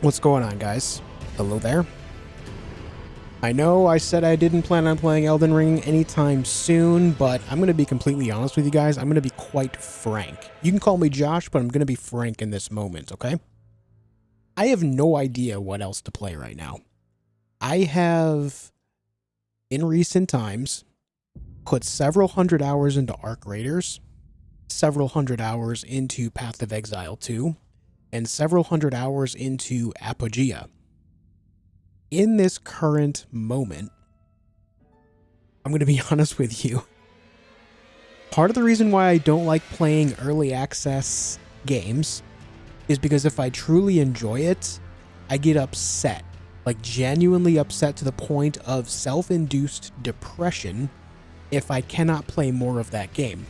What's going on, guys? Hello there. I know I said I didn't plan on playing Elden Ring anytime soon, but I'm going to be completely honest with you guys. I'm going to be quite frank. You can call me Josh, but I'm going to be frank in this moment, okay? I have no idea what else to play right now. I have, in recent times, put several hundred hours into Arc Raiders, several hundred hours into Path of Exile 2, and several hundred hours into Apogea. In this current moment, I'm going to be honest with you. Part of the reason why I don't like playing early access games is because if I truly enjoy it, I get upset. Like genuinely upset to the point of self-induced depression if I cannot play more of that game.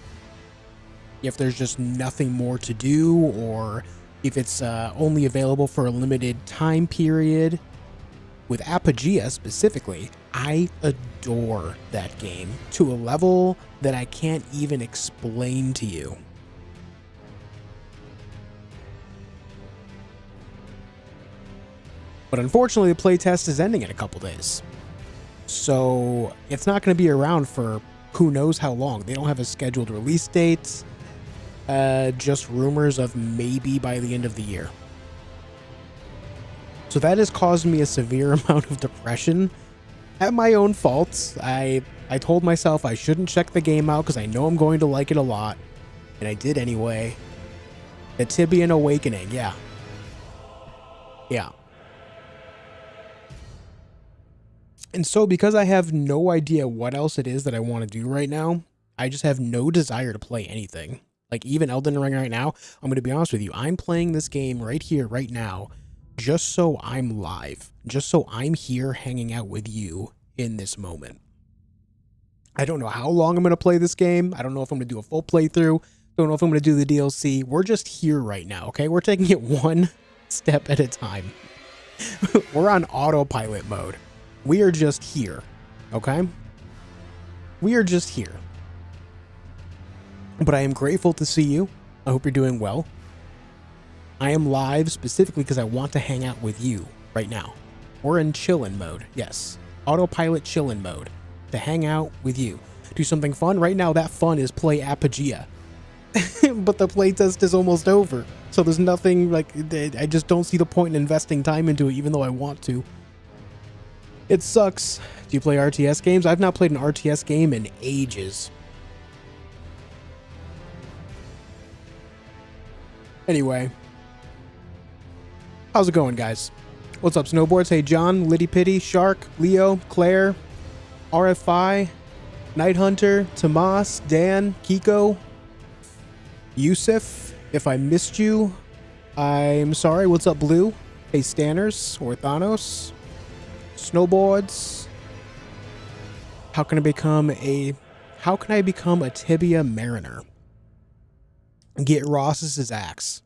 If there's just nothing more to do, or if it's only available for a limited time period. With Apogea specifically, I adore that game to a level that I can't even explain to you. But unfortunately, the playtest is ending in a couple days. So it's not going to be around for who knows how long. They don't have a scheduled release date. Just rumors of maybe by the end of the year. So that has caused me a severe amount of depression at my own fault. I told myself I shouldn't check the game out because I know I'm going to like it a lot. And I did anyway. The Tibian Awakening, yeah. Yeah. And so because I have no idea what else it is that I want to do right now, I just have no desire to play anything. Like even Elden Ring right now, I'm going to be honest with you. I'm playing this game right here, right now, just so I'm live, just so I'm here hanging out with you in this moment. I don't know how long I'm going to play this game. I don't know if I'm going to do a full playthrough. Don't know if I'm going to do the DLC. We're just here right now, okay? We're taking it one step at a time. We're on autopilot mode. We are just here, okay? We are just here. But I am grateful to see you. I hope you're doing well. I am live specifically because I want to hang out with you right now. We're in chillin' mode, yes. Autopilot chillin' mode. To hang out with you. Do something fun. Right now, that fun is play Apogea. But the playtest is almost over. So there's nothing, like, I just don't see the point in investing time into it, even though I want to. It sucks. Do you play RTS games? I've not played an RTS game in ages. Anyway. How's it going, guys? What's up, Snowboards? Hey, John, Liddy Pitty, Shark, Leo, Claire, RFI, Night Hunter, Tomas, Dan, Kiko, Yusuf. If I missed you, I'm sorry. What's up, Blue? Hey, Stanners, or Thanos, Snowboards. How can I become a Tibia Mariner? Get Ross's axe.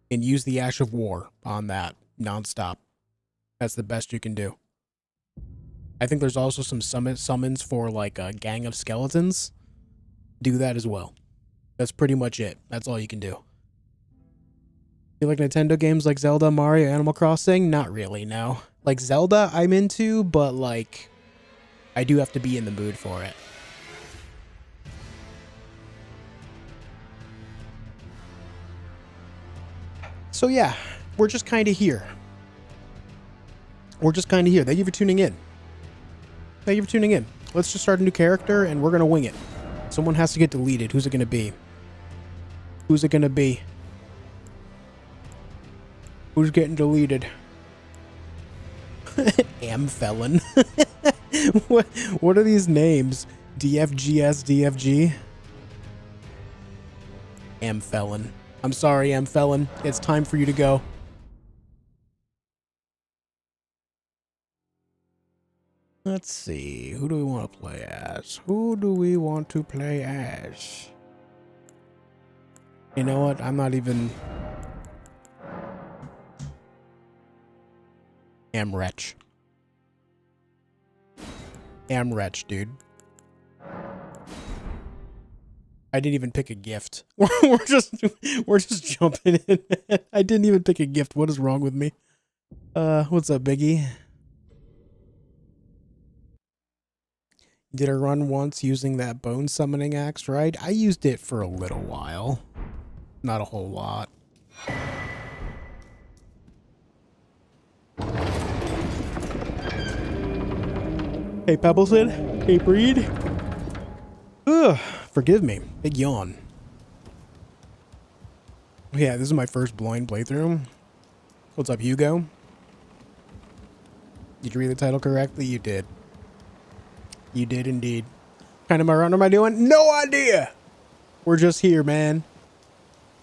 And use the Ash of War on that nonstop. That's the best you can do. I think there's also some summons for like a gang of skeletons. Do that as well. That's pretty much it. That's all you can do. You like Nintendo games like Zelda, Mario, Animal Crossing? Not really, no. Like Zelda I'm into, but like I do have to be in the mood for it. So yeah, we're just kind of here. We're just kind of here. Thank you for tuning in. Thank you for tuning in. Let's just start a new character and we're going to wing it. Someone has to get deleted. Who's it going to be? Who's it going to be? Who's getting deleted? Felon. What are these names? DFGS, DFG? Felon. I'm sorry, Felon. It's time for you to go. Let's see. Who do we want to play as? Who do we want to play as? You know what? I'm not even... Wretch. Wretch, dude. I didn't even pick a gift. we're just jumping in. I didn't even pick a gift. What is wrong with me? What's up, Biggie? Did I run once using that bone summoning axe, right? I used it for a little while. Not a whole lot. Hey, Pebbleson. Hey, Breed. Ugh, forgive me. Big yawn. Yeah, this is my first blind playthrough. What's up, Hugo? Did you read the title correctly? You did. You did indeed. What kind of a run am I doing? No idea! We're just here, man.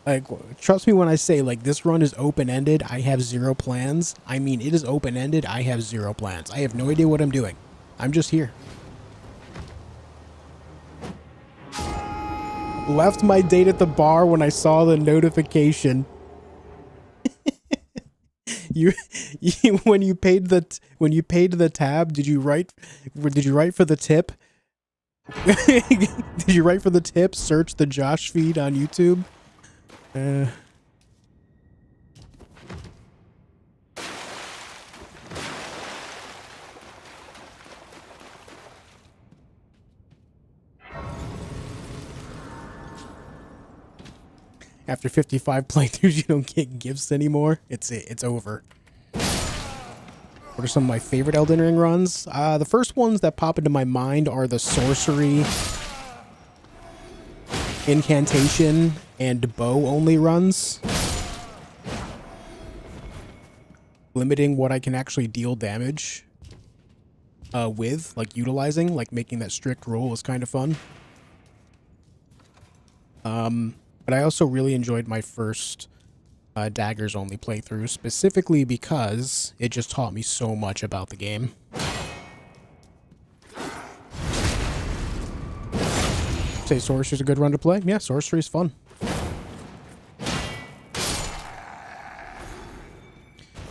Like, trust me when I say, like, this run is open-ended. I have zero plans. I mean, it is open-ended. I have zero plans. I have no idea what I'm doing. I'm just here. Left my date at the bar when I saw the notification. you when you paid the tab, did you write for the tip? Did you write for the tip? Search the Josh feed on YouTube. After 55 playthroughs, you don't get gifts anymore. It's over. What are some of my favorite Elden Ring runs? The first ones that pop into my mind are the sorcery, incantation, and bow only runs. Limiting what I can actually deal damage with, like utilizing, like making that strict rule was kind of fun. But I also really enjoyed my first daggers only playthrough, specifically because it just taught me so much about the game. Say sorcery's a good run to play? Yeah, sorcery's fun.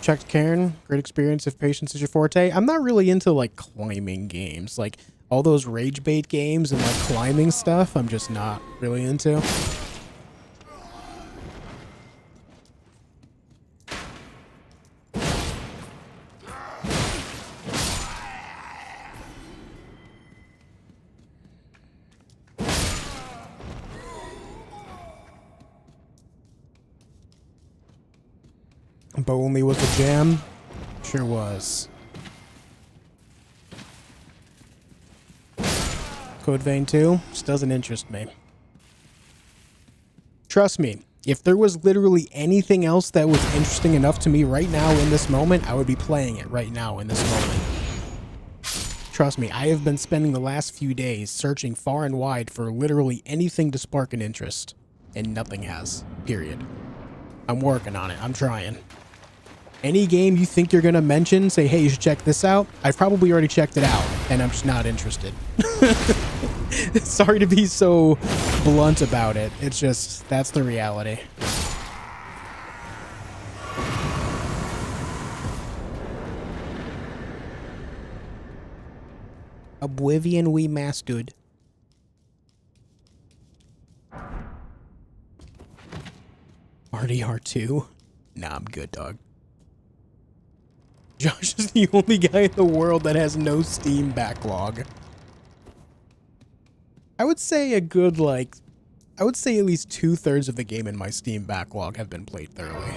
Checked Karen, great experience if patience is your forte. I'm not really into like climbing games, like all those rage bait games and like climbing stuff. I'm just not really into. Bow only was a jam. Sure was. Code Vein 2 just doesn't interest me. Trust me, if there was literally anything else that was interesting enough to me right now in this moment, I would be playing it right now in this moment. Trust me, I have been spending the last few days searching far and wide for literally anything to spark an interest, and nothing has. Period. I'm working on it. I'm trying. Any game you think you're going to mention, say, hey, you should check this out. I've probably already checked it out, and I'm just not interested. Sorry to be so blunt about it. It's just, that's the reality. Oblivion we mastered. RDR2? Nah, I'm good, dog. Josh is the only guy in the world that has no Steam backlog. I would say a good, like, I would say at least 2/3 of the game in my Steam backlog have been played thoroughly.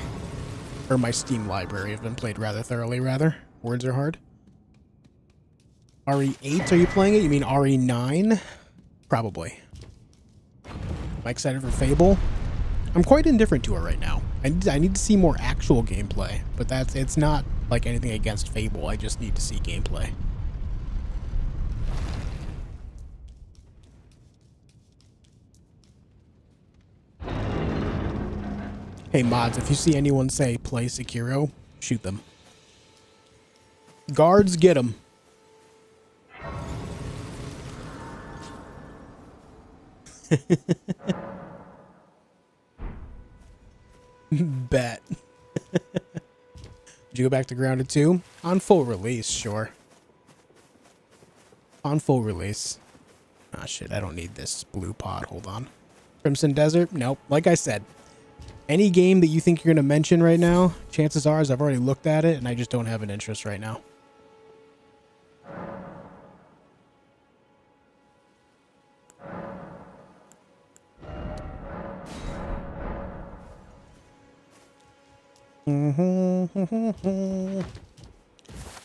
Or my Steam library have been played rather thoroughly, rather. Words are hard. RE8, are you playing it? You mean RE9? Probably. Am I excited for Fable? I'm quite indifferent to it right now. I need to see more actual gameplay, but it's not like anything against Fable. I just need to see gameplay. Hey mods, if you see anyone say play Sekiro, shoot them. Guards, get them. Bet. Did you go back to Grounded 2? On full release, sure. On full release. Ah, shit, I don't need this blue pot. Hold on. Crimson Desert? Nope. Like I said, any game that you think you're going to mention right now, chances are is I've already looked at it and I just don't have an interest right now.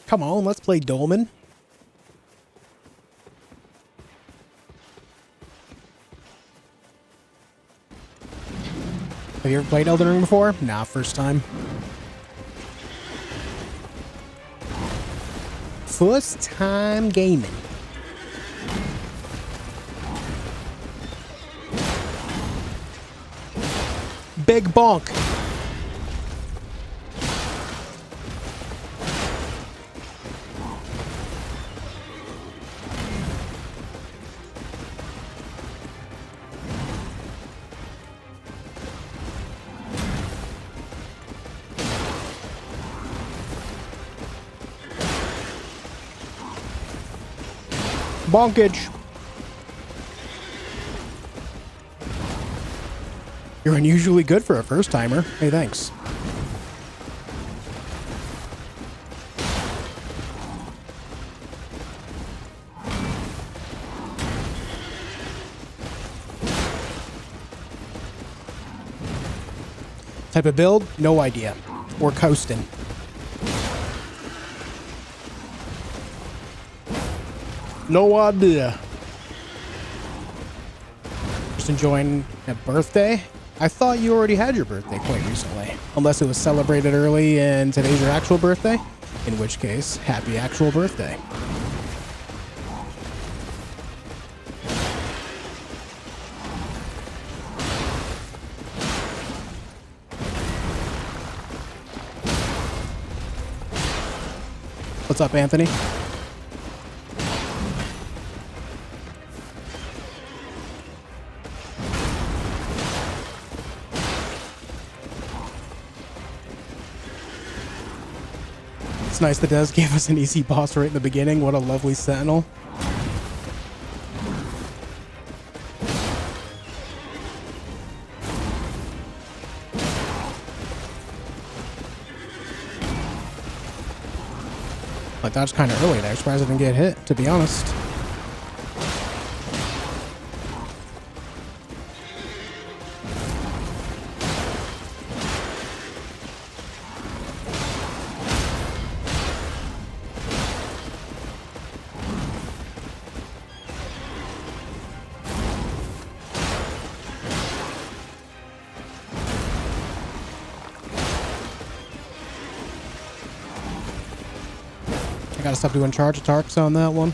Come on, let's play Dolmen. Have you ever played Elden Ring before? Nah, first time. First time gaming. Big bonk. Bonkage. You're unusually good for a first timer. Hey, thanks. Type of build? No idea. We're coasting. No idea. Just enjoying a birthday? I thought you already had your birthday quite recently. Unless it was celebrated early and today's your actual birthday. In which case, happy actual birthday. What's up, Anthony? It's nice that Des gave us an easy boss right in the beginning. What a lovely sentinel. Like, that was kind of early there. Surprised I didn't get hit, to be honest. Gotta stop doing charge attacks on that one.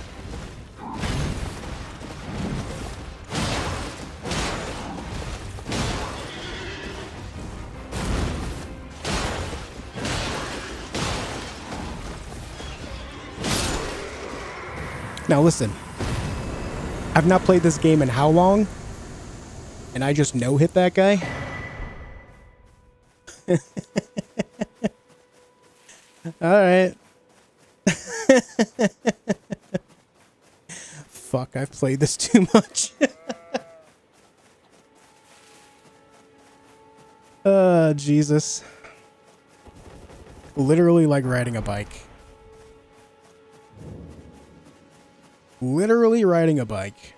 Now listen, I've not played this game in how long? And I just no-hit that guy? Alright. Fuck, I've played this too much. Jesus. Literally like riding a bike. Literally riding a bike.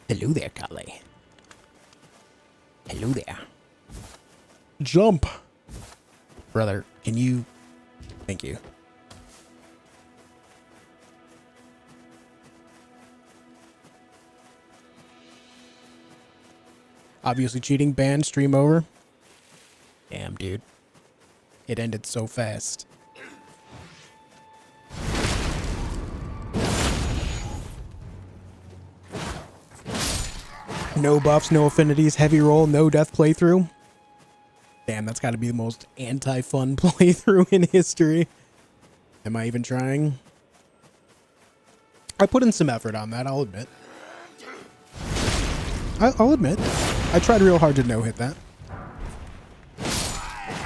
Hello there, Kali. Hello there. Jump. Brother, can you... Thank you. Obviously cheating, ban, stream over. Damn, dude. It ended so fast. No buffs, no affinities, heavy roll, no death playthrough. Damn, that's got to be the most anti-fun playthrough in history. Am I even trying? I put in some effort on that, I'll admit. I'll admit, I tried real hard to no-hit that.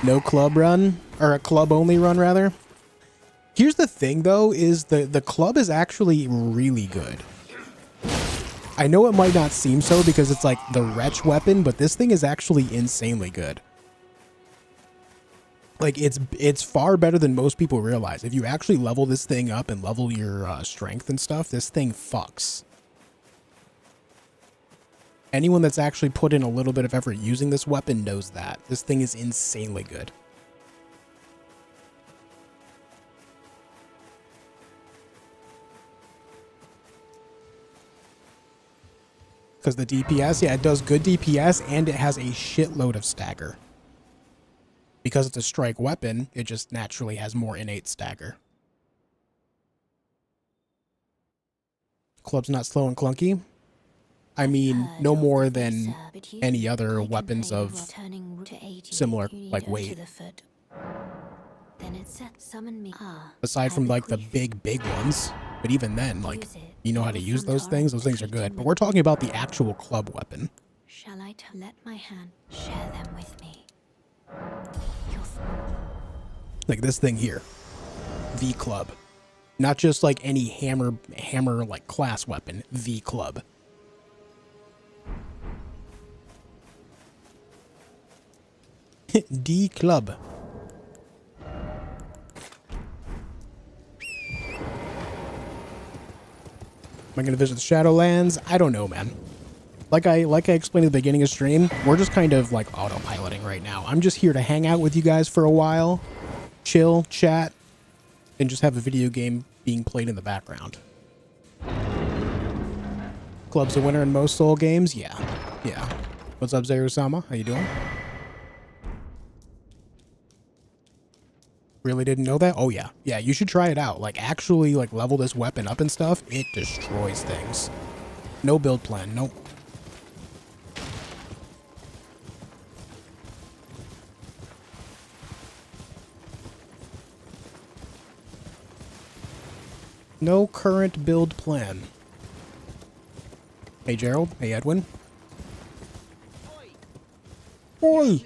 No club run, or a club-only run, rather. Here's the thing, though, is the club is actually really good. I know it might not seem so because it's like the wretch weapon, but this thing is actually insanely good. Like, it's far better than most people realize. If you actually level this thing up and level your strength and stuff, this thing fucks. Anyone that's actually put in a little bit of effort using this weapon knows that. This thing is insanely good. Because the DPS, yeah, it does good DPS, and it has a shitload of stagger. Because it's a strike weapon, it just naturally has more innate stagger. Club's not slow and clunky. I mean, no more than any other weapons of similar, like, weight. Aside from, like, the big ones. But even then, like, you know how to use those things are good. But we're talking about the actual club weapon. Shall I let my hand share them with me? Like this thing here. The club. Not just like any hammer like class weapon. The club. D club. Am I going to visit the Shadowlands? I don't know, man. Like I explained at the beginning of stream, we're just kind of like autopiloting right now. I'm just here to hang out with you guys for a while, chill, chat, and just have a video game being played in the background. Club's a winner in most Soul games? Yeah. Yeah. What's up, Zerusama? How you doing? Really didn't know that? Oh yeah. Yeah, you should try it out. Like actually like level this weapon up and stuff. It destroys things. No build plan. Nope. No current build plan. Hey Gerald. Hey Edwin. Oi!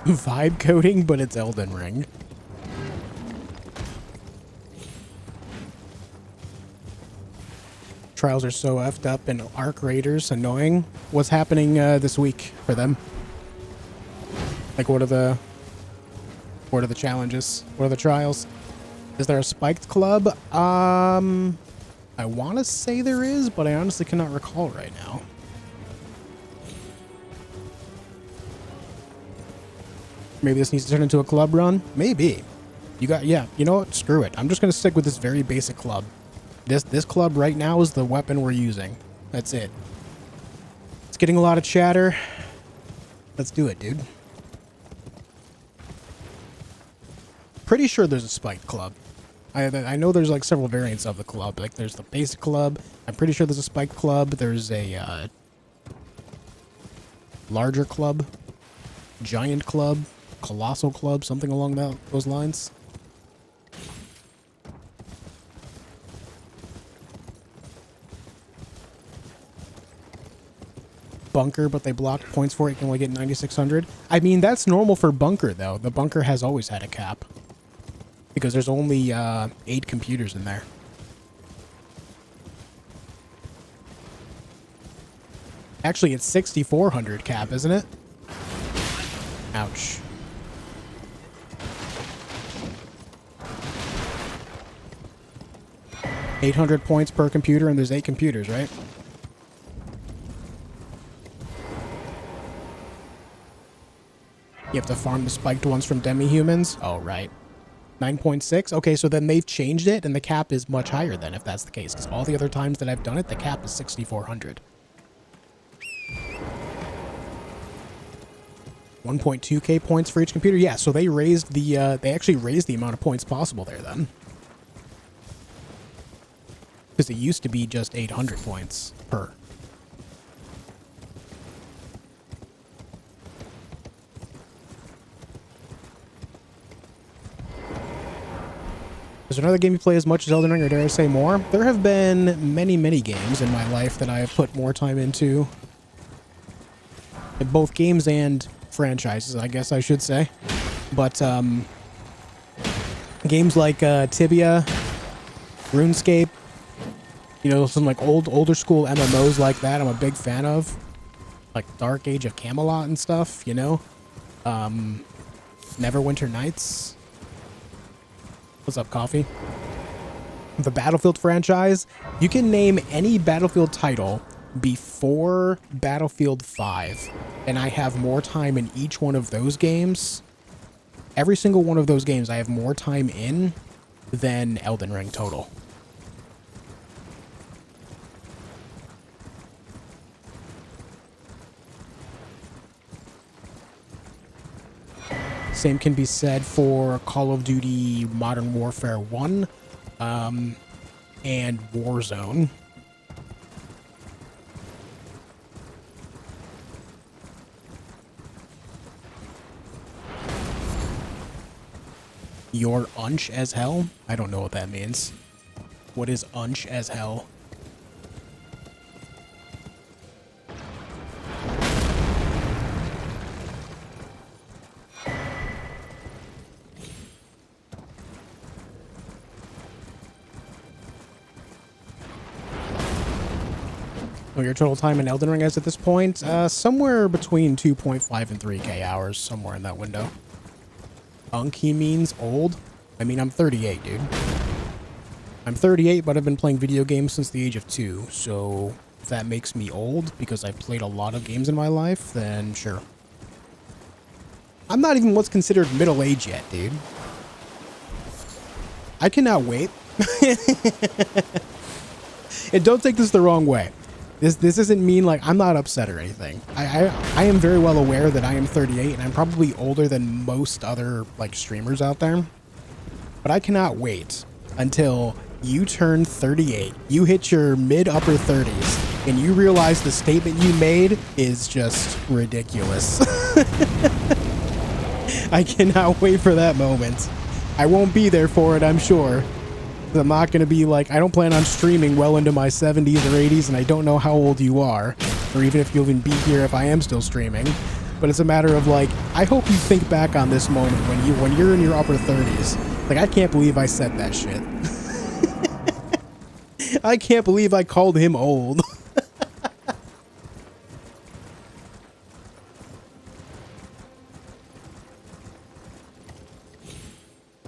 Vibe coding, but it's Elden Ring. Trials are so effed up and Arc Raiders annoying. What's happening this week for them? Like, what are the challenges? What are the trials? Is there a spiked club? I want to say there is, but I honestly cannot recall right now. Maybe this needs to turn into a club run? Maybe. Yeah, you know what? Screw it. I'm just going to stick with this very basic club. This club right now is the weapon we're using. That's it. It's getting a lot of chatter. Let's do it, dude. Pretty sure there's a spiked club. I know there's like several variants of the club. Like there's the basic club. I'm pretty sure there's a spiked club. There's a larger club. Giant club. Colossal club, something along those lines. Bunker, but they blocked points for it. You can only get 9,600. I mean, that's normal for bunker, though. The bunker has always had a cap. Because there's only 8 computers in there. Actually, it's 6,400 cap, isn't it? Ouch. $800 points per computer, and there's 8 computers, right? You have to farm the spiked ones from demi-humans? Oh, right. 9.6? Okay, so then they've changed it, and the cap is much higher then, if that's the case. Because all the other times that I've done it, the cap is 6,400. 1.2k points for each computer? Yeah, so they raised the, they actually raised the amount of points possible there then. Because it used to be just 800 points per. Is there another game you play as much as Elden Ring, or dare I say more? There have been many, many games in my life that I have put more time into. In both games and franchises, I guess I should say. But, games like Tibia, RuneScape, you know, some like older school MMOs like that I'm a big fan of. Like Dark Age of Camelot and stuff, you know? Neverwinter Nights. What's up, Coffee? The Battlefield franchise, you can name any Battlefield title before Battlefield 5, and I have more time in each one of those games. Every single one of those games I have more time in than Elden Ring total. Same can be said for Call of Duty Modern Warfare 1 and Warzone. You're unch as hell? I don't know what that means. What is unch as hell? Well, your total time in Elden Ring is at this point? Somewhere between 2.5 and 3K hours, somewhere in that window. Unk, he means old? I mean, I'm 38, dude. I'm 38, but I've been playing video games since the age of 2, so if that makes me old because I've played a lot of games in my life, then sure. I'm not even what's considered middle age yet, dude. I cannot wait. And don't take this the wrong way. This isn't mean like I'm not upset or anything. I am very well aware that I am 38 and I'm probably older than most other like streamers out there. But I cannot wait until you turn 38, you hit your mid-upper 30s, and you realize the statement you made is just ridiculous. I cannot wait for that moment. I won't be there for it, I'm sure. I'm not going to be like, I don't plan on streaming well into my 70s or 80s, and I don't know how old you are, or even if you'll even be here if I am still streaming. But it's a matter of like, I hope you think back on this moment when you're in your upper 30s. Like, I can't believe I said that shit. I can't believe I called him old.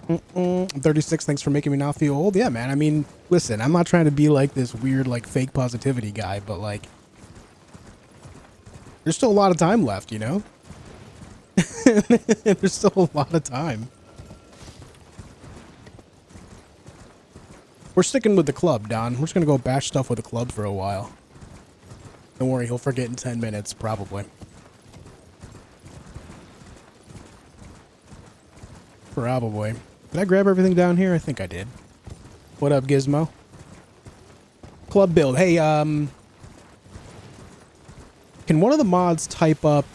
I'm 36, thanks for making me not feel old. Yeah, man, I mean, listen, I'm not trying to be like this weird, like, fake positivity guy, but, like, there's still a lot of time left, you know? There's still a lot of time. We're sticking with the club, Don. We're just gonna go bash stuff with the club for a while. Don't worry, he'll forget in 10 minutes, probably. Probably. Did I grab everything down here? I think I did. What up, Gizmo? Club build. Hey, can one of the mods type up,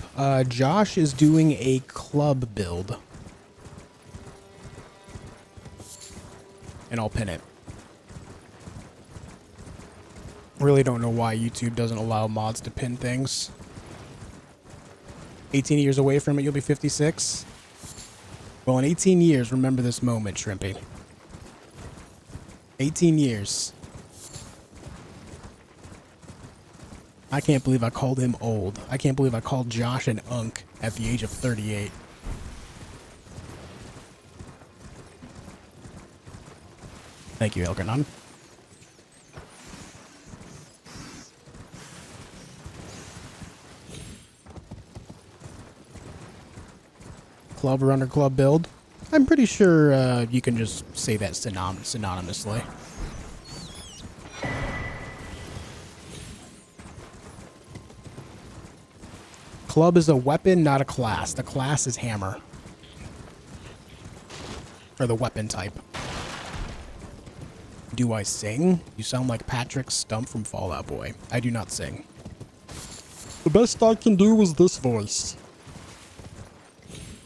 Josh is doing a club build? And I'll pin it. Really don't know why YouTube doesn't allow mods to pin things. 18 years away from it, you'll be 56. Well, in 18 years, remember this moment, Shrimpy. 18 years. I can't believe I called him old. I can't believe I called Josh an unk at the age of 38. Thank you, Elkernon. Club runner, club build. I'm pretty sure you can just say that synonymously. Club is a weapon, not a class. The class is hammer. Or the weapon type. Do I sing? You sound like Patrick Stump from Fall Out Boy. I do not sing. The best I can do is this voice.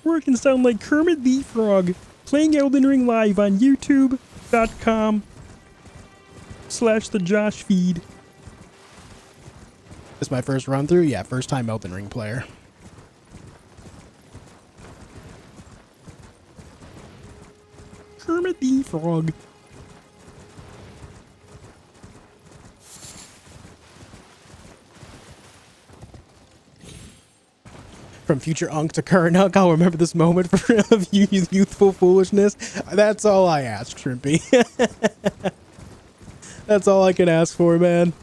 Or I can sound like Kermit the Frog playing Elden Ring live on youtube.com/theJOSHfeed. This is my first run through? Yeah, first time Elden Ring player. Kermit the Frog. From future Unk to current Unk, I'll remember this moment of youthful foolishness. That's all I ask, Shrimpy. That's all I can ask for, man.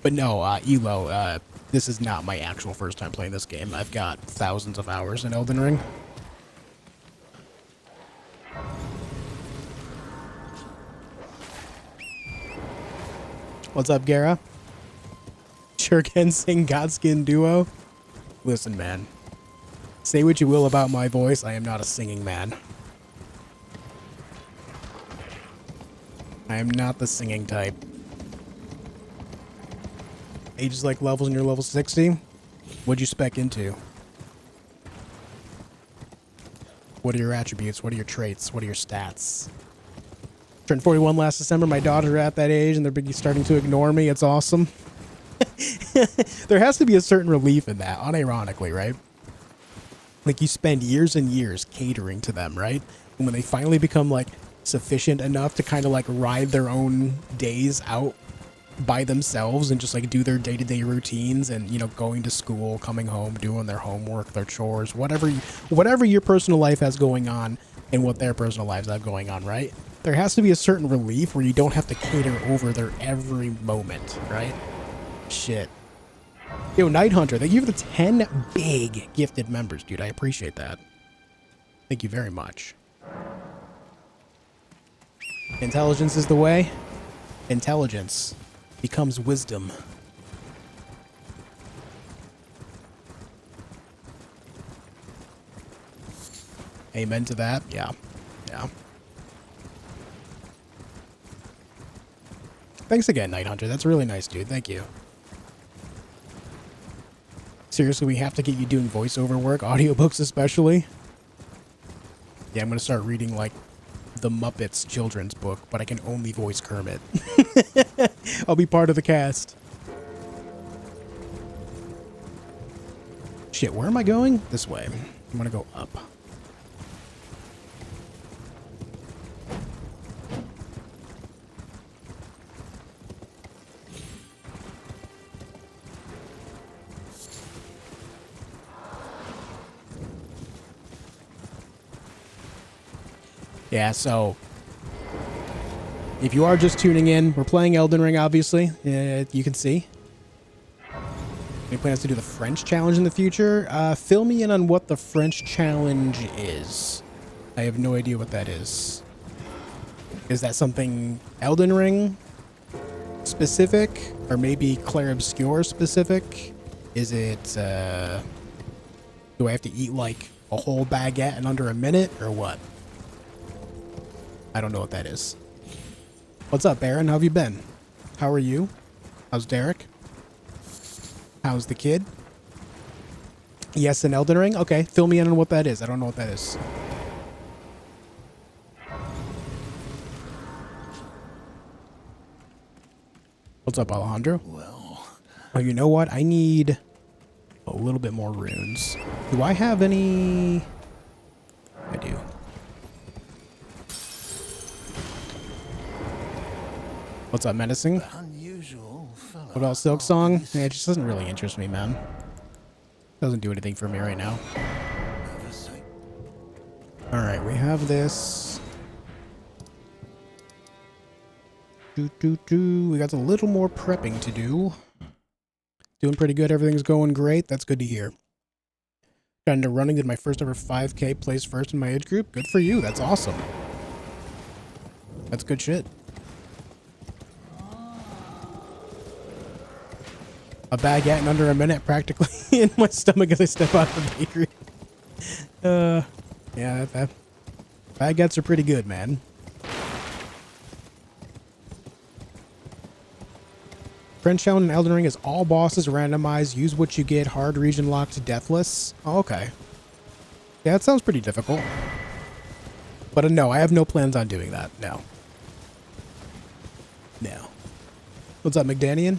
But no, Elo, this is not my actual first time playing this game. I've got thousands of hours in Elden Ring. What's up, Gara? Sure can sing Godskin Duo. Listen, man. Say what you will about my voice, I am not a singing man. I am not the singing type. Ages like levels and you're level 60? What'd you spec into? What are your attributes? What are your traits? What are your stats? Turned 41 last December. My daughter at that age and they're starting to ignore me. It's awesome. There has to be a certain relief in that, unironically, right? Like you spend years and years catering to them, right? And when they finally become like sufficient enough to kind of like ride their own days out by themselves and just like do their day-to-day routines and, you know, going to school, coming home, doing their homework, their chores, whatever your personal life has going on and what their personal lives have going on, right? There has to be a certain relief where you don't have to cater over their every moment, right? Shit. Yo, Night Hunter, thank you for the 10 big gifted members, dude. I appreciate that. Thank you very much. Intelligence is the way. Intelligence becomes wisdom. Amen to that. Yeah. Yeah. Thanks again, Night Hunter. That's really nice, dude. Thank you. Seriously, we have to get you doing voiceover work, audiobooks especially. Yeah, I'm going to start reading, like, the Muppets children's book, but I can only voice Kermit. I'll be part of the cast. Shit, where am I going? This way. I'm going to go up. Yeah, so if you are just tuning in, we're playing Elden Ring, obviously. You can see. Any plans to do the French challenge in the future? Fill me in on what the French challenge is. I have no idea what that is. Is that something Elden Ring specific? Or maybe Clair Obscur specific? Is it, do I have to eat like a whole baguette in under a minute or what? I don't know what that is. What's up, Aaron? How have you been? How are you? How's Derek? How's the kid? Yes, an Elden Ring? Okay, fill me in on what that is. I don't know what that is. What's up, Alejandro? Well, Oh, you know what? I need a little bit more runes. Do I have any? I do. What's up, Menacing? unusual fellow. What about Silk Song? Yeah, it just doesn't really interest me, man. Doesn't do anything for me right now. Alright, we have this. We got a little more prepping to do. Doing pretty good. Everything's going great. That's good to hear. Got into running. Did my first ever 5K. Placed first in my age group. Good for you. That's awesome. That's good shit. A baguette in under a minute, practically in my stomach as I step out of the bakery. Yeah, Baguettes are pretty good, man. French challenge in Elden Ring is all bosses randomized. Use what you get. Hard region locked. Deathless. Oh, okay. Yeah, that sounds pretty difficult. But no, I have no plans on doing that. No. No. What's up, McDanian?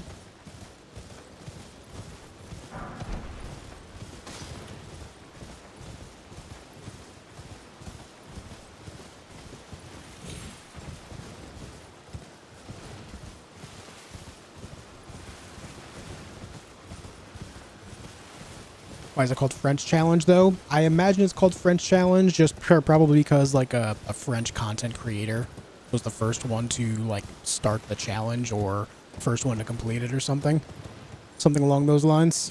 Why is it called French Challenge, though? I imagine it's called French Challenge just probably because, like, a French content creator was the first one to, like, start the challenge or first one to complete it or something. Something along those lines.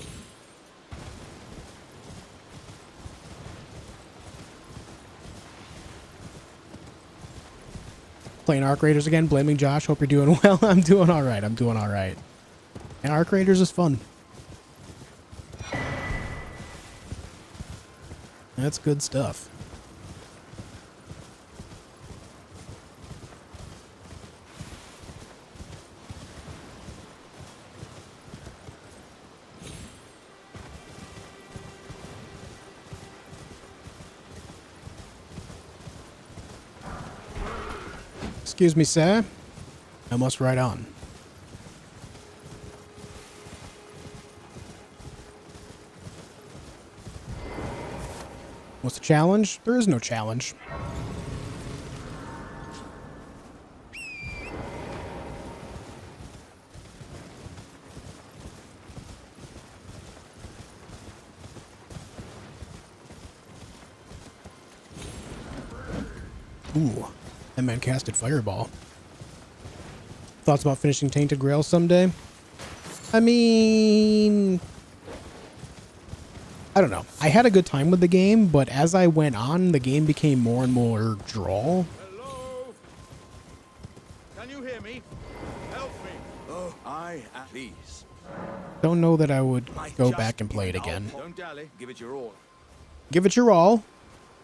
Playing Arc Raiders again, blaming Josh. Hope you're doing well. I'm doing all right. I'm doing all right. And Arc Raiders is fun. That's good stuff. Excuse me, sir. I must ride on. What's the challenge? There is no challenge. Ooh, that man casted Fireball. Thoughts about finishing Tainted Grail someday? I mean, I don't know. I had a good time with the game, but as I went on, the game became more and more drawl. Hello? Can you hear me? Help me. Oh, please. Don't know that I would go back and play it again. Don't dally. Give it your all. Give it your all.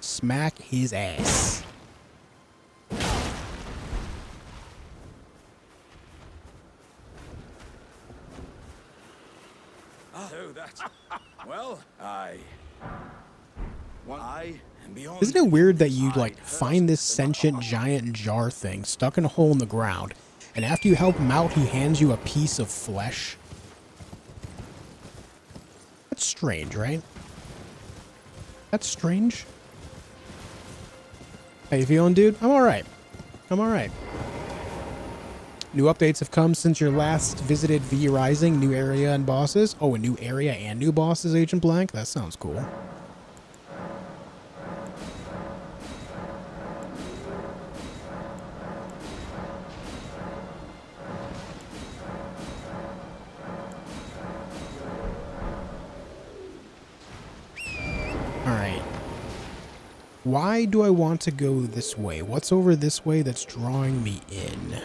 Smack his ass. So that's... Well, I am beyond... Isn't it weird that you, like, find this sentient giant jar thing stuck in a hole in the ground, and after you help him out, he hands you a piece of flesh? That's strange, right? That's strange. How you feeling, dude? I'm alright. I'm alright. New updates have come since your last visited V Rising. New area and bosses. Oh, a new area and new bosses, Agent Blank? That sounds cool. Alright. Why do I want to go this way? What's over this way that's drawing me in?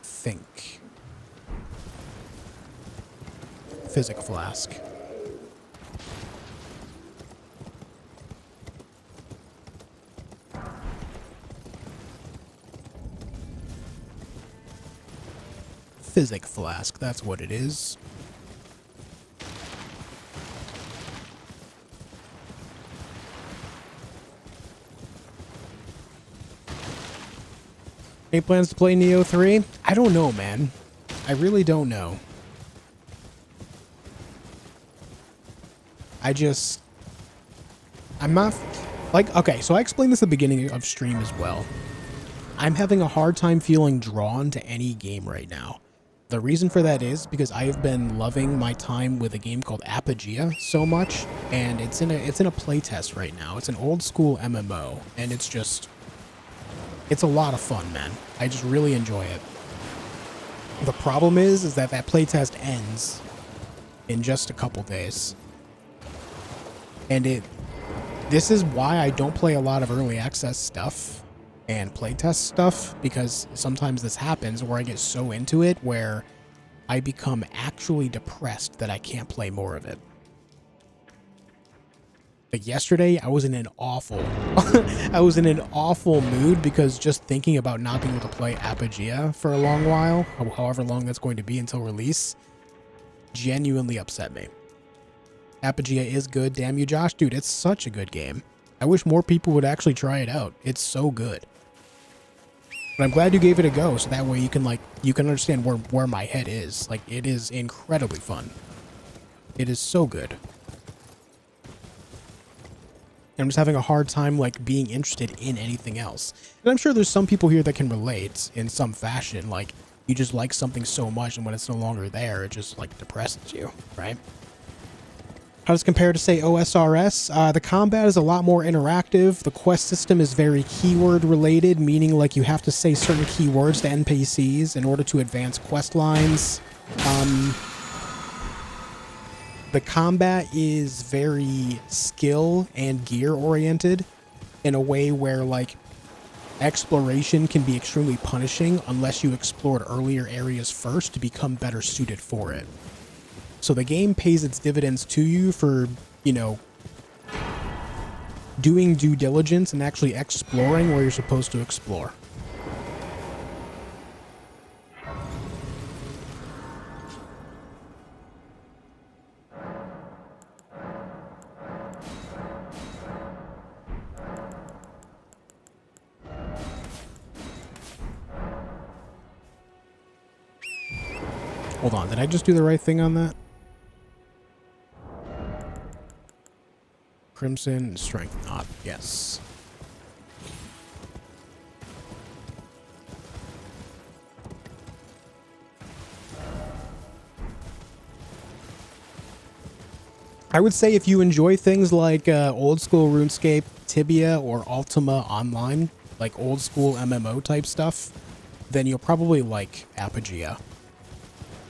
Think. Physic flask. Physic flask, that's what it is. Any plans to play Neo 3? I don't know, man. I really don't know. I'm not... Like, okay, so I explained this at the beginning of stream as well. I'm having a hard time feeling drawn to any game right now. The reason for that is because I've been loving my time with a game called Apogea so much, and it's in a playtest right now. It's an old school MMO, and it's just... It's a lot of fun, man. I just really enjoy it. The problem is that playtest ends in just a couple days. And this is why I don't play a lot of early access stuff and playtest stuff, because sometimes this happens where I get so into it where I become actually depressed that I can't play more of it. Like yesterday, I was in an awful, I was in an awful mood because just thinking about not being able to play Apogea for a long while, however long that's going to be until release, genuinely upset me. Apogea is good, damn you, Josh. Dude, it's such a good game. I wish more people would actually try it out. It's so good. But I'm glad you gave it a go, so that way you can understand where my head is. Like, it is incredibly fun. It is so good. I'm just having a hard time, like, being interested in anything else. And I'm sure there's some people here that can relate in some fashion. Like, you just like something so much, and when it's no longer there, it just, like, depresses you, right? How does it compare to, say, OSRS? The combat is a lot more interactive. The quest system is very keyword related, meaning, like, you have to say certain keywords to NPCs in order to advance quest lines. The combat is very skill and gear oriented in a way where, like, exploration can be extremely punishing unless you explored earlier areas first to become better suited for it. So the game pays its dividends to you for, you know, doing due diligence and actually exploring where you're supposed to explore. Hold on, did I just do the right thing on that? Crimson, strength knot, yes. I would say if you enjoy things like old school RuneScape, Tibia, or Ultima Online, like old school MMO type stuff, then you'll probably like Apogea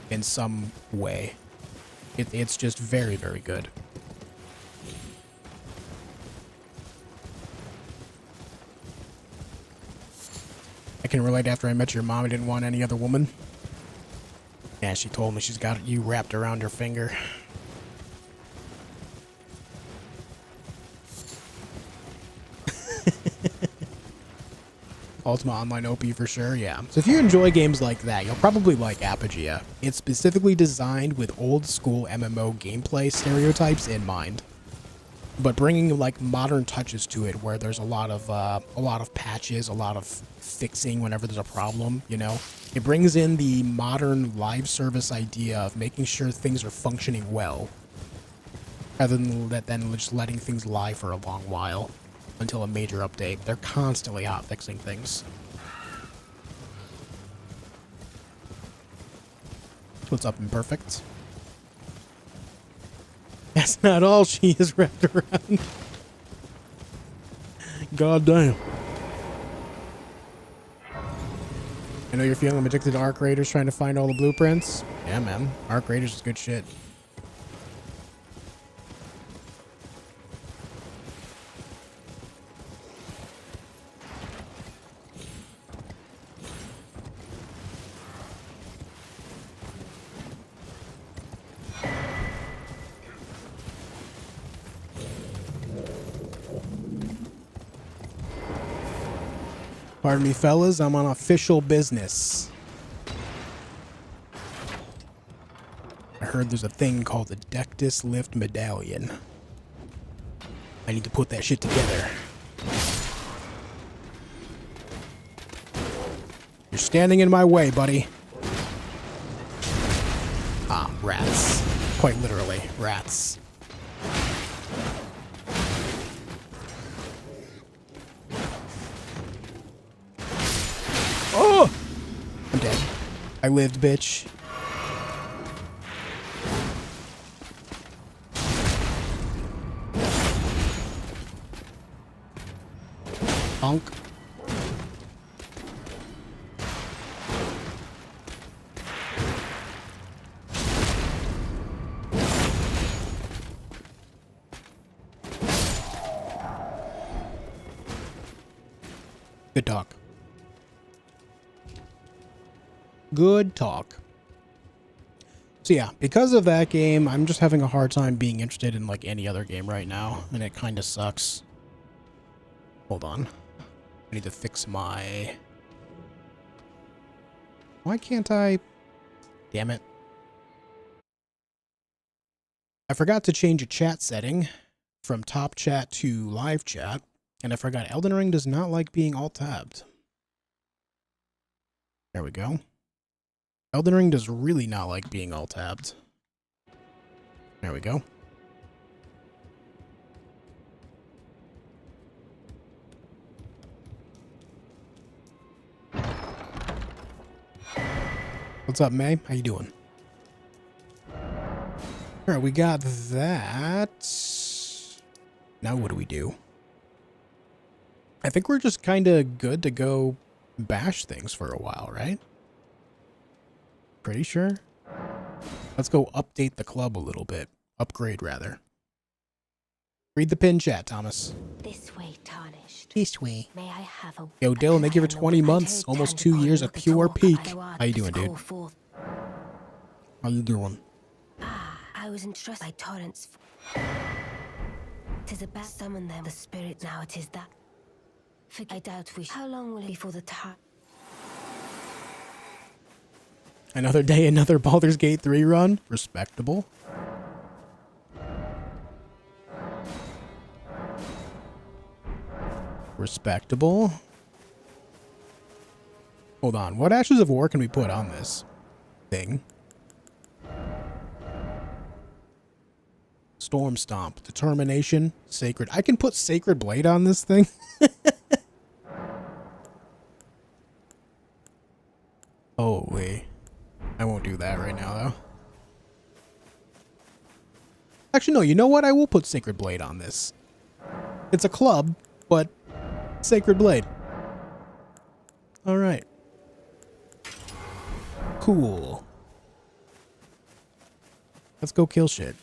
in some way. It's just very, very good. I can relate. After I met your mom, I didn't want any other woman. Yeah, she told me she's got you wrapped around her finger. Ultima Online OP for sure, yeah. So if you enjoy games like that, you'll probably like Apogea. It's specifically designed with old school MMO gameplay stereotypes in mind, but bringing like modern touches to it, where there's a lot of patches, a lot of fixing whenever there's a problem. You know, it brings in the modern live service idea of making sure things are functioning well, rather than just letting things lie for a long while until a major update. They're constantly hot fixing things. What's up, Imperfect? That's not all she is wrapped around. God damn. I know you're feeling I'm addicted to Arc Raiders, trying to find all the blueprints. Yeah, man. Arc Raiders is good shit. Pardon me, fellas, I'm on official business. I heard there's a thing called the Dectus Lift Medallion. I need to put that shit together. You're standing in my way, buddy. Ah, rats. Quite literally, rats. Oh! I'm dead. I lived, bitch. Honk. Good talk. Good talk. So yeah, because of that game, I'm just having a hard time being interested in like any other game right now, and it kind of sucks. Hold on. I need to fix my... Why can't I... Damn it. I forgot to change a chat setting from top chat to live chat, and I forgot Elden Ring does not like being alt-tabbed. There we go. Elden Ring does really not like being alt-tabbed. There we go. What's up, May? How you doing? All right, we got that. Now what do we do? I think we're just kind of good to go bash things for a while, right? Pretty sure. Let's go update the club a little bit. Upgrade, rather. Read the pin chat, Thomas. This way, tarnished. This way. May I have a... Yo, Dylan, thank you for 20 months. Almost 2 years of pure peak. How you doing, dude? How you doing? I was entrusted by torrents. 'Tis about summon them, the spirit. Now it is that. I doubt we. How long will it be for the time? Another day, another Baldur's Gate 3 run. Respectable. Respectable. Hold on. What Ashes of War can we put on this thing? Storm Stomp. Determination. Sacred. I can put Sacred Blade on this thing. Holy. I won't do that right now, though. Actually, no. You know what? I will put Sacred Blade on this. It's a club, but Sacred Blade. All right. Cool. Let's go kill shit.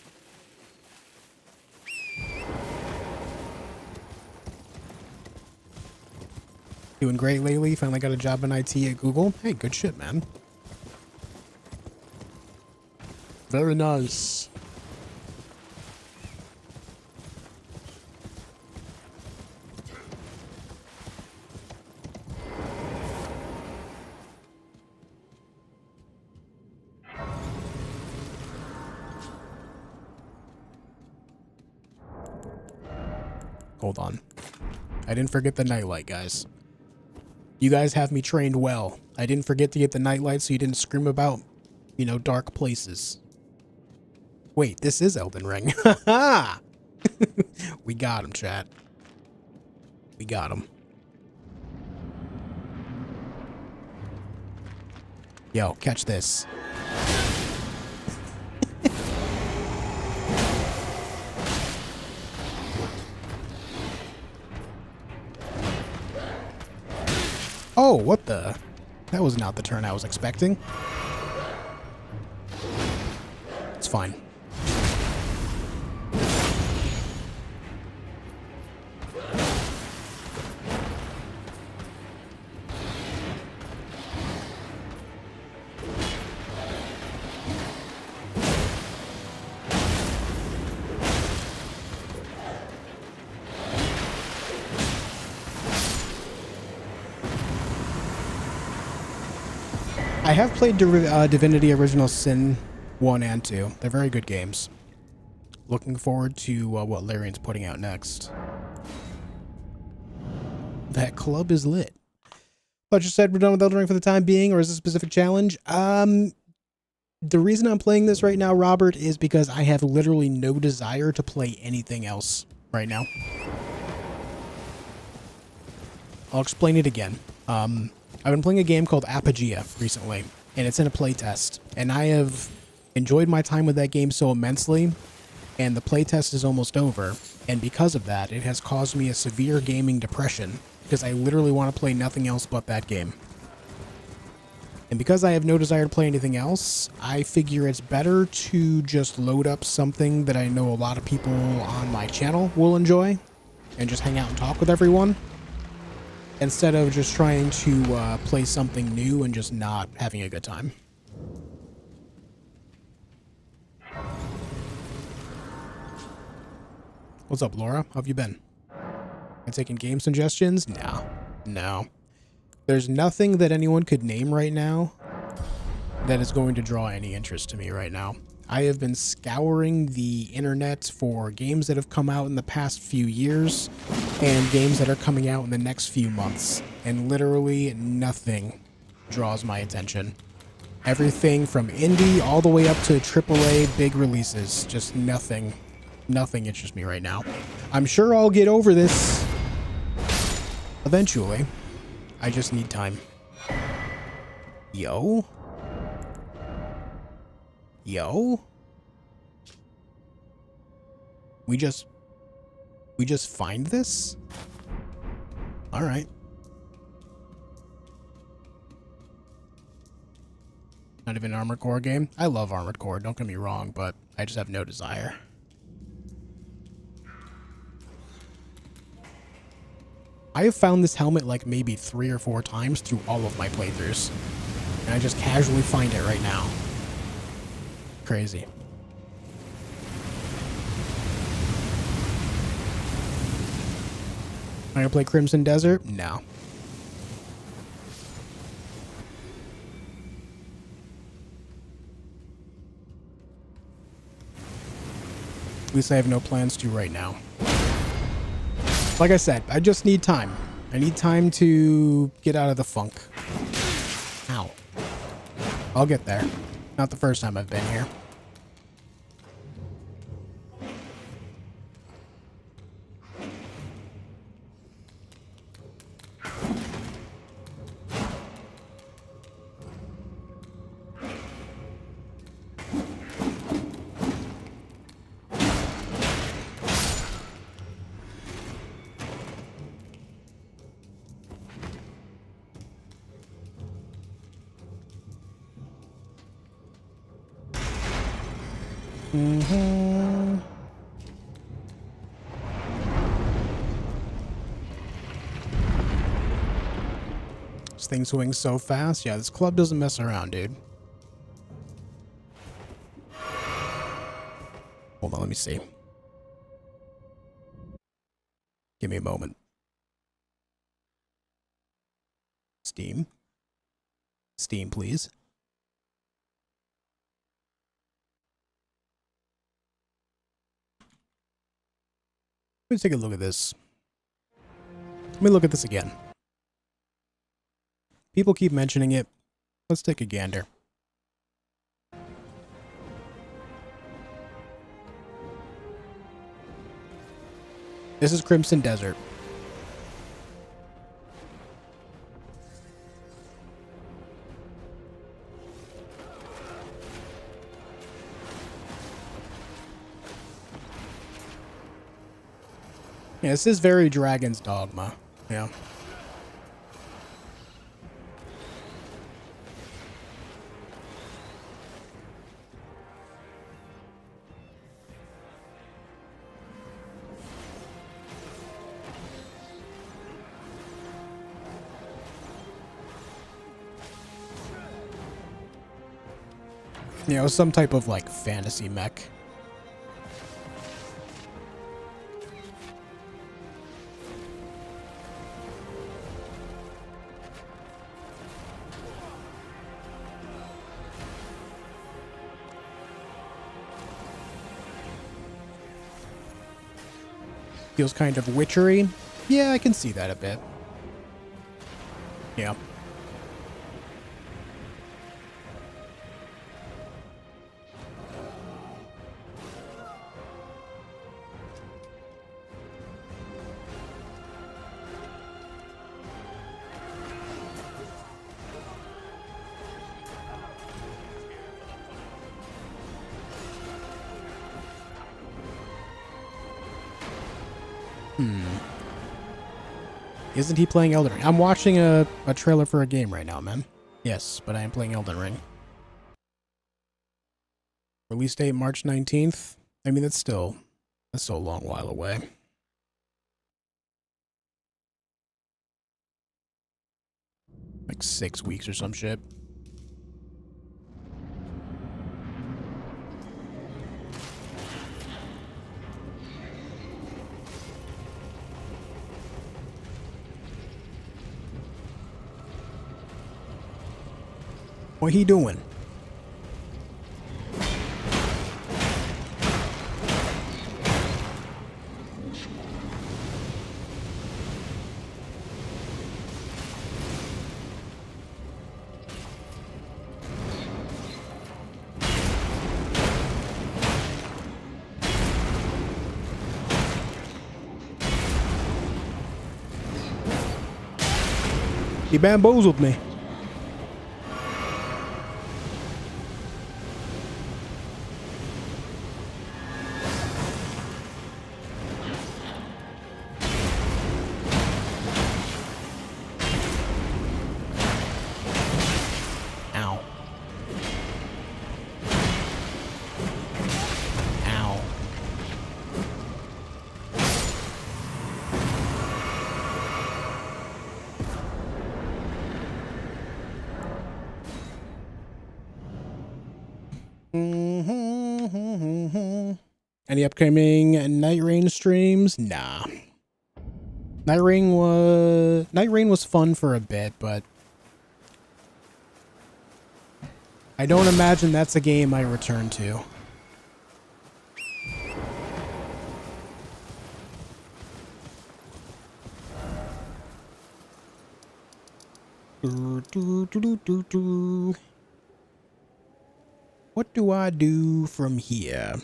Doing great lately. Finally got a job in IT at Google. Hey, good shit, man. Very nice. Hold on. I didn't forget the nightlight, guys. You guys have me trained well. I didn't forget to get the nightlight so you didn't scream about, you know, dark places. Wait, this is Elden Ring. Haha! We got him, chat. We got him. Yo, catch this. Oh, what the? That was not the turn I was expecting. It's fine. I have played Divinity Original Sin 1 and 2. They're very good games. Looking forward to what Larian's putting out next. That club is lit. But you said we're done with Elden Ring for the time being, or is this a specific challenge? The reason I'm playing this right now, Robert, is because I have literally no desire to play anything else right now. I'll explain it again. I've been playing a game called Apogea recently, and it's in a playtest. And I have enjoyed my time with that game so immensely, and the playtest is almost over. And because of that, it has caused me a severe gaming depression, because I literally want to play nothing else but that game. And because I have no desire to play anything else, I figure it's better to just load up something that I know a lot of people on my channel will enjoy, and just hang out and talk with everyone, instead of just trying to play something new and just not having a good time. What's up, Laura? How have you been? I'm taking game suggestions? No. No. There's nothing that anyone could name right now that is going to draw any interest to me right now. I have been scouring the internet for games that have come out in the past few years and games that are coming out in the next few months, and literally nothing draws my attention. Everything from indie all the way up to AAA big releases, just nothing interests me right now. I'm sure I'll get over this eventually. I just need time. Yo? We just find this? All right. Not even an Armored Core game? I love Armored Core, don't get me wrong, but I just have no desire. I have found this helmet like maybe 3 or 4 times through all of my playthroughs. And I just casually find it right now. Crazy. Am I gonna play Crimson Desert? No. At least I have no plans to right now. Like I said, I just need time. I need time to get out of the funk. Ow. I'll get there. Not the first time I've been here. This thing swings so fast. Yeah, this club doesn't mess around, dude. Hold on, let me see. Give me a moment. Steam. Steam, please. Let me take a look at this. Let me look at this again. People keep mentioning it. Let's take a gander. This is Crimson Desert. Yeah, this is very Dragon's Dogma. Yeah. You know, some type of like fantasy mech. Feels kind of witchery. Yeah, I can see that a bit. Yeah. Isn't he playing Elden Ring? I'm watching a trailer for a game right now, man. Yes, but I am playing Elden Ring. Release date March 19th. I mean, that's still a long while away. Like 6 weeks or some shit. What he doing? He bamboozled me. Ow. Ow. Any upcoming Night Rain streams? Nah. Night Rain was fun for a bit, but I don't imagine that's a game I return to. What do I do from here?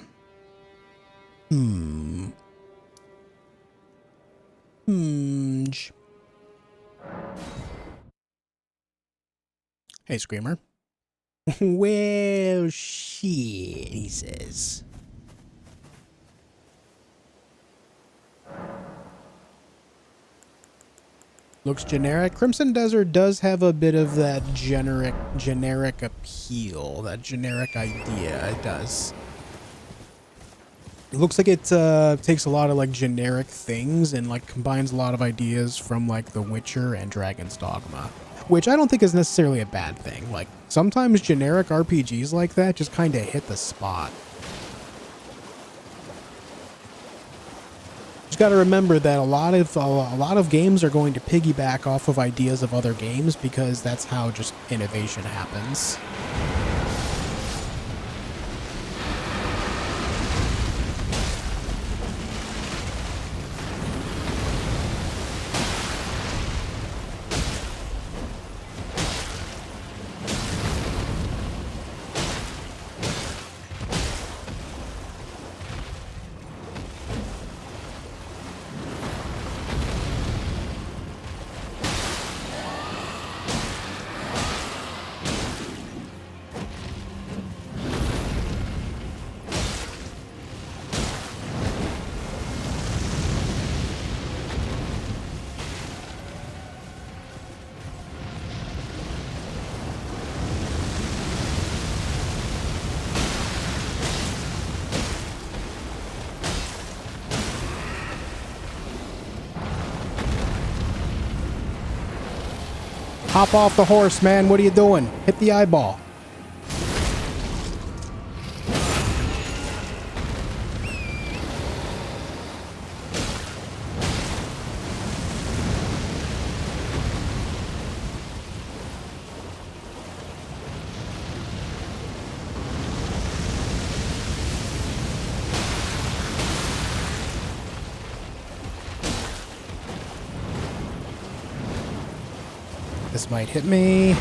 Hey, Screamer. Well, shit, he says. Looks generic. Crimson Desert does have a bit of that generic appeal, that generic idea. It does. It looks like it takes a lot of like generic things and like combines a lot of ideas from like The Witcher and Dragon's Dogma, which I don't think is necessarily a bad thing. Like sometimes generic RPGs like that just kind of hit the spot. Just got to remember that a lot of games are going to piggyback off of ideas of other games because that's how just innovation happens. Hop off the horse, man. What are you doing? Hit the eyeball. This might hit me.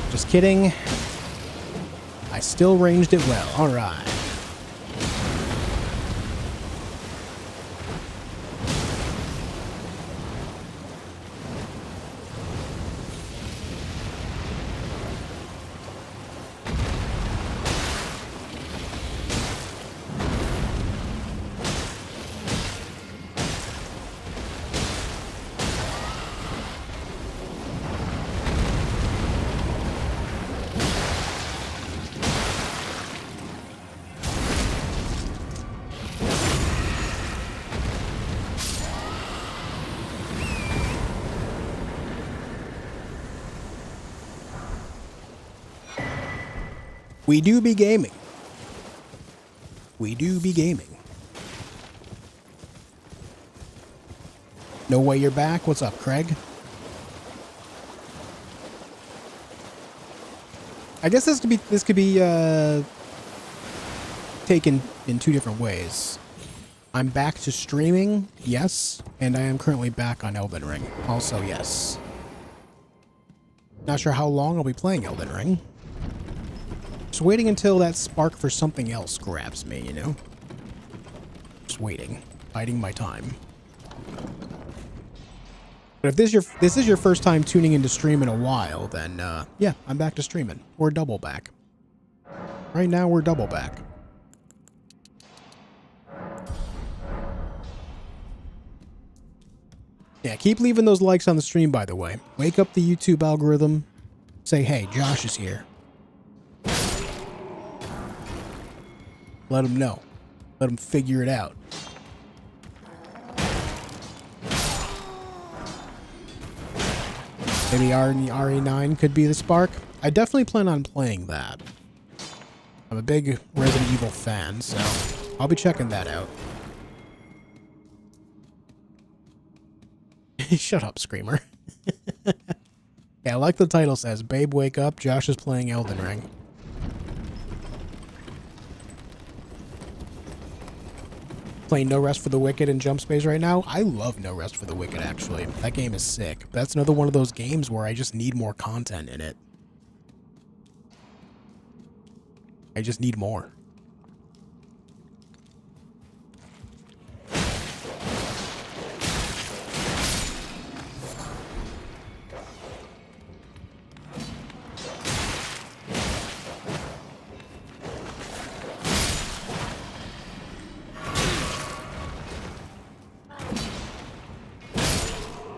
Just kidding. I still ranged it well. All right. We do be gaming. We do be gaming. No way you're back. What's up, Craig? I guess this could be taken in two different ways. I'm back to streaming, yes, and I am currently back on Elden Ring, also yes. Not sure how long I'll be playing Elden Ring. Just waiting until that spark for something else grabs me, you know? Just waiting, biding my time. But if this is your first time tuning into stream in a while, then yeah, I'm back to streaming. We're double back. Right now we're double back. Yeah, keep leaving those likes on the stream, by the way. Wake up the YouTube algorithm. Say, hey, Josh is here. Let them know. Let them figure it out. Maybe RE9 could be the spark. I definitely plan on playing that. I'm a big Resident Evil fan, so I'll be checking that out. Shut up, Screamer. Yeah, like the title says, babe, wake up, Josh is playing Elden Ring. Playing No Rest for the Wicked in Jump Space right now. I love No Rest for the Wicked, actually. That game is sick. But that's another one of those games where I just need more content in it. I just need more.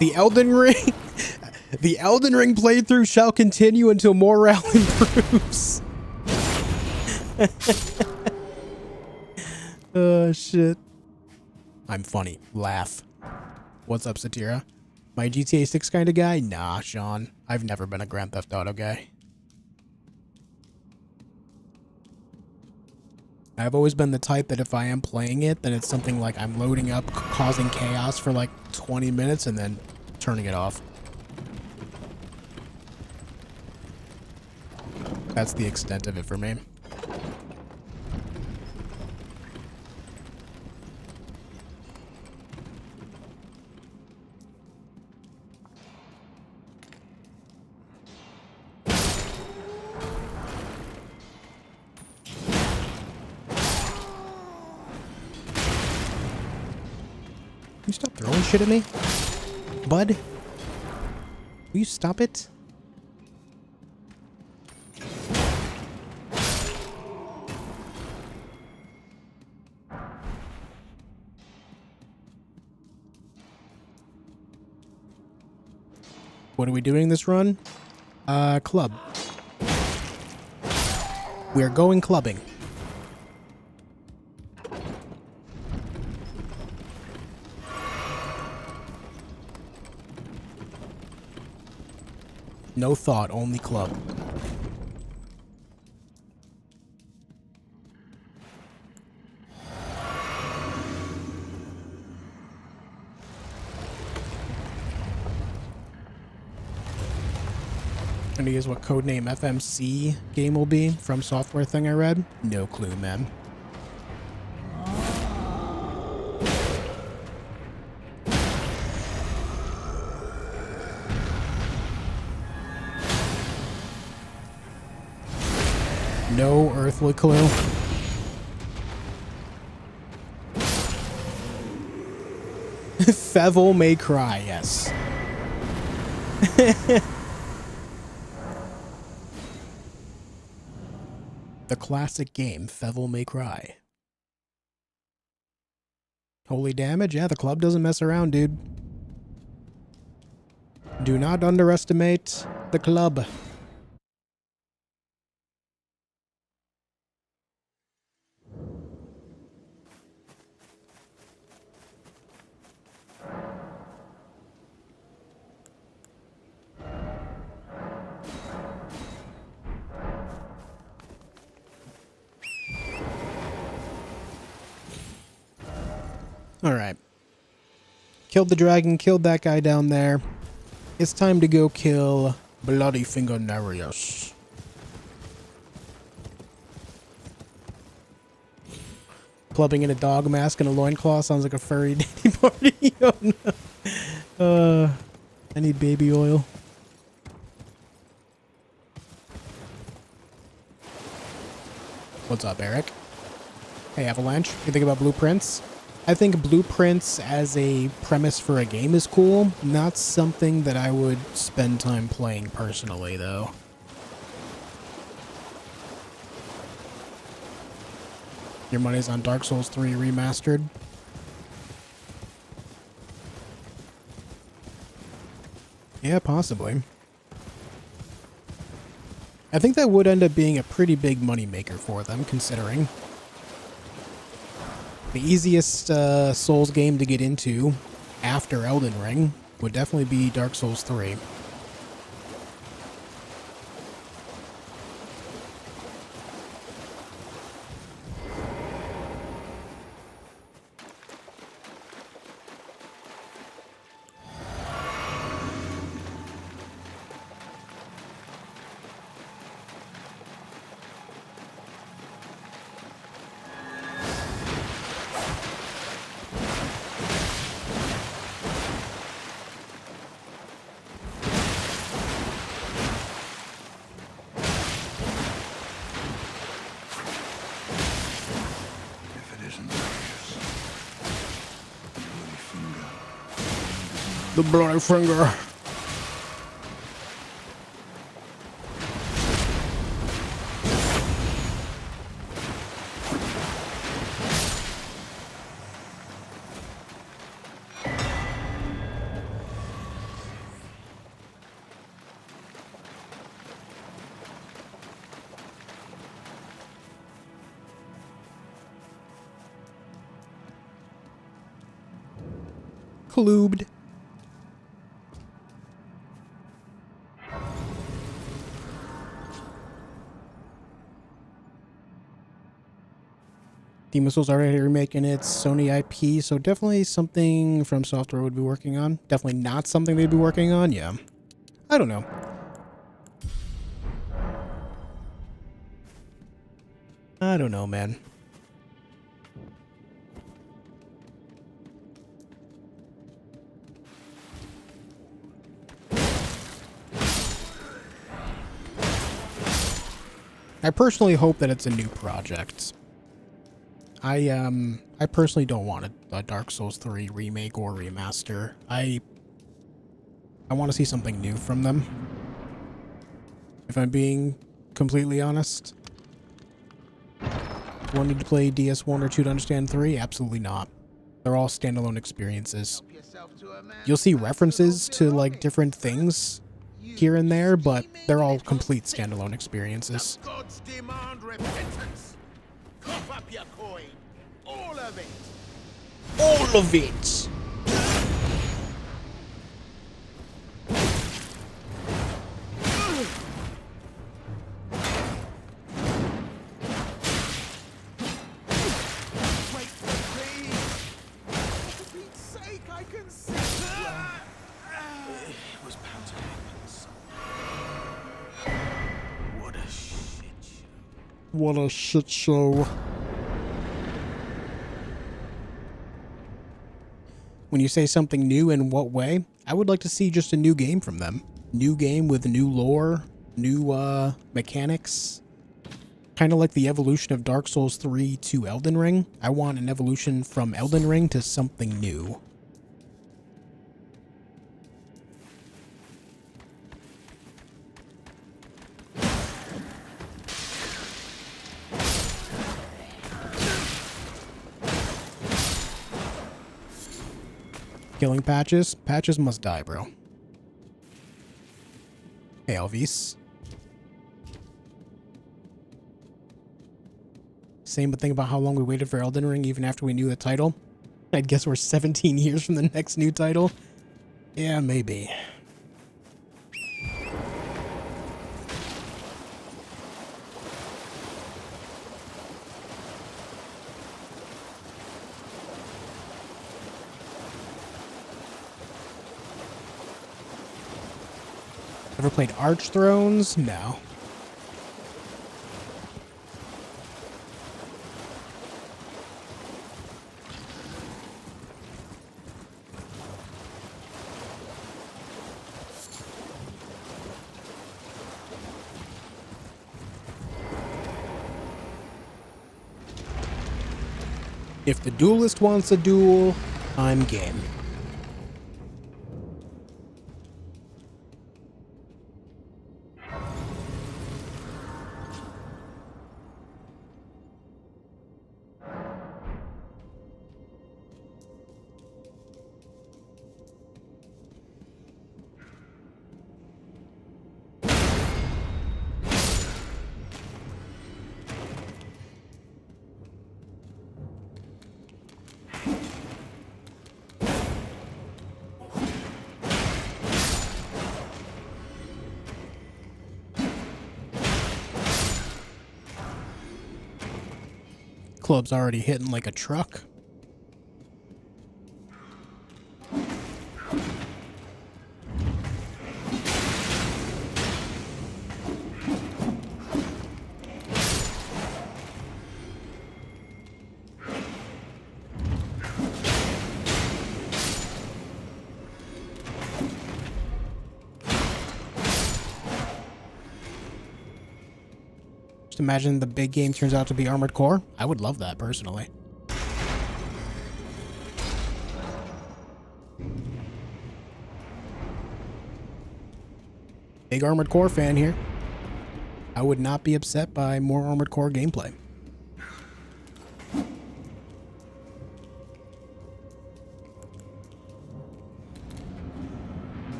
The Elden Ring, the Elden Ring playthrough shall continue until morale improves. Oh shit! I'm funny. Laugh. What's up, Satira? My GTA 6 kind of guy? Nah, Sean. I've never been a Grand Theft Auto guy. I've always been the type that if I am playing it, then it's something like I'm loading up, causing chaos for like 20 minutes, and then turning it off. That's the extent of it for me. Can you stop throwing shit at me? Bud? Will you stop it? What are we doing this run? Club. We are going clubbing. No thought, only club. Any is what codename FMC game will be from software thing I read? No clue, man. No earthly clue. Fevil may cry, yes. The classic game, Fevil may cry. Holy damage? Yeah, the club doesn't mess around, dude. Do not underestimate the club. Alright. Killed the dragon, killed that guy down there. It's time to go kill Bloody Fingernaries. Clubbing in a dog mask and a loincloth sounds like a furry dating party. Oh, no. I need baby oil. What's up, Eric? Hey, Avalanche. You think about blueprints? I think blueprints as a premise for a game is cool. Not something that I would spend time playing personally, though. Your money's on Dark Souls 3 Remastered. Yeah, possibly. I think that would end up being a pretty big moneymaker for them, considering. The easiest Souls game to get into after Elden Ring would definitely be Dark Souls 3. The bloody finger. Clubed. Demon Souls already remaking its Sony IP, so definitely something From Software would be working on. Definitely not something they'd be working on, yeah. I don't know. I don't know, man. I personally hope that it's a new project. I personally don't want a Dark Souls 3 remake or remaster. I want to see something new from them. If I'm being completely honest. Do I need to play DS1 or 2 to understand 3? Absolutely not. They're all standalone experiences. You'll see references to like different things here and there, but they're all complete standalone experiences. Gods demand repentance. Cough up your coin. All of it. All of it! Wait for me. For Pete's sake, I can see. It was pantomime. What a shit show. What a shit show. When you say something new, in what way? I would like to see just a new game from them. New game with new lore, new mechanics. Kind of like the evolution of Dark Souls 3 to Elden Ring. I want an evolution from Elden Ring to something new. Killing Patches? Patches must die, bro. Hey, Elvis. Same but think about how long we waited for Elden Ring even after we knew the title. I'd guess we're 17 years from the next new title. Yeah, maybe. Ever played Arch Thrones? No. If the duelist wants a duel, I'm game. Club's already hitting like a truck. Just imagine the big game turns out to be Armored Core. I would love that personally. Big Armored Core fan here. I would not be upset by more Armored Core gameplay.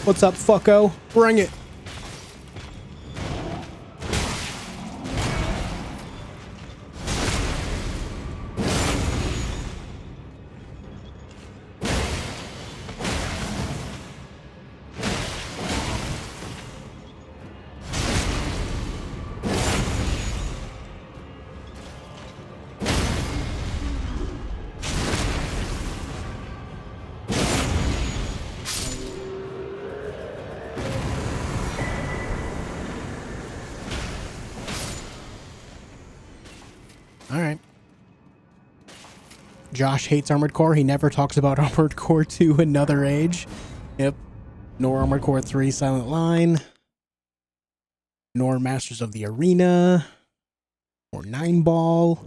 What's up, fucko? Bring it. All right. Josh hates Armored Core. He never talks about Armored Core 2 Another Age. Yep. Nor Armored Core 3 Silent Line. Nor Masters of the Arena. Or 9-Ball.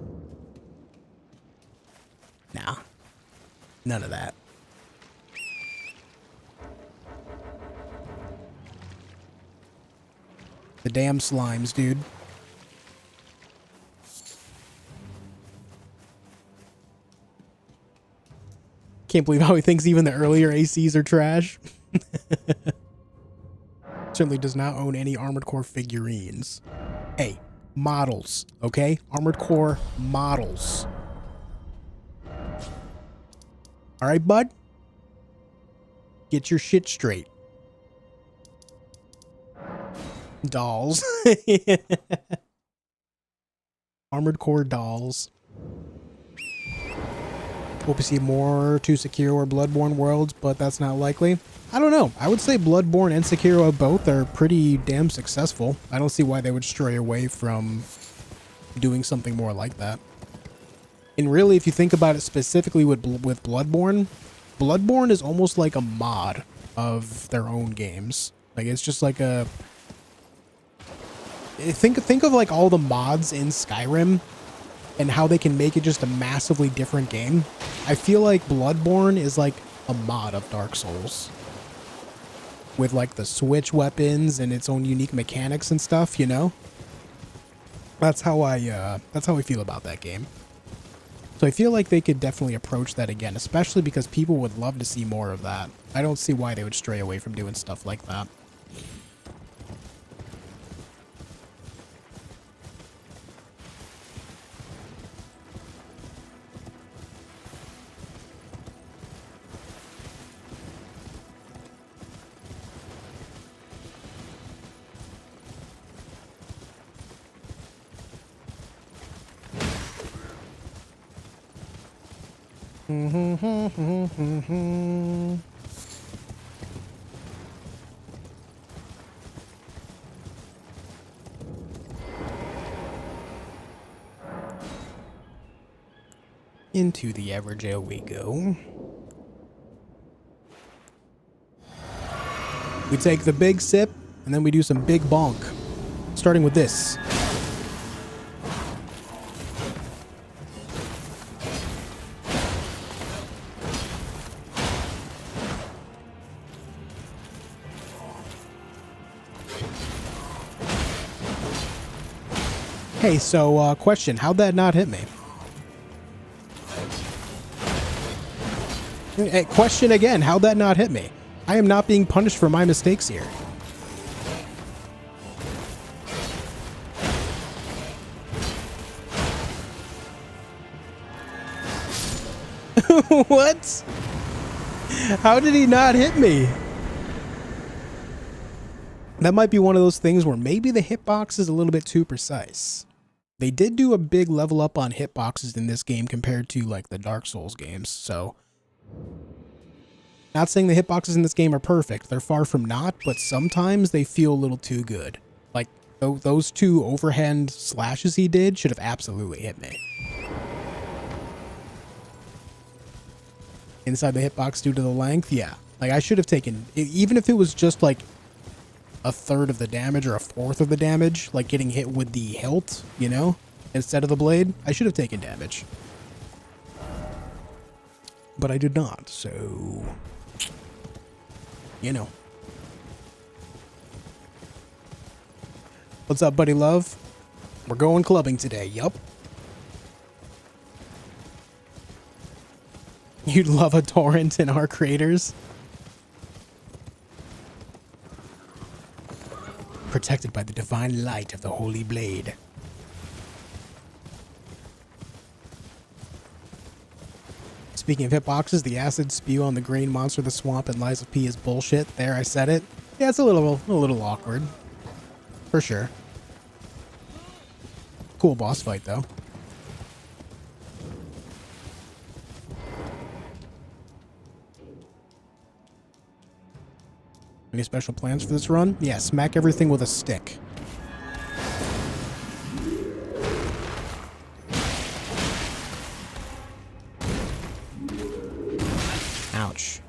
Nah. None of that. The damn slimes, dude. Can't believe how he thinks even the earlier ACs are trash. Certainly does not own any Armored Core figurines. Hey, models, okay? Armored Core models. All right, bud? Get your shit straight. Dolls. Armored Core dolls. Hope to see more to Sekiro or Bloodborne worlds, but that's not likely. I don't know. I would say Bloodborne and Sekiro both are pretty damn successful. I don't see why they would stray away from doing something more like that. And really, if you think about it specifically with Bloodborne, Bloodborne is almost like a mod of their own games. Like, it's just like a... Think of like all the mods in Skyrim and how they can make it just a massively different game. I feel like Bloodborne is like a mod of Dark Souls. With like the switch weapons and its own unique mechanics and stuff, you know? That's how I feel about that game. So I feel like they could definitely approach that again, especially because people would love to see more of that. I don't see why they would stray away from doing stuff like that. Into the average ale we go. We take the big sip, and then we do some big bonk. Starting with this. Hey, so, question, how'd that not hit me? Hey, question again, how'd that not hit me? I am not being punished for my mistakes here. What? How did he not hit me? That might be one of those things where maybe the hitbox is a little bit too precise. They did do a big level up on hitboxes in this game compared to like the Dark Souls games, so not saying the hitboxes in this game are perfect. They're far from not, but sometimes they feel a little too good. Like those 2 overhand slashes he did should have absolutely hit me. Inside the hitbox due to the length, yeah. Like I should have taken, even if it was just like a third of the damage or a fourth of the damage, like getting hit with the hilt, you know, instead of the blade, I should have taken damage. But I did not, so, you know. What's up, buddy love? We're going clubbing today, yup. You'd love a torrent in our craters. Protected by the divine light of the holy blade. Speaking of hitboxes, the acid spew on the green monster of the swamp and Lies of P is bullshit. There, I said it. Yeah, it's a little awkward. For sure. Cool boss fight, though. Any special plans for this run? Yeah, smack everything with a stick. Ouch.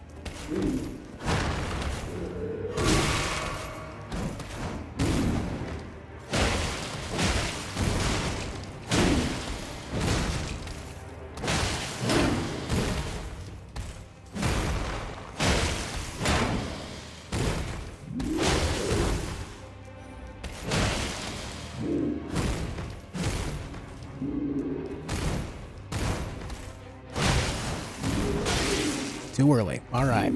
Too early. All right.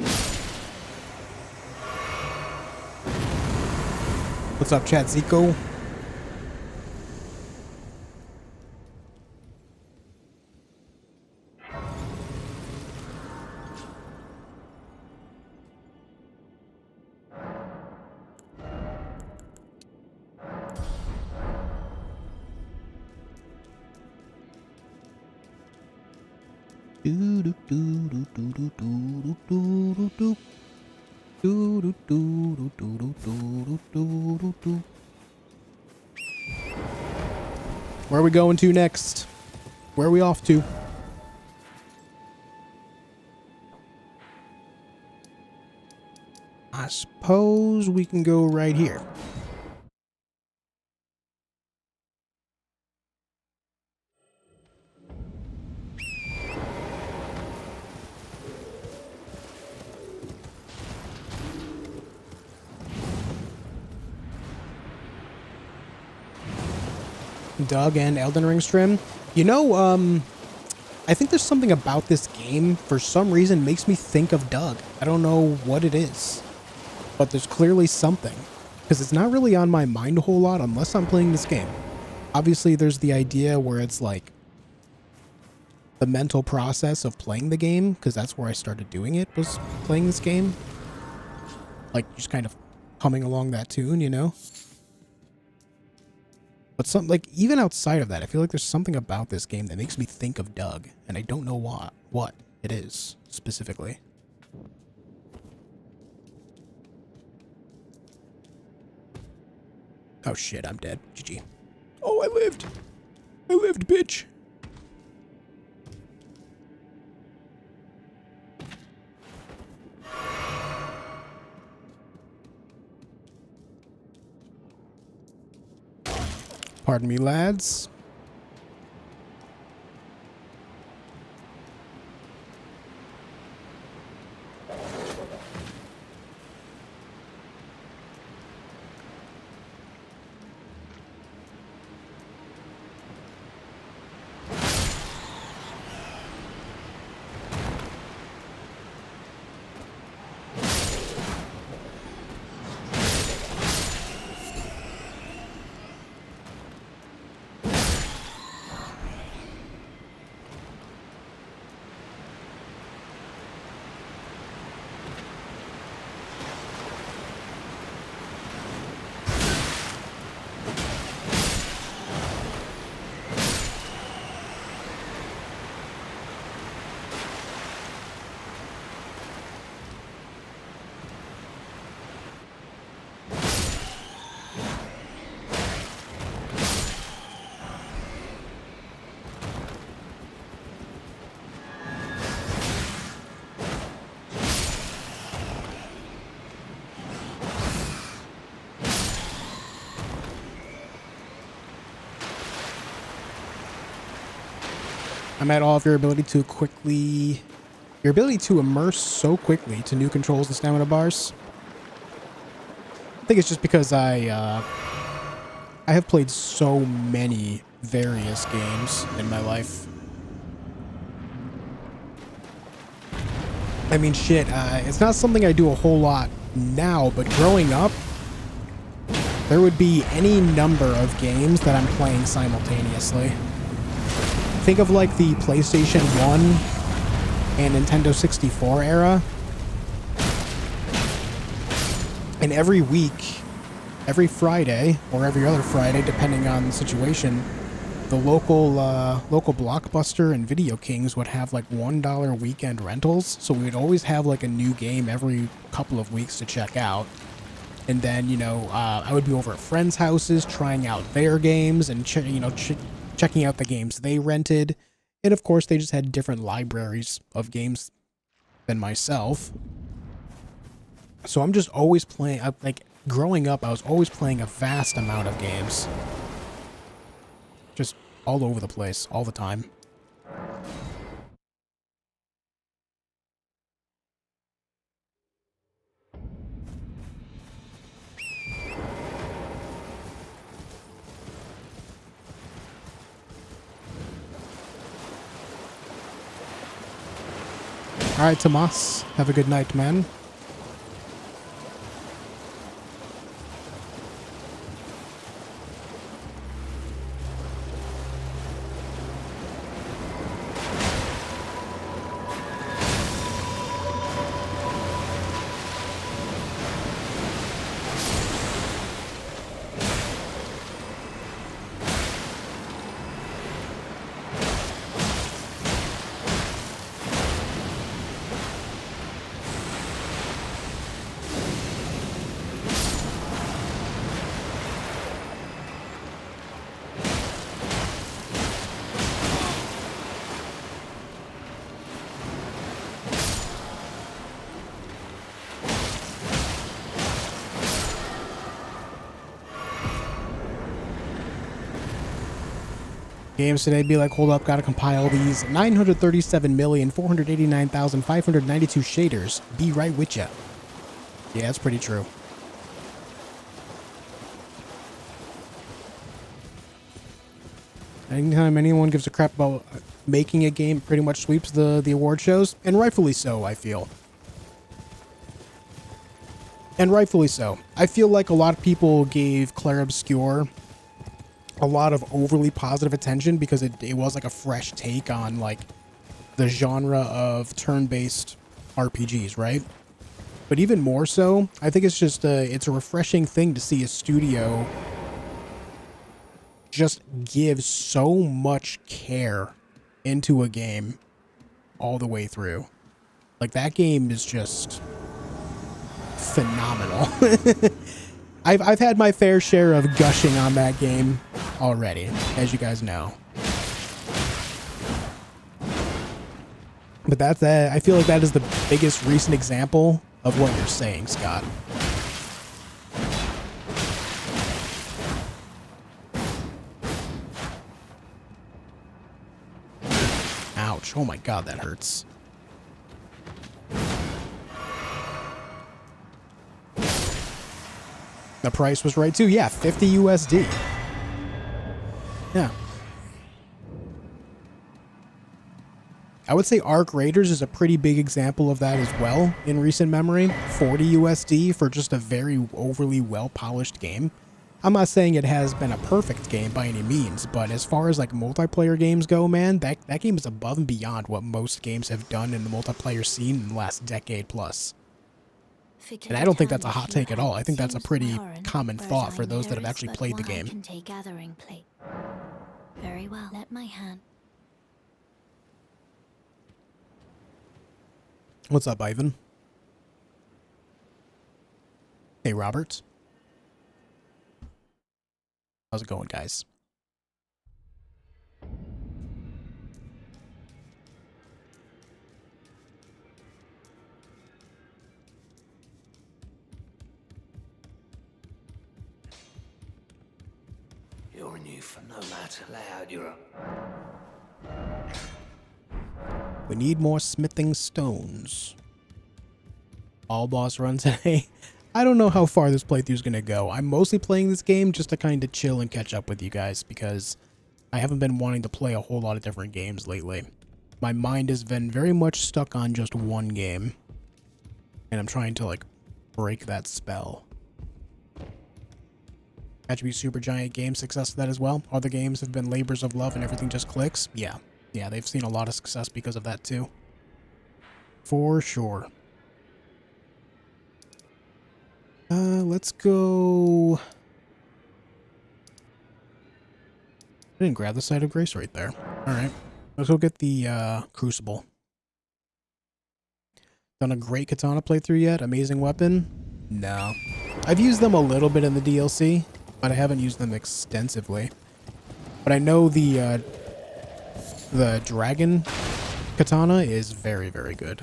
What's up, chat, Zico? Where are we going to next? Where are we off to? I suppose we can go right here. Doug and Elden Ring stream. You know, I think there's something about this game, for some reason, makes me think of Doug. I don't know what it is, but there's clearly something. Because it's not really on my mind a whole lot unless I'm playing this game. Obviously, there's the idea where it's like the mental process of playing the game, because that's where I started doing it, was playing this game. Like, just kind of humming along that tune, you know? But some, like, even outside of that, I feel like there's something about this game that makes me think of Doug, and I don't know what it is specifically. Oh shit, I'm dead. GG. Oh, I lived. I lived, bitch. Pardon me, lads. I'm at all of your ability to immerse so quickly to new controls and stamina bars. I think it's just because I have played so many various games in my life. I mean, shit, it's not something I do a whole lot now, but growing up, there would be any number of games that I'm playing simultaneously. Think of like the PlayStation 1 and Nintendo 64 era. And every week, every Friday, or every other Friday, depending on the situation, the local Blockbuster and Video Kings would have like $1 weekend rentals. So we'd always have like a new game every couple of weeks to check out. And then, you know, I would be over at friends' houses trying out their games and, checking out the games they rented. And of course, they just had different libraries of games than myself. So I'm just always playing, like, growing up, I was always playing a vast amount of games. Just all over the place, all the time. All right, Tomas, have a good night, man. Games today be like, hold up, gotta compile these 937,489,592 shaders. Be right with ya. Yeah, that's pretty true. Anytime anyone gives a crap about making a game, pretty much sweeps the award shows, and rightfully so, I feel. And rightfully so. I feel like a lot of people gave Clair Obscur a lot of overly positive attention because it was like a fresh take on like the genre of turn-based RPGs, right? But even more so, I think it's just it's a refreshing thing to see a studio just give so much care into a game all the way through. Like, that game is just phenomenal. I've had my fair share of gushing on that game already, as you guys know. But that's I feel like that is the biggest recent example of what you're saying, Scott. Ouch. Oh my god, that hurts. The price was right too. Yeah, 50 USD. Yeah. I would say Arc Raiders is a pretty big example of that as well in recent memory. 40 USD for just a very overly well-polished game. I'm not saying it has been a perfect game by any means, but as far as like multiplayer games go, man, that game is above and beyond what most games have done in the multiplayer scene in the last decade plus. And I don't think that's a hot take at all. I think that's a pretty common thought for those that have actually played the game. Very well. Let my hand. What's up, Ivan? Hey, Robert. How's it going, guys? You're new for no matter loud, you're up. We need more smithing stones. All boss run today. I don't know how far this playthrough is going to go. I'm mostly playing this game just to kind of chill and catch up with you guys because I haven't been wanting to play a whole lot of different games lately. My mind has been very much stuck on just one game. And I'm trying to, like, break that spell. Attribute Supergiant game success to that as well. Other games have been labors of love and everything just clicks. Yeah. Yeah, they've seen a lot of success because of that too. For sure. Let's go... I didn't grab the Site of Grace right there. Alright. Let's go get the Crucible. Done a great katana playthrough yet? Amazing weapon? No. I've used them a little bit in the DLC, but I haven't used them extensively. But I know the dragon katana is very, very good.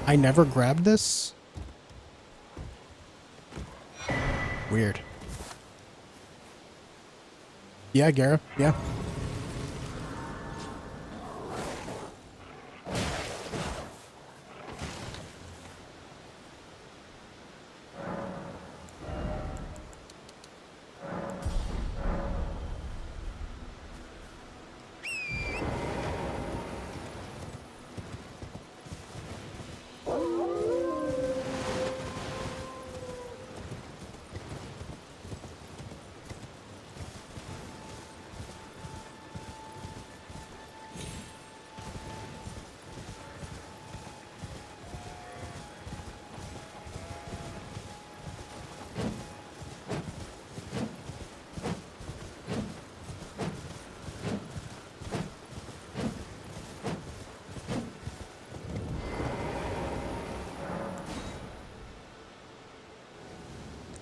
I never grabbed this? Weird. Yeah, Gara. Yeah.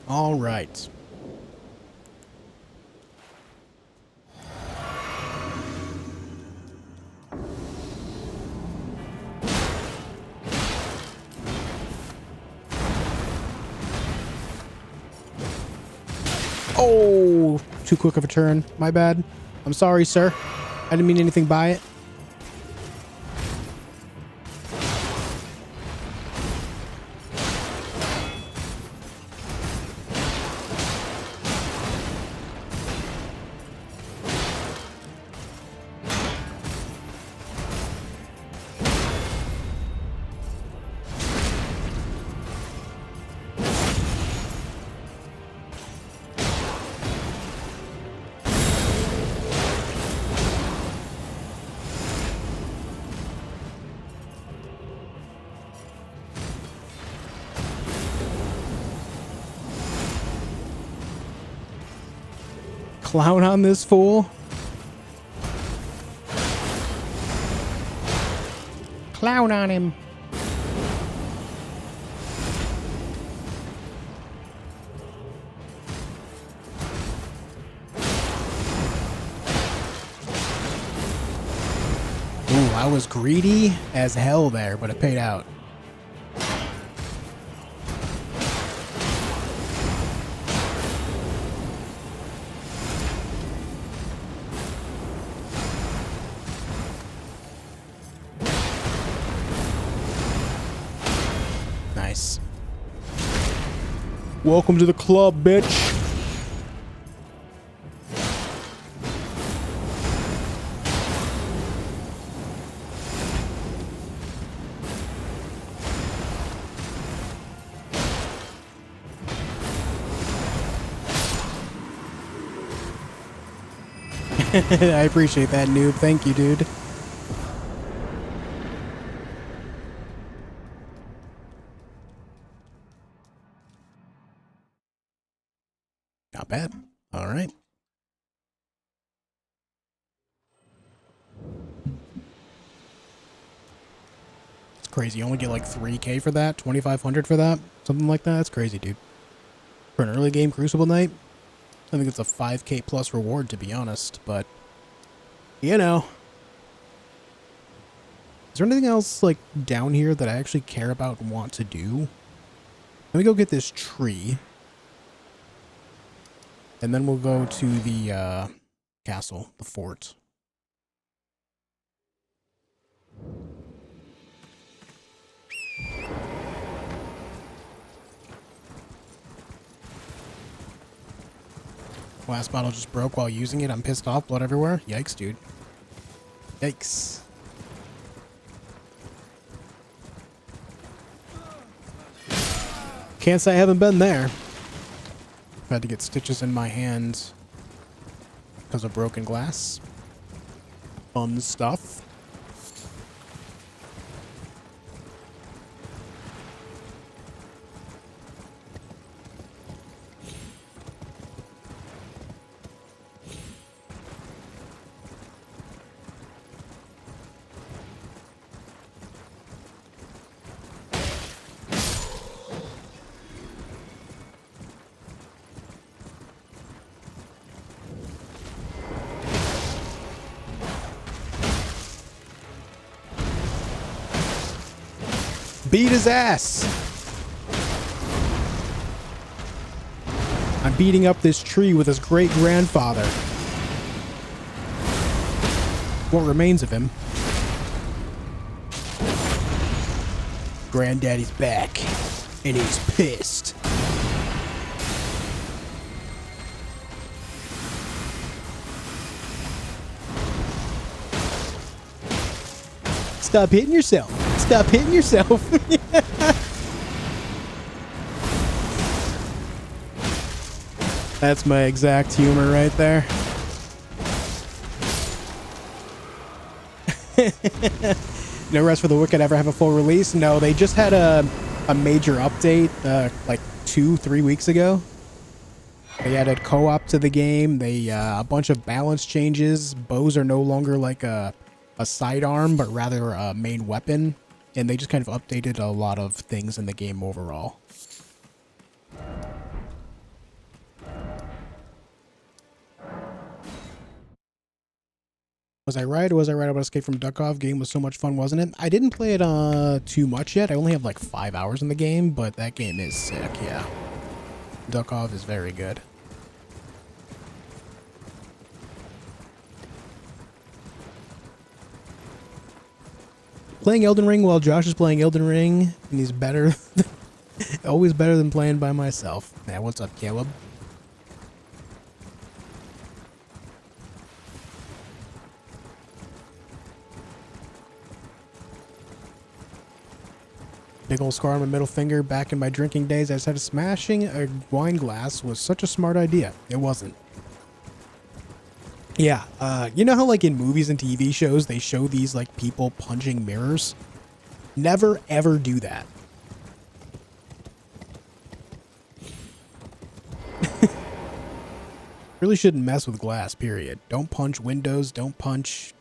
All right. Oh, too quick of a turn. My bad. I'm sorry, sir. I didn't mean anything by it. Clown on this fool. Clown on him. I was greedy as hell there, but it paid out. Nice. Welcome to the club, bitch. I appreciate that, noob. Thank you, dude. Not bad. All right. It's crazy. You only get like 3K for that, 2,500 for that, something like that. That's crazy, dude. For an early game Crucible night, I think it's a 5K plus reward, to be honest, but, you know. Is there anything else, like, down here that I actually care about and want to do? Let me go get this tree. And then we'll go to the, castle, the fort. Glass bottle just broke while using it. I'm pissed off. Blood everywhere. Yikes, dude. Yikes. Can't say I haven't been there. I've had to get stitches in my hands because of broken glass. Fun stuff. Beat his ass. I'm beating up this tree with his great-grandfather. What remains of him. Granddaddy's back, and he's pissed. Stop hitting yourself. Stop hitting yourself. That's my exact humor right there. No Rest for the Wicked ever have a full release? No, they just had a major update like 2-3 weeks ago. They added co-op to the game. They a bunch of balance changes. Bows are no longer like a sidearm, but rather a main weapon. And they just kind of updated a lot of things in the game overall. Was I right, or was I right about Escape from Duckov? Game was so much fun, wasn't it? I didn't play it too much yet. I only have like 5 hours in the game, but that game is sick, yeah. Duckov is very good. Playing Elden Ring while Josh is playing Elden Ring, and he's better. Always better than playing by myself. Yeah, what's up, Caleb? Big old scar on my middle finger. Back in my drinking days, I decided smashing a wine glass was such a smart idea. It wasn't. Yeah, you know how like in movies and TV shows, they show these like people punching mirrors? Never ever do that. Really shouldn't mess with glass, period. Don't punch windows, don't punch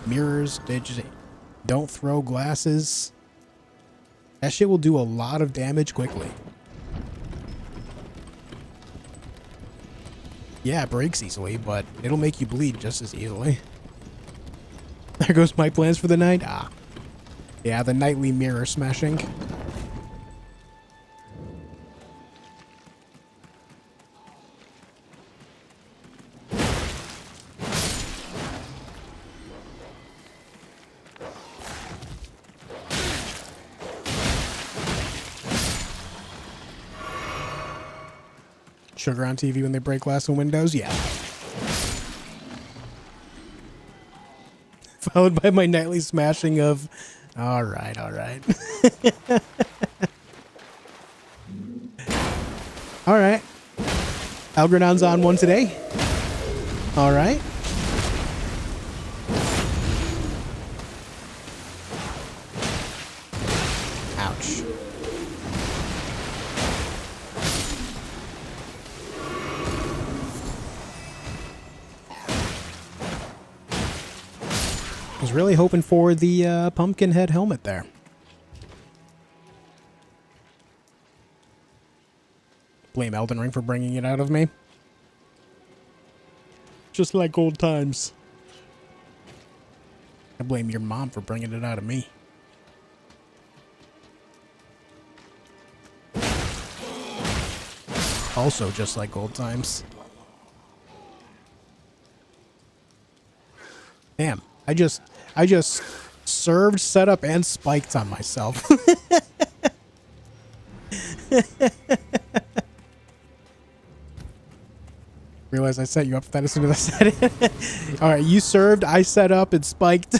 mirrors, don't throw glasses. That shit will do a lot of damage quickly. Yeah, it breaks easily, but it'll make you bleed just as easily. There goes my plans for the night. Ah. Yeah, the nightly mirror smashing. Sugar on TV when they break glass and windows? Yeah. Followed by my nightly smashing of... Alright, alright. Alright. Algernon's on one today. Alright. Ouch. I was really hoping for the pumpkin head helmet there. Blame Elden Ring for bringing it out of me. Just like old times. I blame your mom for bringing it out of me. Also just like old times. Damn. I just served, set up, and spiked on myself. Realize I set you up for that as soon as I said it. Alright, you served, I set up, and spiked.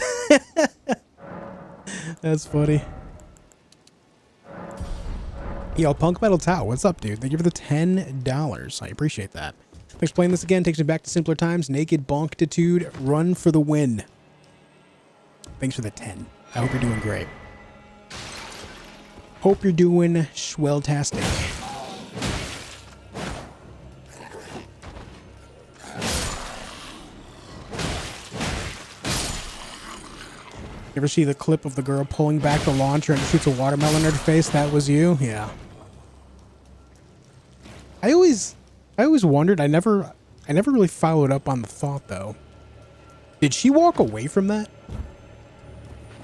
That's funny. Yo, Punk Metal Tao, what's up, dude? Thank you for the $10. I appreciate that. Thanks for playing this again. Takes me back to simpler times. Naked Bonkitude, run for the win. Thanks for the 10. I hope you're doing great. Hope you're doing swell-tastic. You ever see the clip of the girl pulling back the launcher and shoots a watermelon in her face? That was you? Yeah. I always wondered, I never really followed up on the thought though. Did she walk away from that?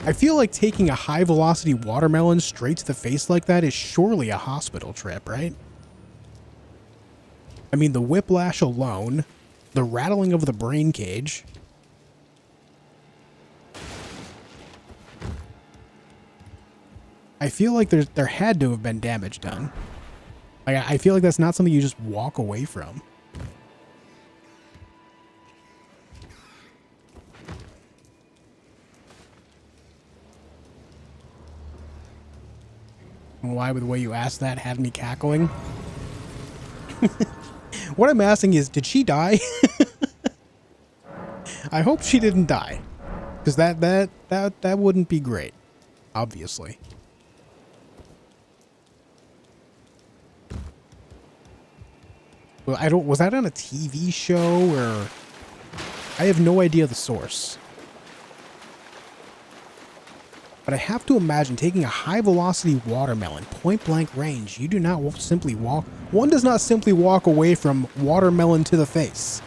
I feel like taking a high velocity watermelon straight to the face like that is surely a hospital trip, right? I mean, the whiplash alone, the rattling of the brain cage. I feel like there had to have been damage done. I feel like that's not something you just walk away from. Why, with the way you asked that, had me cackling. What I'm asking is, did she die? I hope she didn't die, because that wouldn't be great, obviously. Well, was that on a TV show, or I have no idea the source. But I have to imagine taking a high velocity watermelon, point blank range, you do not simply walk. One does not simply walk away from watermelon to the face.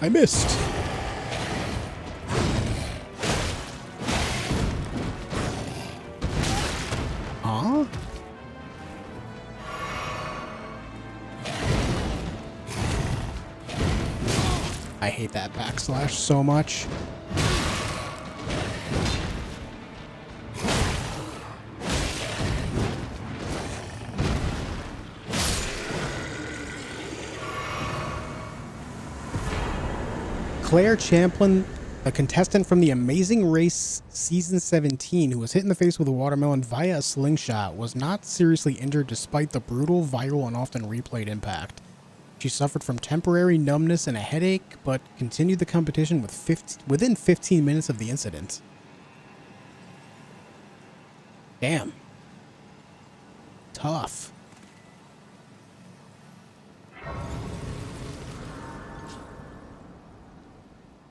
I missed. Huh? I hate that backslash so much. Claire Champlin, a contestant from The Amazing Race Season 17, who was hit in the face with a watermelon via a slingshot, was not seriously injured despite the brutal, viral, and often replayed impact. She suffered from temporary numbness and a headache, but continued the competition within 15 minutes of the incident. Damn. Tough.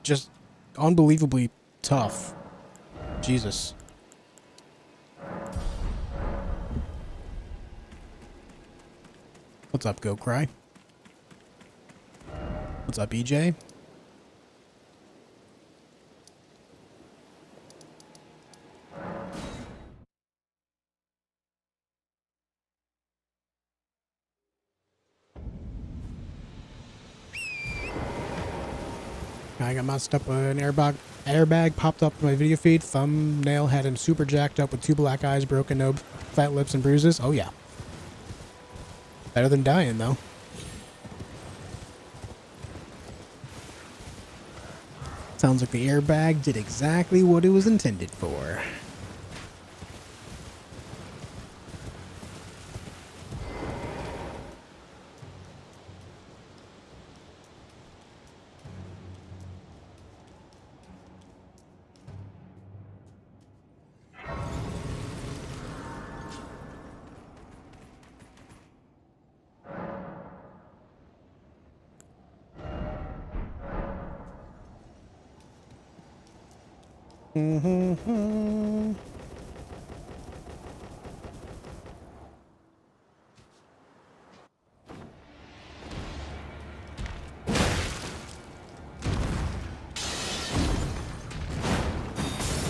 Just unbelievably tough. Jesus. What's up, Go Cry? What's up, EJ? I got messed up. An airbag popped up in my video feed. Thumbnail had him super jacked up with 2 black eyes, broken nose, fat lips, and bruises. Oh yeah. Better than dying, though. Sounds like the airbag did exactly what it was intended for.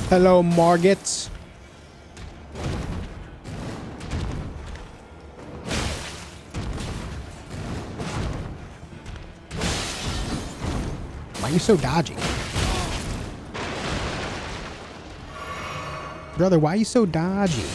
Hello, Margit. Why are you so dodgy? Brother, why are you so dodgy?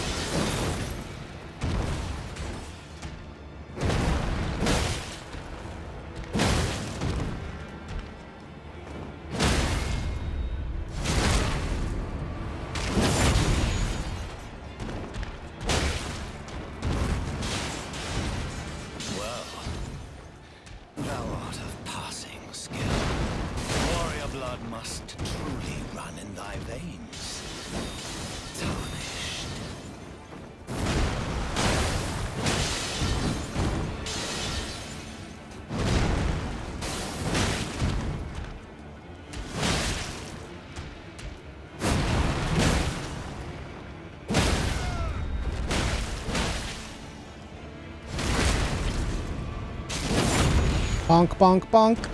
Bonk, bonk, bonk.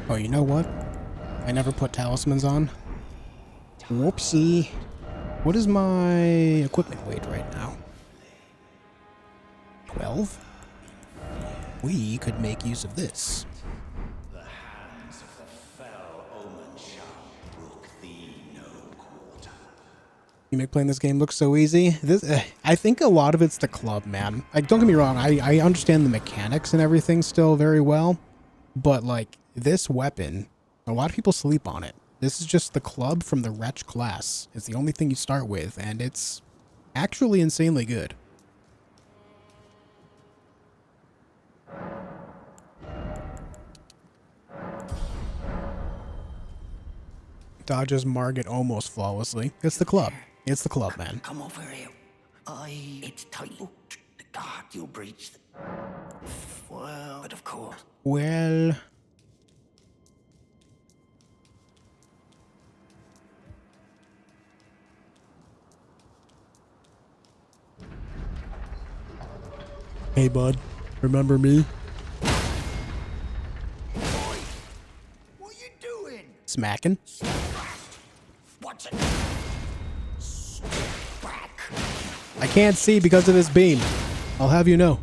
Oh, you know what? I never put talismans on. Whoopsie. What is my equipment weight right now? 12? We could make use of this. The hands of the fell omen shall brook thee no quarter. You make playing this game look so easy. I think a lot of it's the club, man. Like, don't get me wrong, I understand the mechanics and everything still very well, but like this weapon, a lot of people sleep on it. This is just the club from the Wretch class. It's the only thing you start with, and it's actually insanely good. Dodges Margit almost flawlessly. It's the club. It's the club, man. Come over here. It's tight. The guard, you'll breach the... Well, but of course. Well... Hey, bud. Remember me? What are you doing? Smacking. Watch it. Back. I can't see because of this beam. I'll have you know.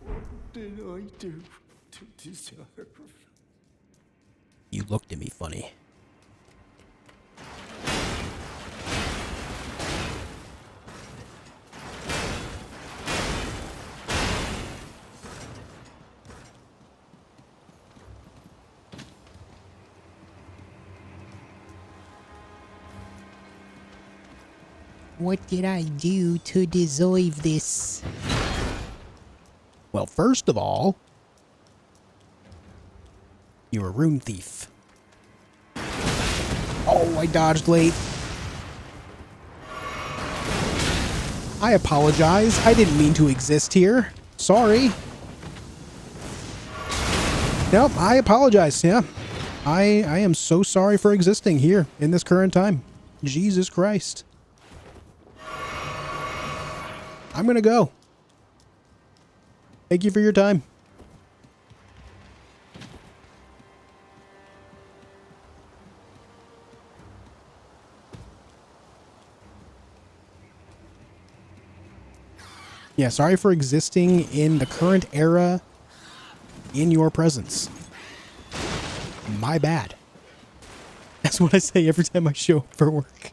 What did I do to deserve looked at me funny. What did I do to deserve this? Well, first of all, you're a rune thief. Oh, I dodged late. I apologize. I didn't mean to exist here. Sorry. Nope, I apologize. Yeah. I am so sorry for existing here in this current time. Jesus Christ. I'm gonna go. Thank you for your time. Yeah, sorry for existing in the current era in your presence. My bad. That's what I say every time I show up for work.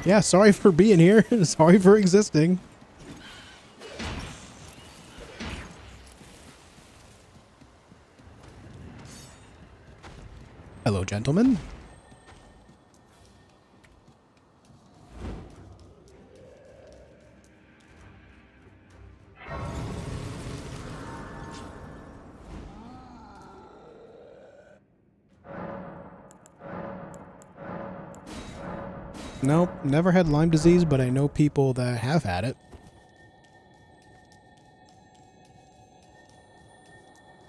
Yeah, sorry for being here. Sorry for existing. Hello, gentlemen. Nope, never had Lyme disease, but I know people that have had it.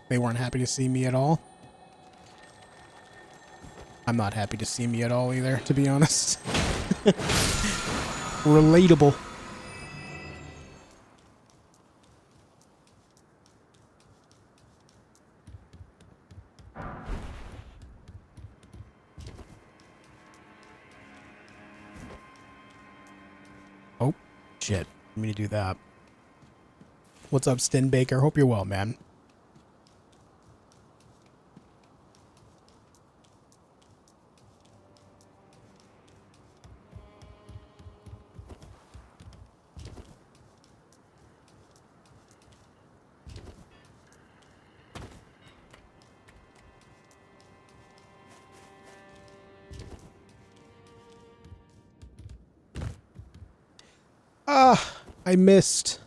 They weren't happy to see me at all. I'm not happy to see me at all either, to be honest. Relatable. Oh, shit. Let me do that. What's up, Stin Baker? Hope you're well, man. Ah, I missed.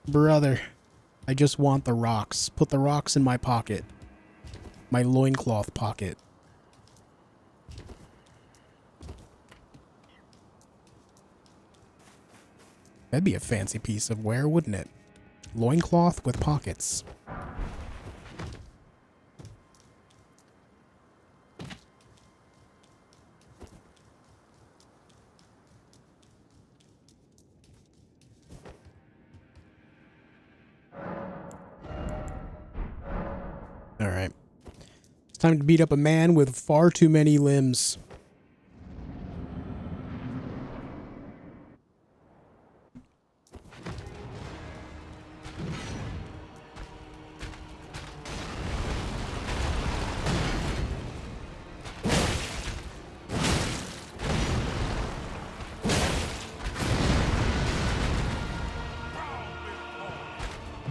Brother, I just want the rocks. Put the rocks in my pocket. My loincloth pocket. That'd be a fancy piece of wear, wouldn't it? Loincloth with pockets. Alright. It's time to beat up a man with far too many limbs.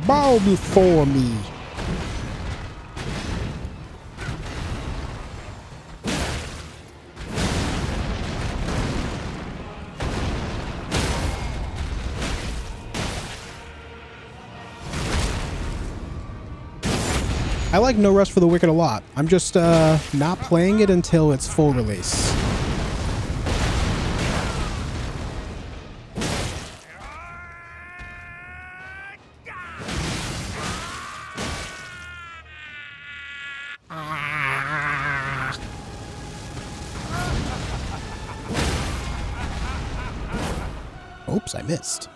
Bow before me. I like No Rest for the Wicked a lot. I'm just not playing it until its full release. Oops, I missed.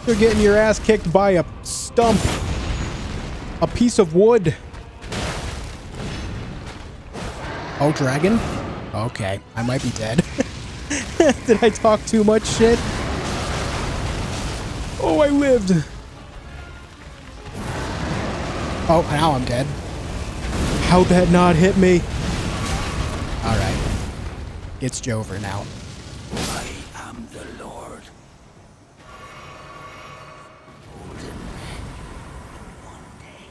You're getting your ass kicked by a stump. A piece of wood. Oh, dragon? Okay, I might be dead. Did I talk too much shit? Oh, I lived. Oh, now I'm dead. How'd that not hit me? Alright. It's Jover now. I am the Lord. Odin, one day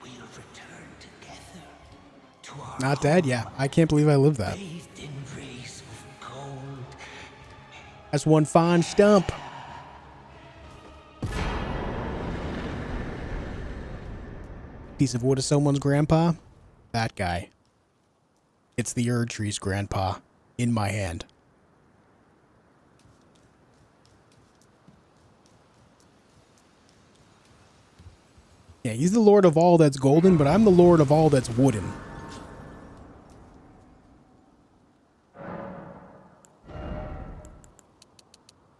we'll return together to our Not dead? Yeah. I can't believe I lived that. bathed in rays of gold. That's one fine stump. Piece of wood of someone's grandpa? That guy. It's the Erd Tree's grandpa. In my hand. Yeah, he's the lord of all that's golden, but I'm the lord of all that's wooden.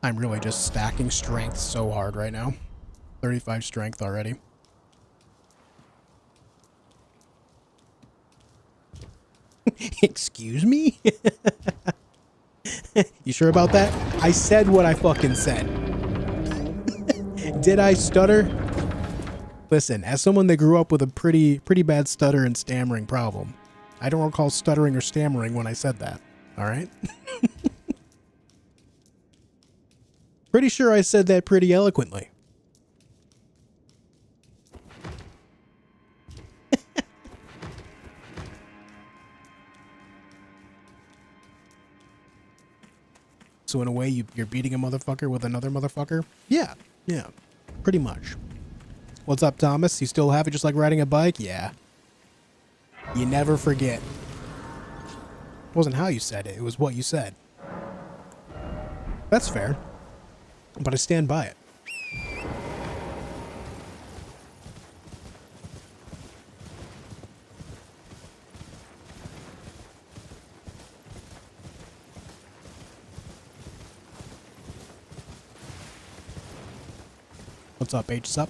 I'm really just stacking strength so hard right now. 35 strength already. Excuse me? You sure about that? I said what I fucking said. Did I stutter? Listen, as someone that grew up with a pretty bad stutter and stammering problem, I don't recall stuttering or stammering when I said that. All right? Pretty sure I said that pretty eloquently. So in a way, you're beating a motherfucker with another motherfucker? Yeah, pretty much. What's up, Thomas? You still have it just like riding a bike? Yeah. You never forget. It wasn't how you said it, it was what you said. That's fair. But I stand by it. What's up, H-Sup?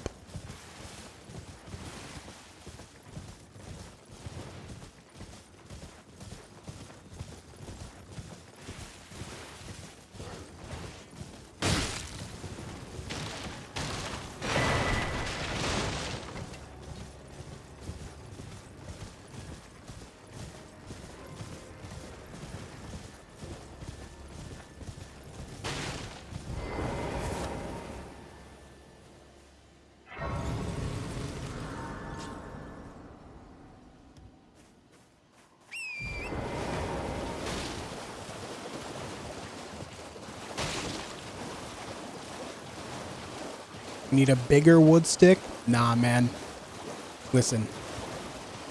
Need a bigger wood stick? Nah, man. Listen.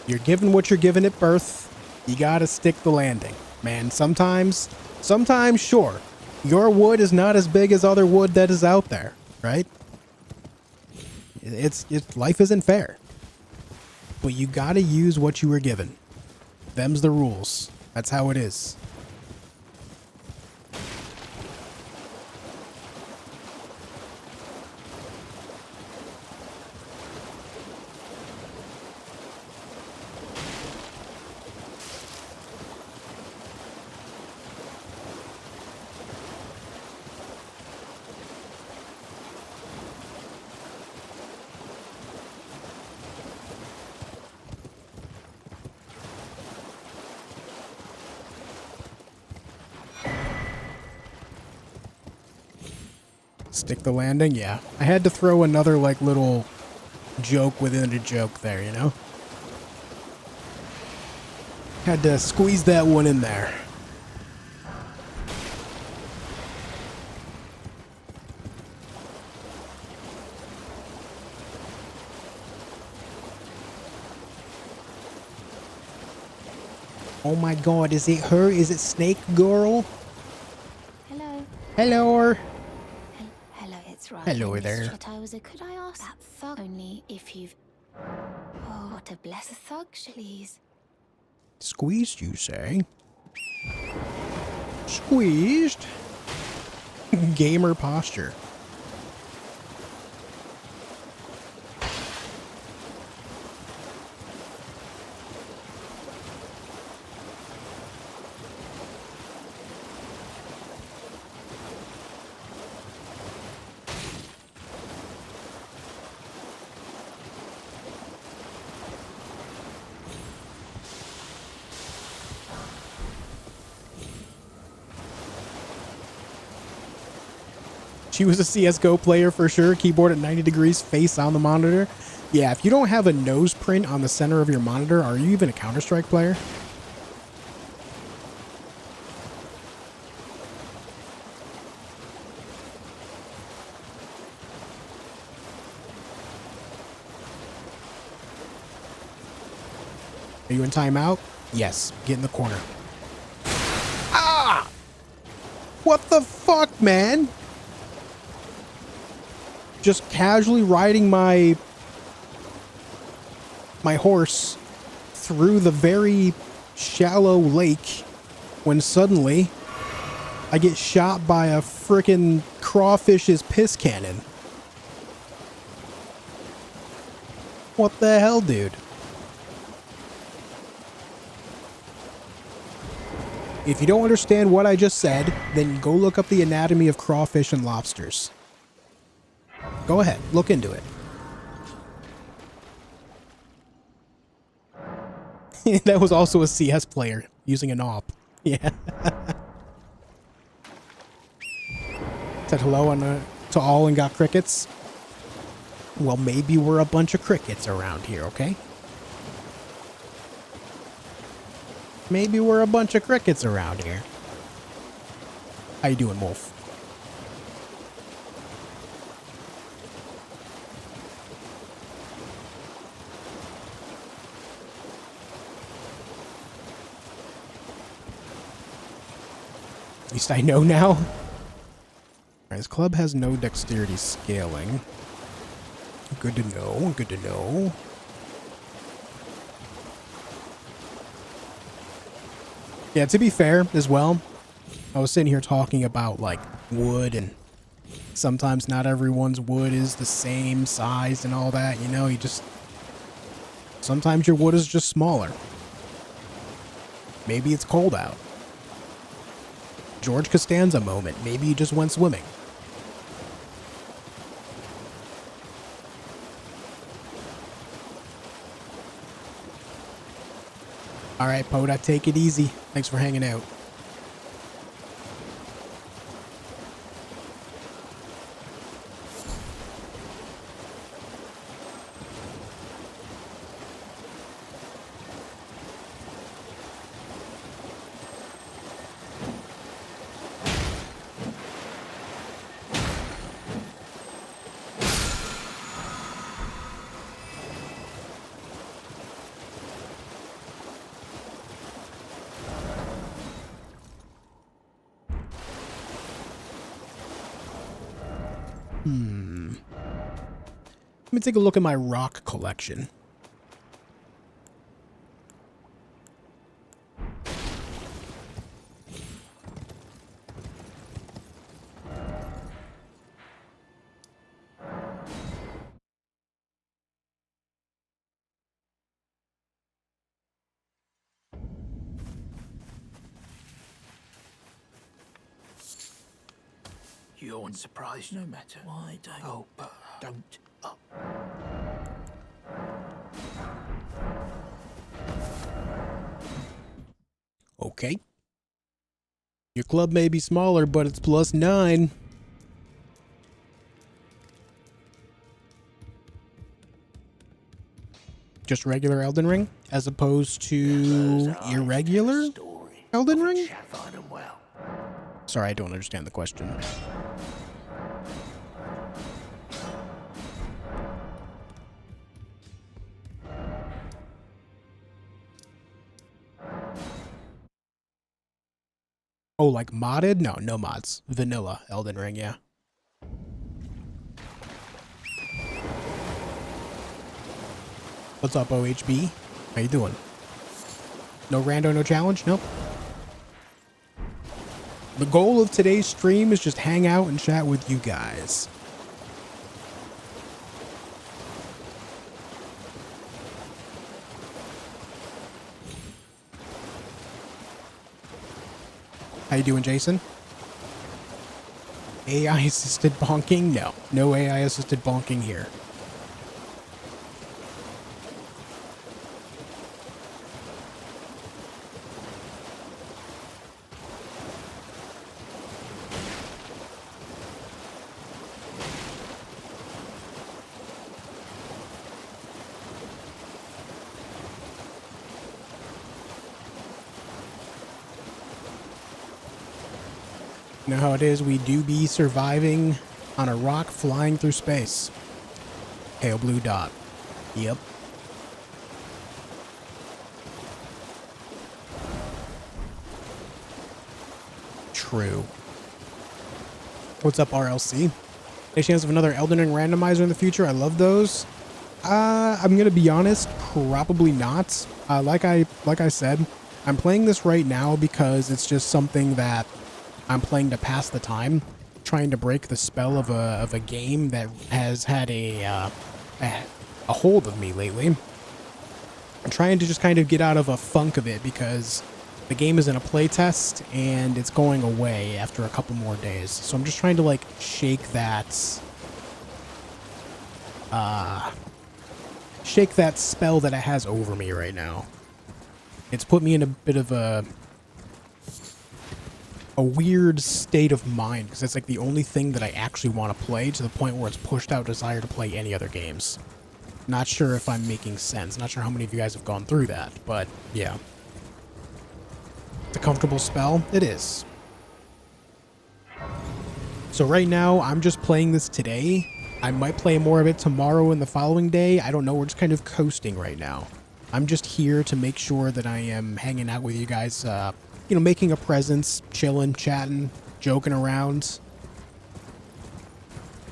You're given what you're given at birth. You gotta stick the landing. Man, sometimes, sure. Your wood is not as big as other wood that is out there, right? It's life isn't fair. But you gotta use what you were given. Them's the rules. That's how it is. Stick the landing? Yeah. I had to throw another, like, little joke within a joke there, you know? Had to squeeze that one in there. Oh my god, is it her? Is it Snake Girl? Hello. Hello. Hello, it's right. Hello there. Could I ask that thug only if you've... Oh, what a blessed thug, please. Squeezed, you say? Squeezed? Gamer posture. She was a CSGO player for sure. Keyboard at 90 degrees, face on the monitor. Yeah, if you don't have a nose print on the center of your monitor, are you even a Counter-Strike player? Are you in timeout? Yes. Get in the corner. Ah! What the fuck, man? Just casually riding my horse through the very shallow lake when suddenly I get shot by a frickin' crawfish's piss cannon. What the hell, dude? If you don't understand what I just said, then go look up the anatomy of crawfish and lobsters. Go ahead, look into it. That was also a CS player using an AWP. Yeah. Said hello to all and got crickets. Well, maybe we're a bunch of crickets around here, okay? Maybe we're a bunch of crickets around here. How you doing, Wolf? At least I know now. Alright, this club has no dexterity scaling. Good to know, good to know. Yeah, to be fair as well, I was sitting here talking about like wood, and sometimes not everyone's wood is the same size and all that, you know, you just, sometimes your wood is just smaller. Maybe it's cold out. George Costanza moment, maybe he just went swimming. Alright, Poda, take it easy. Thanks for hanging out. Let me take a look at my rock collection. You're unsurprised no matter. Why don't... Oh, but don't... Oh. Okay. Your club may be smaller, but it's +9. Just regular Elden Ring, as opposed to irregular Elden Ring? Sorry, I don't understand the question. Oh, like modded? No, no mods. Vanilla Elden Ring, yeah. What's up, OHB? How you doing? No rando, no challenge? Nope. The goal of today's stream is just hang out and chat with you guys. How you doing, Jason? AI-assisted bonking? No. No AI-assisted bonking here. You know how it is, we do be surviving on a rock flying through space. Pale blue dot. Yep. True. What's up, RLC? Any chance of another Elden Ring randomizer in the future? I love those. I'm gonna be honest, probably not. Like I said, I'm playing this right now because it's just something that I'm playing to pass the time, trying to break the spell of a game that has had a hold of me lately. I'm trying to just kind of get out of a funk of it because the game is in a playtest and it's going away after a couple more days. So I'm just trying to like shake that spell that it has over me right now. It's put me in a bit of a weird state of mind because it's like the only thing that I actually want to play, to the point where it's pushed out desire to play any other games. Not sure if I'm making sense. Not sure how many of you guys have gone through that, but yeah. It's a comfortable spell. It is. So right now, I'm just playing this today. I might play more of it tomorrow and the following day. I don't know. We're just kind of coasting right now. I'm just here to make sure that I am hanging out with you guys, you know, making a presence, chilling, chatting, joking around.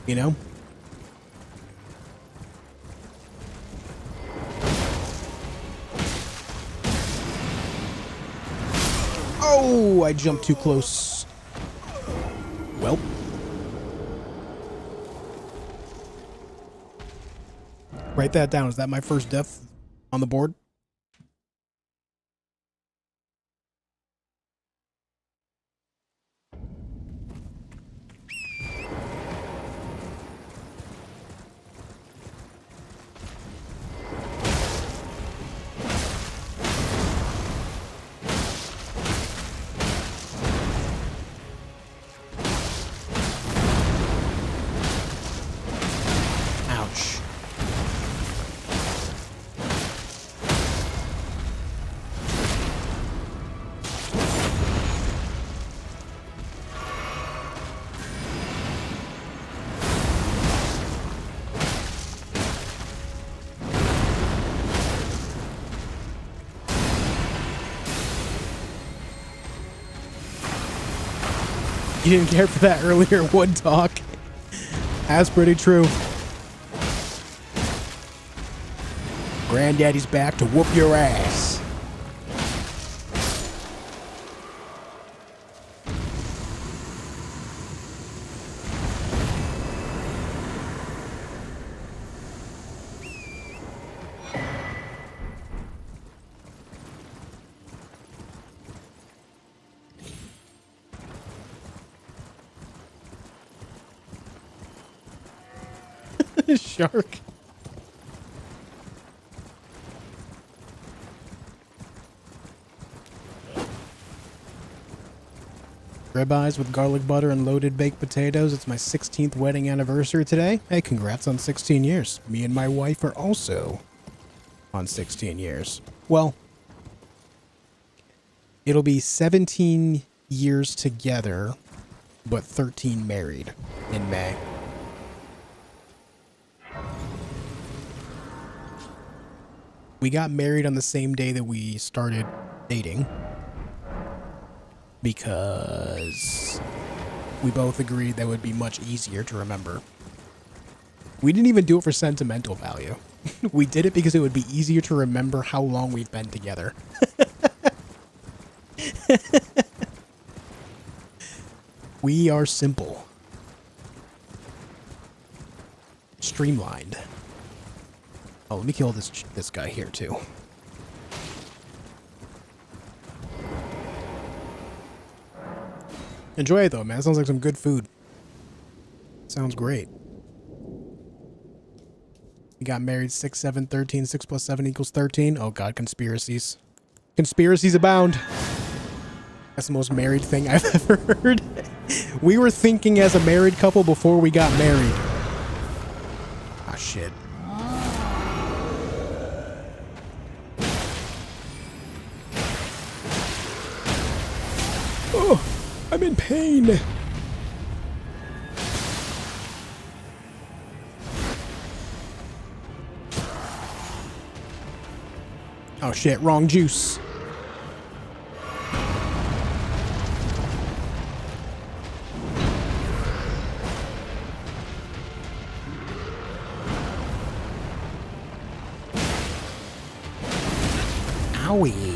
You know? Oh, I jumped too close. Well. Write that down. Is that my first death on the board? Ouch. You didn't care for that earlier, Wood Talk. That's pretty true. Granddaddy's back to whoop your ass. Shark. Ribeyes with garlic butter and loaded baked potatoes. It's my 16th wedding anniversary today. Hey, congrats on 16 years. Me and my wife are also on 16 years. Well, it'll be 17 years together, but 13 married in May. We got married on the same day that we started dating because we both agreed that would be much easier to remember. We didn't even do it for sentimental value. We did it because it would be easier to remember how long we've been together. We are simple. Streamlined. Oh, let me kill this guy here too. Enjoy it though, man. It sounds like some good food. Sounds great. We got married 6, 7, 13. 6 plus 7 equals 13. Oh god, conspiracies. Conspiracies abound. That's the most married thing I've ever heard. We were thinking as a married couple before we got married. Ah, shit. Oh, I'm in pain. Oh shit, wrong juice. Owie.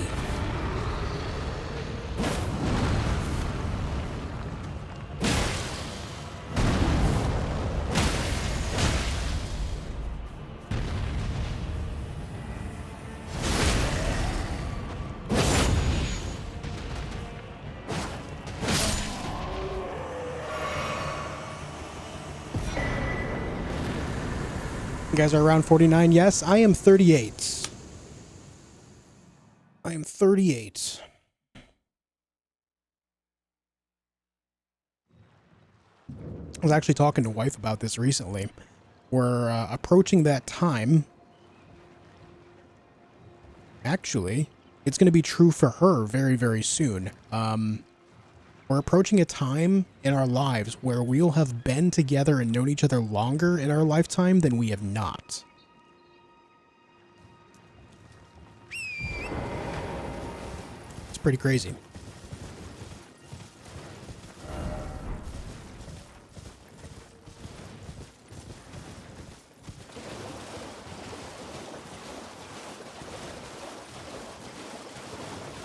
You guys are around 49? Yes, I am 38. I am 38. I was actually talking to wife about this recently. We're approaching that time. Actually, it's going to be true for her very, very soon. We're approaching a time in our lives where we'll have been together and known each other longer in our lifetime than we have not. It's pretty crazy.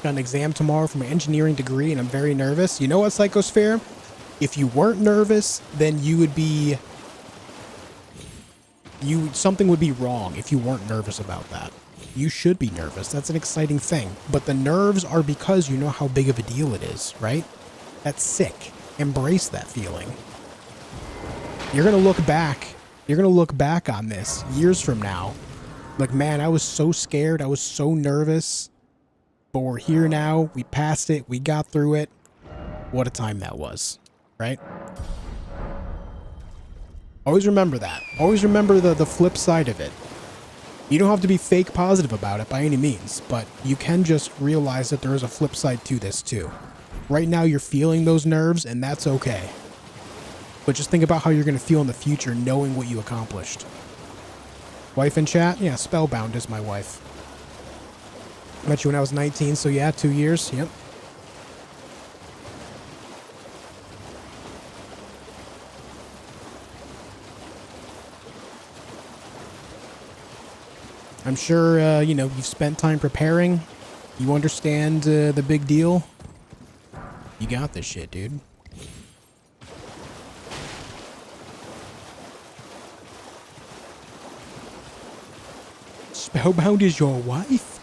Got an exam tomorrow for my engineering degree, and I'm very nervous. You know what, Psychosphere? If you weren't nervous, then you would be... something would be wrong if you weren't nervous about that. You should be nervous. That's an exciting thing. But the nerves are because you know how big of a deal it is, right? That's sick. Embrace that feeling. You're going to look back. You're going to look back on this years from now. Like, man, I was so scared. I was so nervous. But we're here now. We passed it. We got through it. What a time that was, right? Always remember that. Always remember the flip side of it. You don't have to be fake positive about it by any means, but you can just realize that there is a flip side to this too. Right now you're feeling those nerves, and that's okay. But just think about how you're going to feel in the future knowing what you accomplished. Wife in chat? Yeah, Spellbound is my wife. Met you when I was 19, so yeah, 2 years. Yep. I'm sure, you know, you've spent time preparing. You understand the big deal. You got this shit, dude. Spellbound is your wife?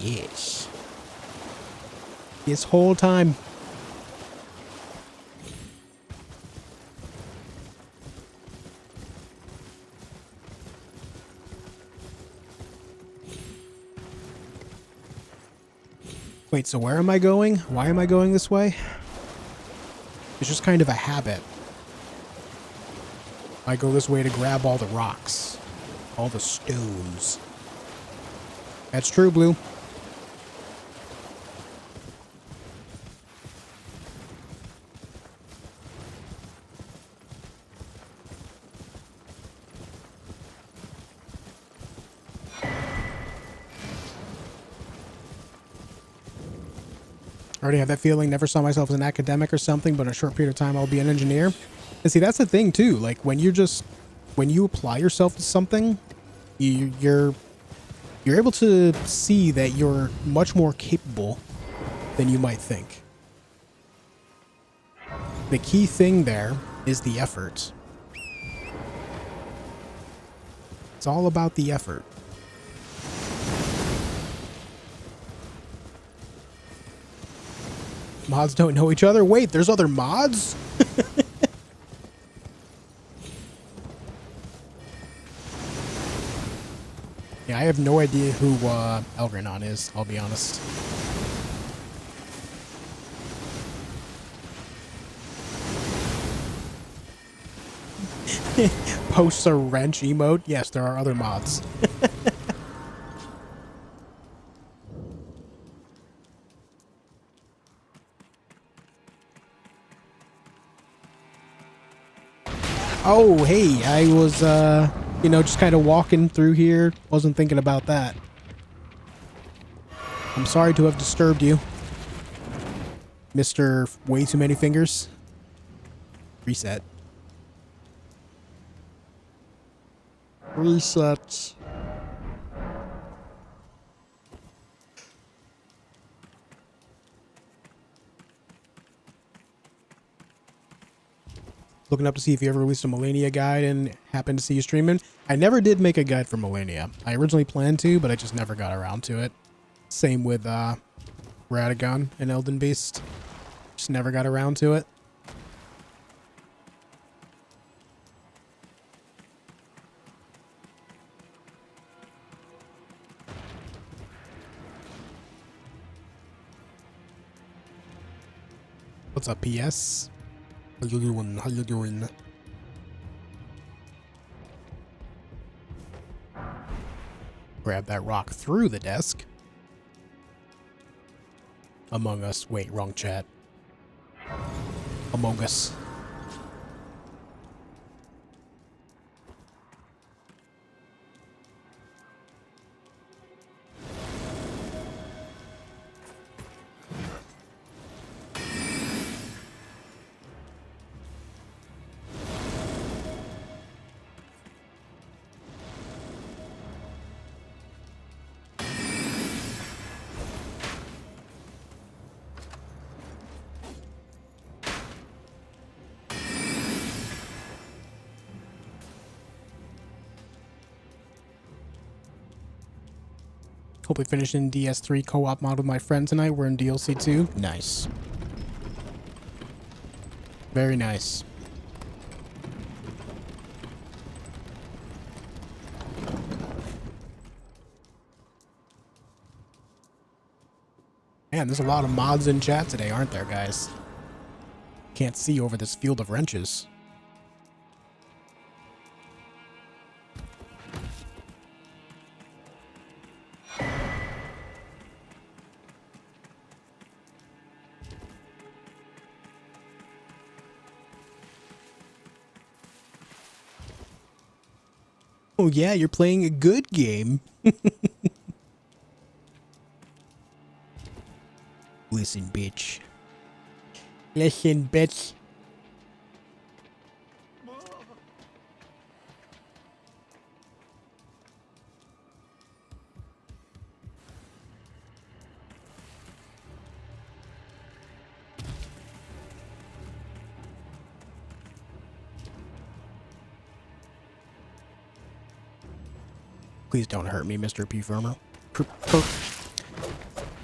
Yes. This whole time. Wait, so where am I going? Why am I going this way? It's just kind of a habit. I go this way to grab all the rocks. All the stones. That's true, Blue. I already have that feeling. Never saw myself as an academic or something, but in a short period of time I'll be an engineer. And see, that's the thing too. Like when you apply yourself to something, you're able to see that you're much more capable than you might think. The key thing there is the effort. It's all about the effort. Mods don't know each other. Wait, there's other mods? Yeah, I have no idea who Elgranon is, I'll be honest. Posts a wrench emote? Yes, there are other mods. Oh, hey, I was, you know, just kind of walking through here. Wasn't thinking about that. I'm sorry to have disturbed you, Mr. Way Too Many Fingers. Reset. Reset. Looking up to see if you ever released a Millennia guide and happened to see you streaming. I never did make a guide for Millennia. I originally planned to, but I just never got around to it. Same with Radagon and Elden Beast. Just never got around to it. What's up, PS? How you doing? How you doing? Grab that rock through the desk. Among Us. Wait, wrong chat. Among Us. Hopefully finishing DS3 co-op mod with my friend tonight. We're in DLC 2. Nice. Very nice. Man, there's a lot of mods in chat today, aren't there, guys? Can't see over this field of wrenches. Oh yeah, you're playing a good game. Listen, bitch. Listen, bitch. Please don't hurt me, Mr. Perfumer.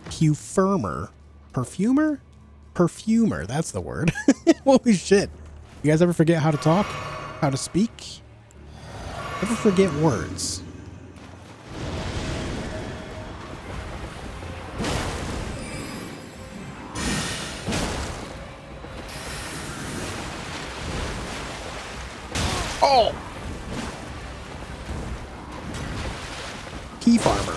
Perfumer. Perfumer? Perfumer, that's the word. Holy shit. You guys ever forget how to talk? How to speak? Ever forget words? Oh! Key farmer.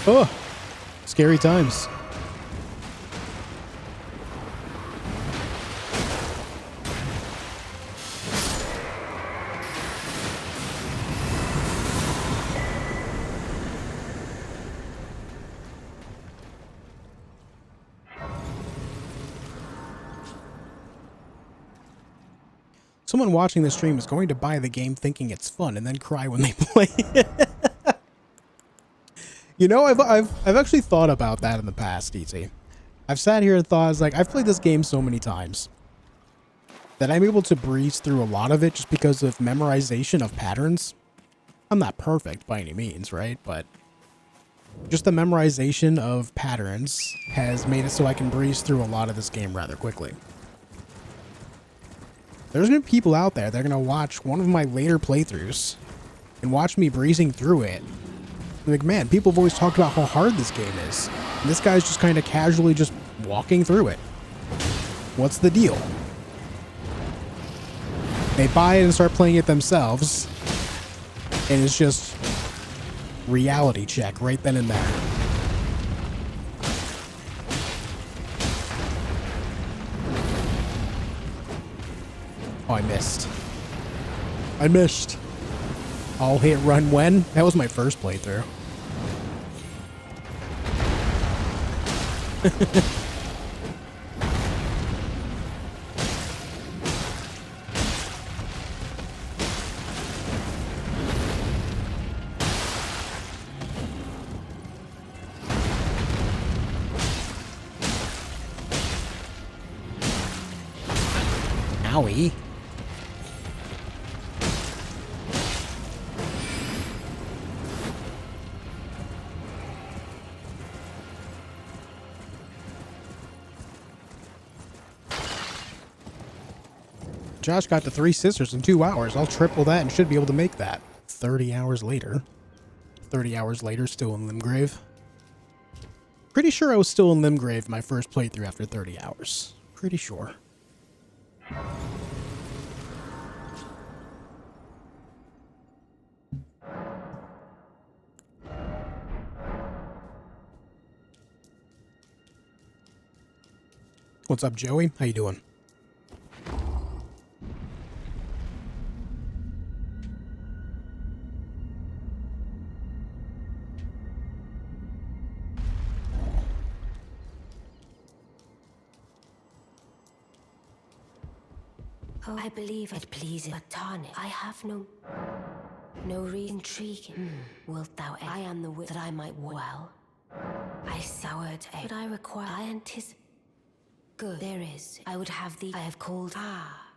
Oh, scary times. Someone watching the stream is going to buy the game thinking it's fun and then cry when they play it. You know, I've actually thought about that in the past, DT. I've sat here and thought, I was like, I've played this game so many times that I'm able to breeze through a lot of it just because of memorization of patterns. I'm not perfect by any means, right? But Just the memorization of patterns has made it so I can breeze through a lot of this game rather quickly. There's going to be people out there that are going to watch one of my later playthroughs and watch me breezing through it. Like, man, people have always talked about how hard this game is. And this guy's just kind of casually just walking through it. What's the deal? They buy it and start playing it themselves. And it's just reality check right then and there. Oh, I missed. I missed. I'll hit run when? That was my first playthrough. Owie. Josh got the 3 sisters in 2 hours. I'll triple that and should be able to make that. 30 hours later. 30 hours later, still in Limgrave. Pretty sure I was still in Limgrave my first playthrough after 30 hours. Pretty sure. What's up, Joey? How you doing? Oh, I believe it pleases, but Tani, I have no reason intriguing. Wilt thou? I am the wit that I might well. I soured, but I require. I anticipate. Good. There is. I would have thee. I have called.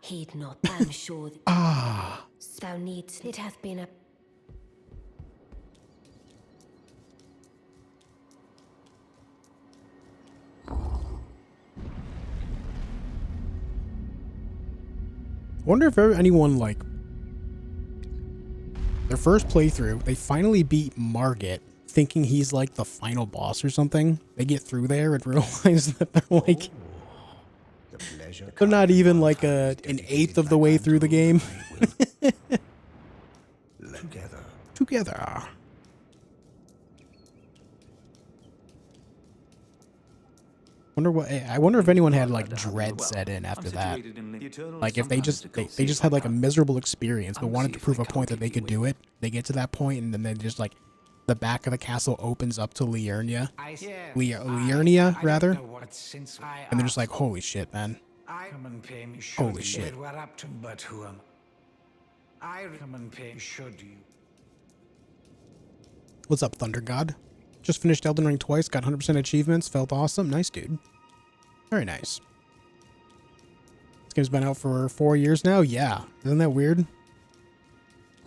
Heed not. I am sure. Thou needs. It hath been a. Wonder if ever anyone, like, their first playthrough, they finally beat Margit, thinking he's like the final boss or something. They get through there and realize that they're like, they're not even like an eighth of the way through the game. Together. I wonder if anyone had like dread set in after that. Like if they just had like a miserable experience but wanted to prove a point that they could do it. They get to that point and then they just like the back of the castle opens up to Liurnia. Liurnia rather. And they're just like, holy shit, man. Holy shit. What's up, Thunder God? Just finished Elden Ring twice, got 100% achievements, felt awesome. Nice, dude. Very nice. This game's been out for 4 years now? Yeah. Isn't that weird?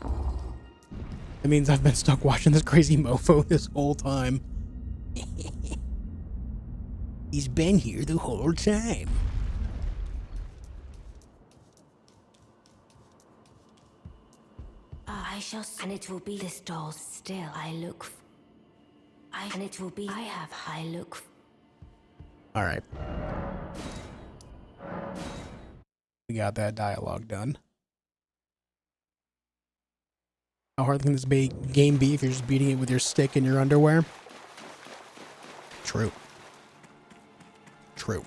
That means I've been stuck watching this crazy mofo this whole time. He's been here the whole time. I shall, and it will be this doll still. I look. And it will be. I look. All right. We got that dialogue done. How hard can this game be if you're just beating it with your stick in your underwear? True. True.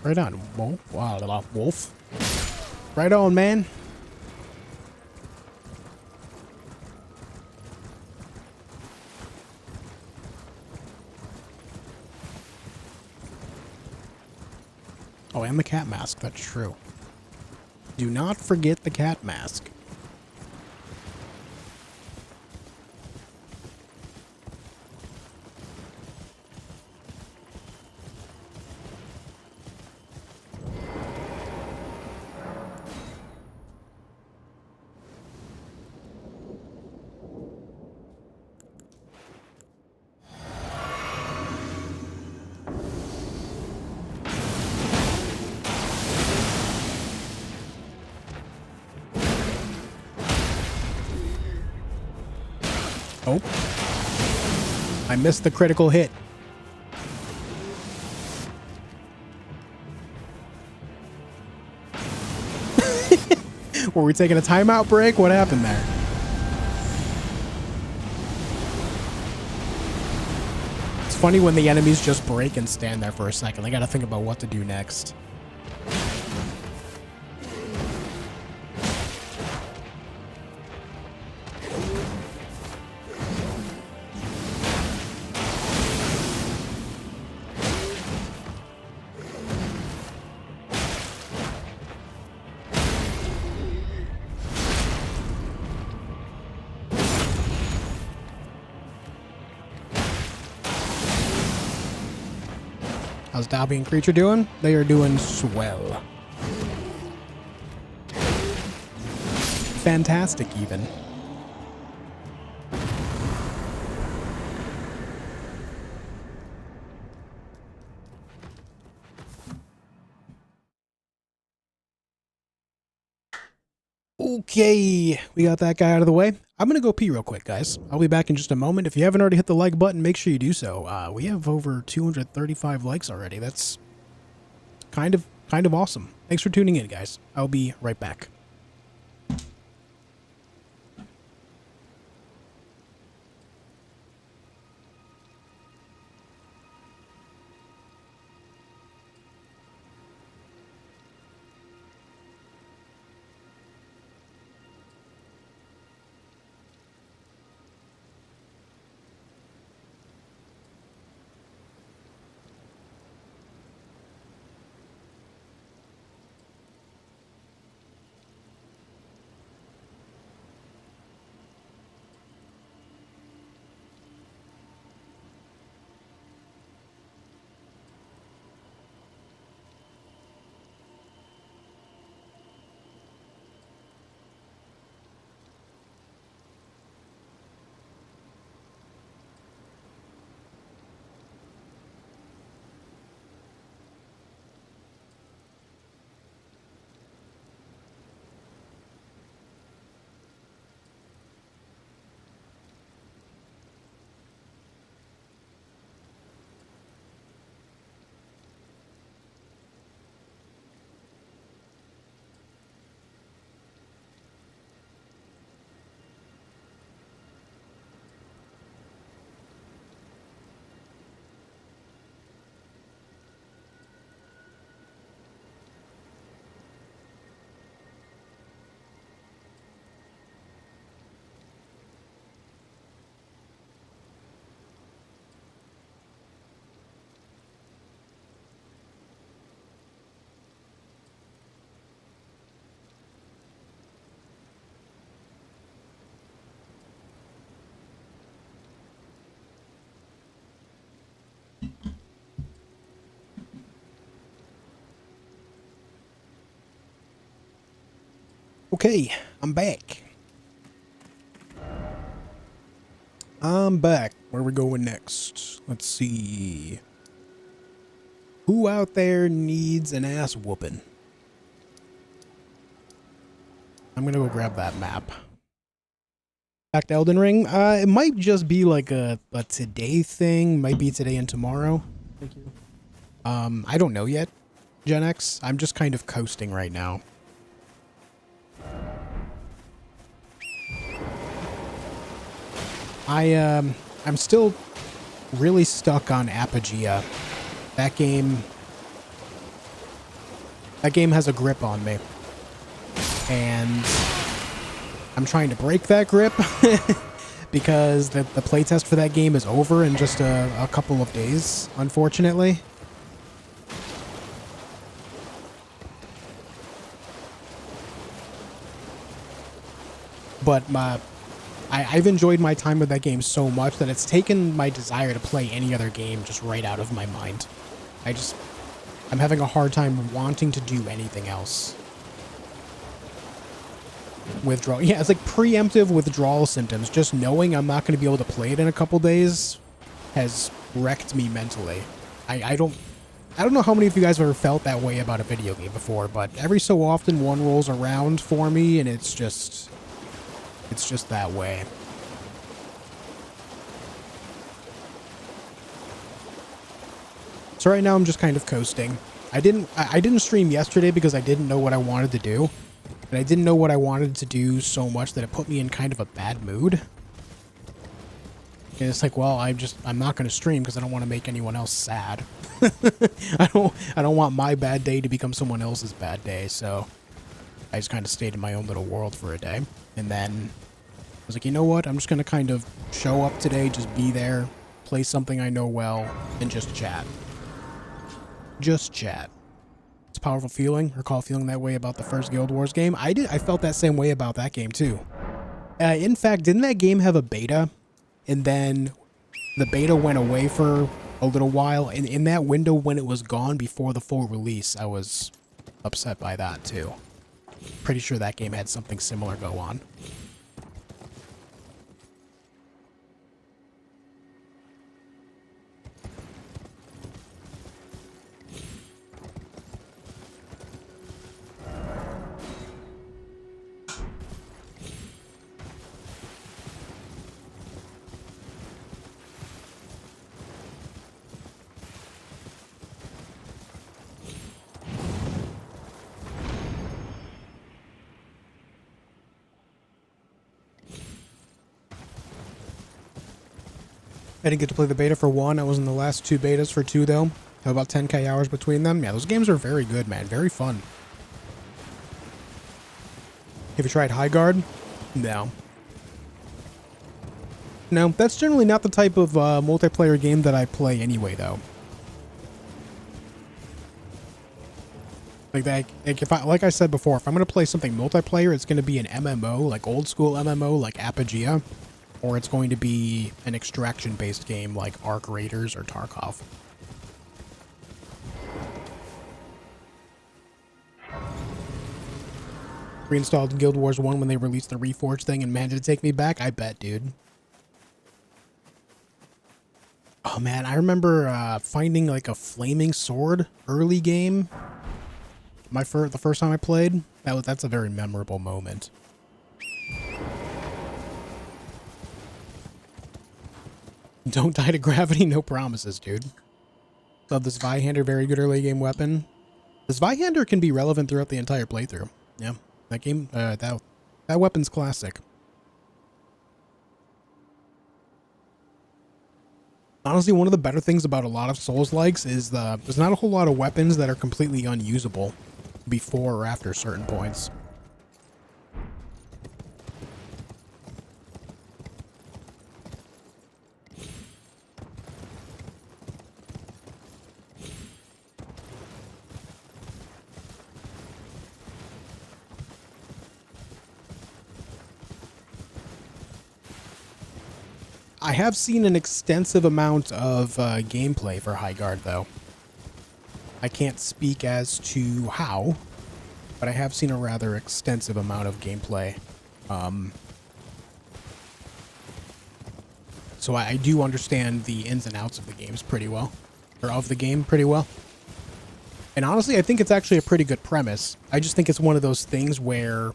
Right on, Wolf. Wow, little Wolf. Right on, man. Oh, and the cat mask. That's true. Do not forget the cat mask. Oh. I missed the critical hit. Were we taking a timeout break? What happened there? It's funny when the enemies just break and stand there for a second. They gotta think about what to do next. How's Dobby and Creature doing? They are doing swell. Fantastic, even. Okay, we got that guy out of the way. I'm going to go pee real quick, guys. I'll be back in just a moment. If you haven't already hit the like button, make sure you do so. We have over 235 likes already. That's kind of awesome. Thanks for tuning in, guys. I'll be right back. Okay, I'm back. I'm back. Where are we going next? Let's see. Who out there needs an ass whooping? I'm gonna go grab that map. Back to Elden Ring. It might just be like a today thing. Might be today and tomorrow. Thank you. I don't know yet, Gen X. I'm just kind of coasting right now. I'm still really stuck on Apogea. That game has a grip on me. And I'm trying to break that grip because the playtest for that game is over in just a couple of days, unfortunately. but I've enjoyed my time with that game so much that it's taken my desire to play any other game just right out of my mind. I'm having a hard time wanting to do anything else. Withdrawal. Yeah, it's like preemptive withdrawal symptoms. Just knowing I'm not going to be able to play it in a couple days has wrecked me mentally. I don't know how many of you guys have ever felt that way about a video game before, but every so often one rolls around for me and it's just that way. So right now I'm just kind of coasting. I didn't stream yesterday because I didn't know what I wanted to do. And I didn't know what I wanted to do so much that it put me in kind of a bad mood. And it's like, well, I'm not going to stream because I don't want to make anyone else sad. I don't want my bad day to become someone else's bad day, so I just kind of stayed in my own little world for a day. And then I was like, you know what? I'm just going to kind of show up today, just be there, play something I know well, and just chat. Just chat. It's a powerful feeling. Recall feeling that way about the first Guild Wars game. I felt that same way about that game too. In fact, didn't that game have a beta? And then the beta went away for a little while. And in that window when it was gone before the full release, I was upset by that too. Pretty sure that game had something similar go on. I didn't get to play the beta for 1. I was in the last 2 betas for 2, though. Have about 10k hours between them. Yeah, those games are very good, man. Very fun. Have you tried High Guard? No. No, that's generally not the type of multiplayer game that I play anyway, though. Like I said before, if I'm going to play something multiplayer, it's going to be an MMO, like old school MMO, like Apogea. Or it's going to be an extraction-based game like Ark Raiders or Tarkov. Reinstalled Guild Wars 1 when they released the Reforged thing and managed to take me back? I bet, dude. Oh man, I remember finding like a flaming sword early game. The first time I played. That's a very memorable moment. Don't die to gravity, no promises, dude. Love this Zweihander, very good early game weapon. The Zweihander can be relevant throughout the entire playthrough. Yeah, that game, that weapon's classic. Honestly, one of the better things about a lot of Souls-likes is there's not a whole lot of weapons that are completely unusable before or after certain points. I have seen an extensive amount of gameplay for High Guard, though. I can't speak as to how, but I have seen a rather extensive amount of gameplay. So I do understand the ins and outs of the games pretty well, or of the game pretty well. And honestly, I think it's actually a pretty good premise. I just think it's one of those things where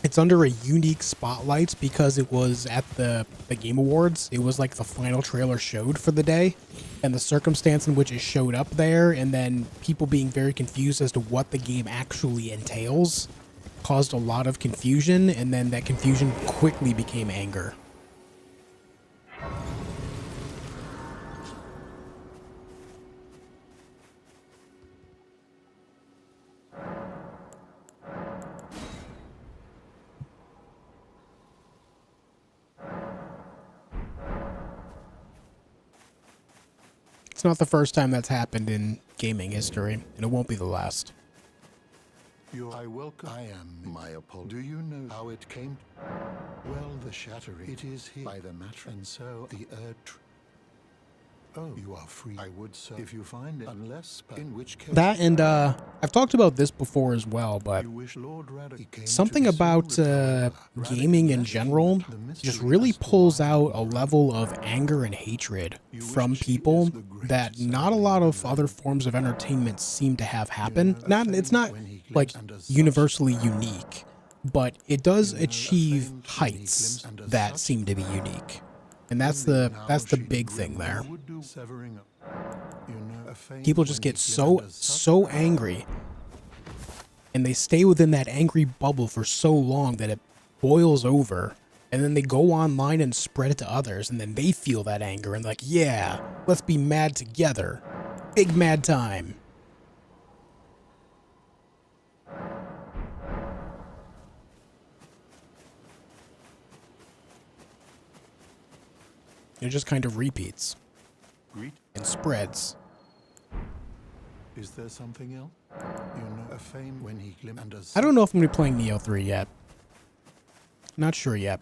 it's under a unique spotlight because it was at the Game Awards. It was like the final trailer showed for the day, and the circumstance in which it showed up there, and then people being very confused as to what the game actually entails, caused a lot of confusion, and then that confusion quickly became anger. It's not the first time that's happened in gaming history, and it won't be the last. I welcome. I am my apology. Do you know how it came? Well, the shattering. It is here by the matter, and so the earth. Oh, you are free. I would so if you find it, unless in which case. That and I've talked about this before as well, but You wish Lord Raddock came something to the about silver tower. gaming in Raddock general the mystery just really as to pulls why out a level of anger and hatred You from wish she people is the greatest that not a savage lot in of the other land. forms of entertainment seem to have happen. a Not It's fame not when he like glimpsed under such- universally unique, but it does You know, a achieve fame when he heights glimpsed under that such seem to be unique. And that's Indeed, the now that's the she big grim thing there. would do severing up. You know, a fame People just when get he so glimpsed under such- so angry, and they stay within that angry bubble for so long that it boils over, and then they go online and spread it to others, and then they feel that anger and like, yeah, let's be mad together. Big mad time. It just kind of repeats Greet. and spreads. Is there something else? You know, a fame when he glimpsed under I don't know if I'm going to be playing Neo 3 yet. Not sure yet.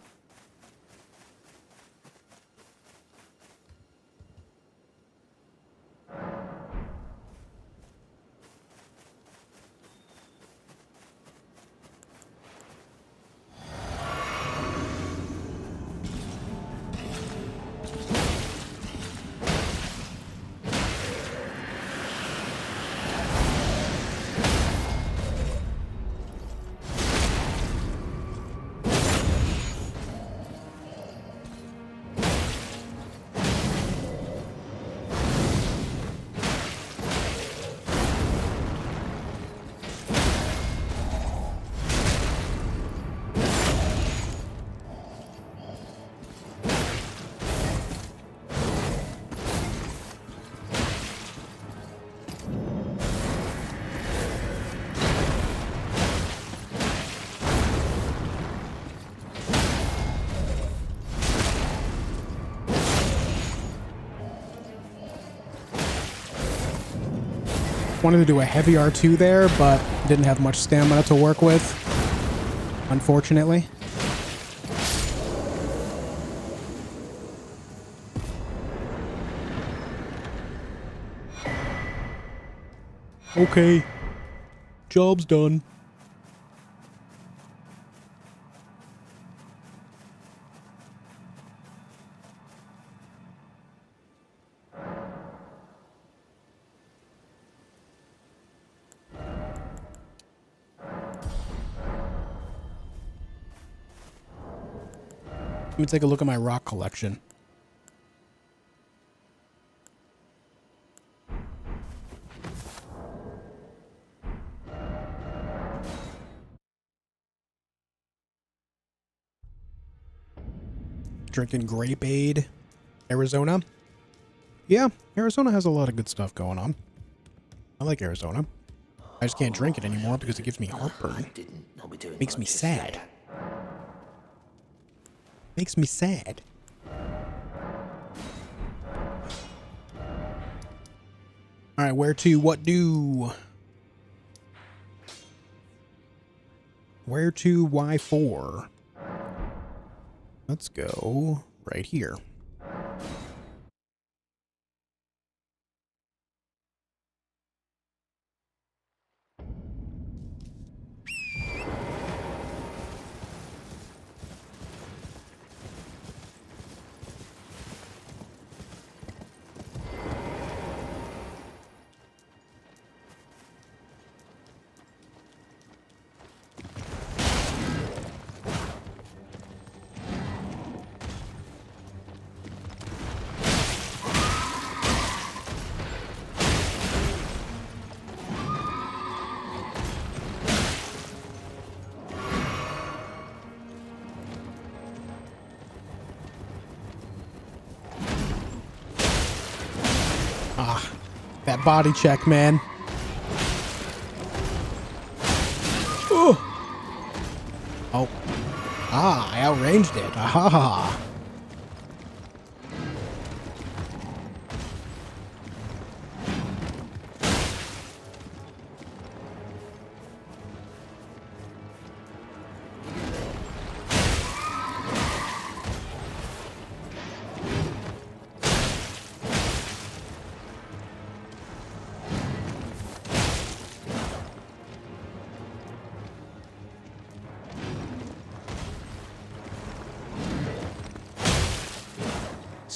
Wanted to do a heavy R2 there, but didn't have much stamina to work with, unfortunately. Okay. Job's done. Let me take a look at my rock collection. Drinking Grapeade, Arizona. Yeah, Arizona has a lot of good stuff going on. I like Arizona. I just can't drink it anymore because it gives me heartburn. Makes me sad. Makes me sad. Alright, where to, what do? Where to, why for? Let's go right here. Ah, that body check, man. Ooh. Oh. Ah, I outranged it. Ah.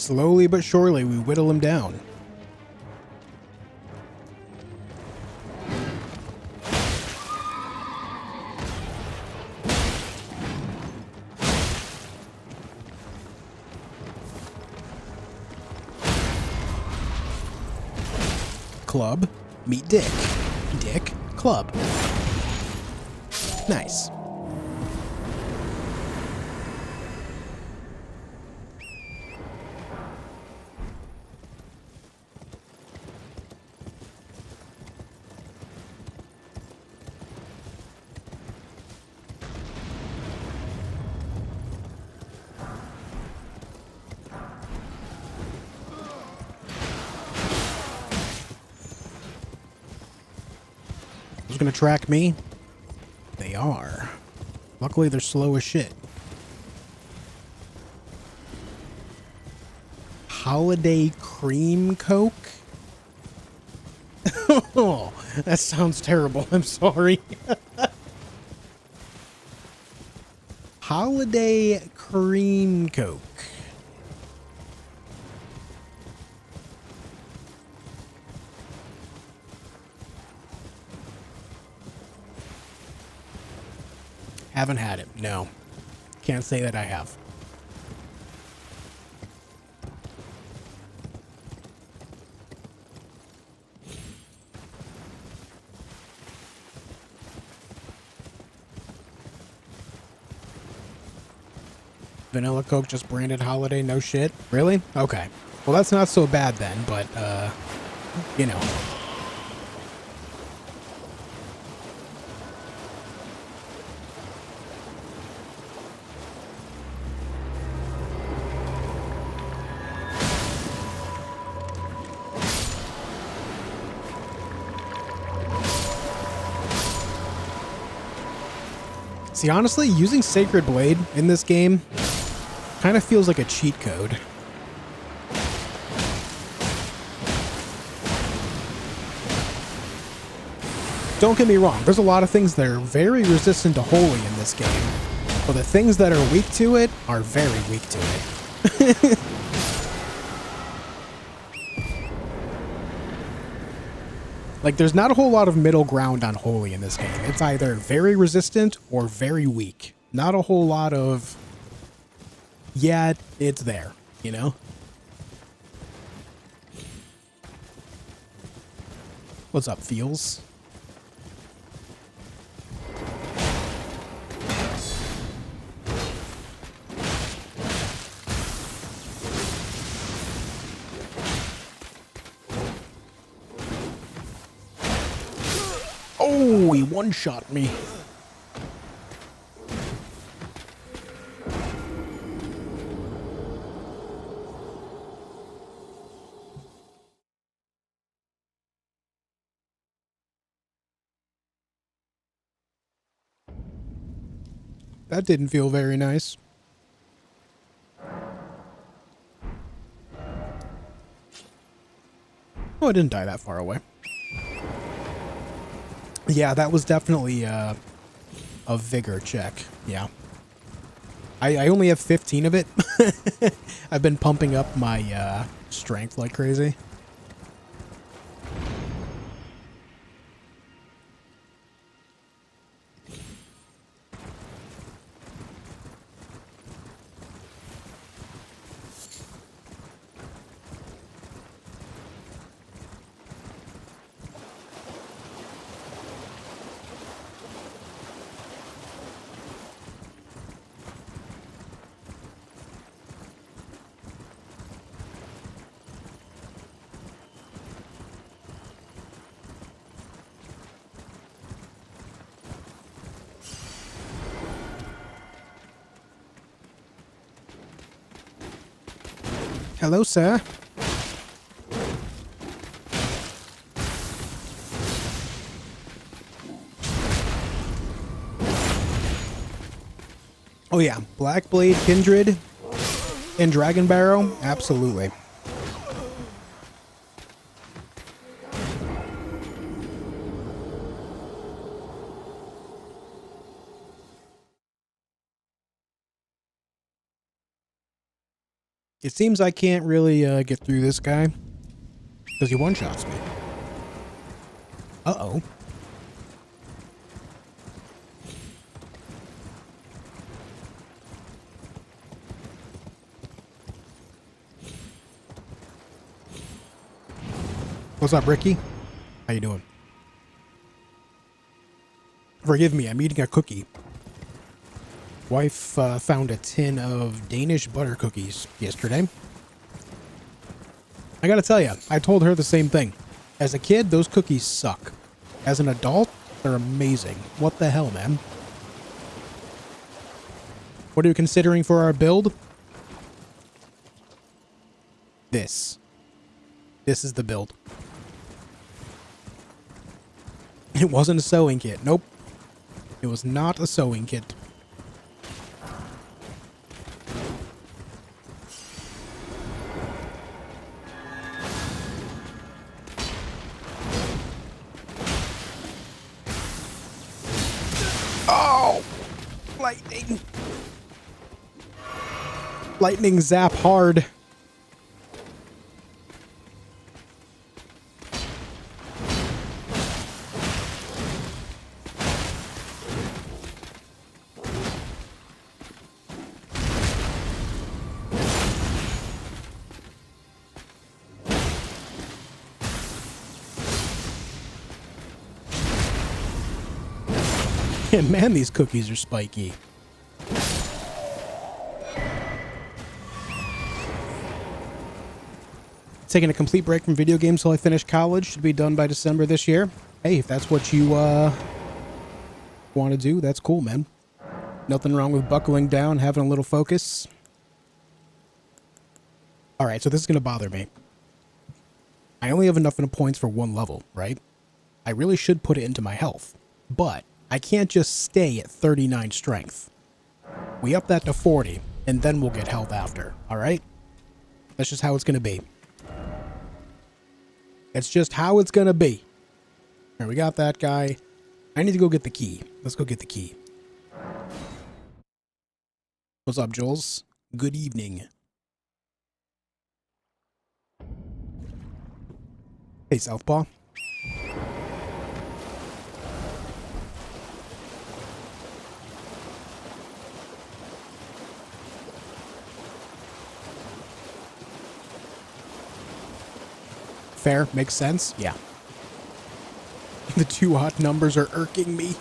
Slowly but surely, we whittle him down. Club, meet Dick. Dick, club. Nice. Who's gonna track me? They are. Luckily, they're slow as shit. Holiday cream Coke? Oh, that sounds terrible. I'm sorry. Holiday cream Coke. Haven't had it. No. Can't say that I have. Vanilla Coke just branded holiday, no shit? Really? Okay. Well, that's not so bad then, but, you know. See, honestly, using Sacred Blade in this game kind of feels like a cheat code. Don't get me wrong, there's a lot of things that are very resistant to holy in this game, but the things that are weak to it are very weak to it. Like, there's not a whole lot of middle ground on holy in this game. It's either very resistant or very weak. Not a whole lot of, yeah, it's there, you know? What's up, Feels? Oh, he one-shot me. That didn't feel very nice. Oh, I didn't die that far away. Yeah, that was definitely a vigor check. Yeah. I only have 15 of it. I've been pumping up my strength like crazy. Hello, sir. Oh yeah, Black Blade, Kindred, and Dragon Barrow, absolutely. It seems I can't really get through this guy because he one-shots me. Uh-oh. What's up, Ricky? How you doing? Forgive me, I'm eating a cookie. Wife found a tin of Danish butter cookies yesterday. I gotta tell you, I told her the same thing. As a kid, those cookies suck. As an adult, they're amazing. What the hell, man? What are you considering for our build? This. This is the build. It wasn't a sewing kit. Nope. It was not a sewing kit. Oh! Lightning. Lightning zap hard. And man, these cookies are spiky. Taking a complete break from video games till I finish college. Should be done by December this year. Hey, if that's what you want to do, that's cool, man. Nothing wrong with buckling down, having a little focus. Alright, so this is going to bother me. I only have enough points for one level, right? I really should put it into my health. But I can't just stay at 39 strength. We up that to 40, and then we'll get health after, alright? That's just how it's going to be. It's just how it's going to be. Alright, we got that guy. I need to go get the key. Let's go get the key. What's up, Jules? Good evening. Hey, Southpaw. Fair. Makes sense. Yeah. The two odd numbers are irking me.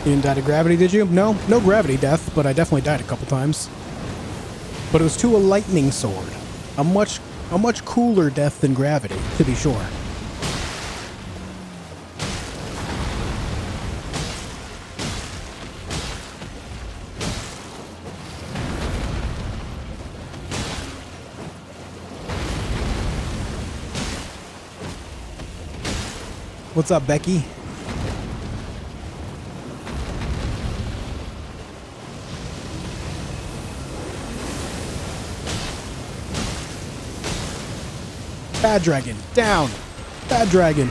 You didn't die to gravity, did you? No, no gravity death, but I definitely died a couple times. But it was to a lightning sword. A much cooler death than gravity, to be sure. What's up, Becky? Bad dragon, down! Bad dragon!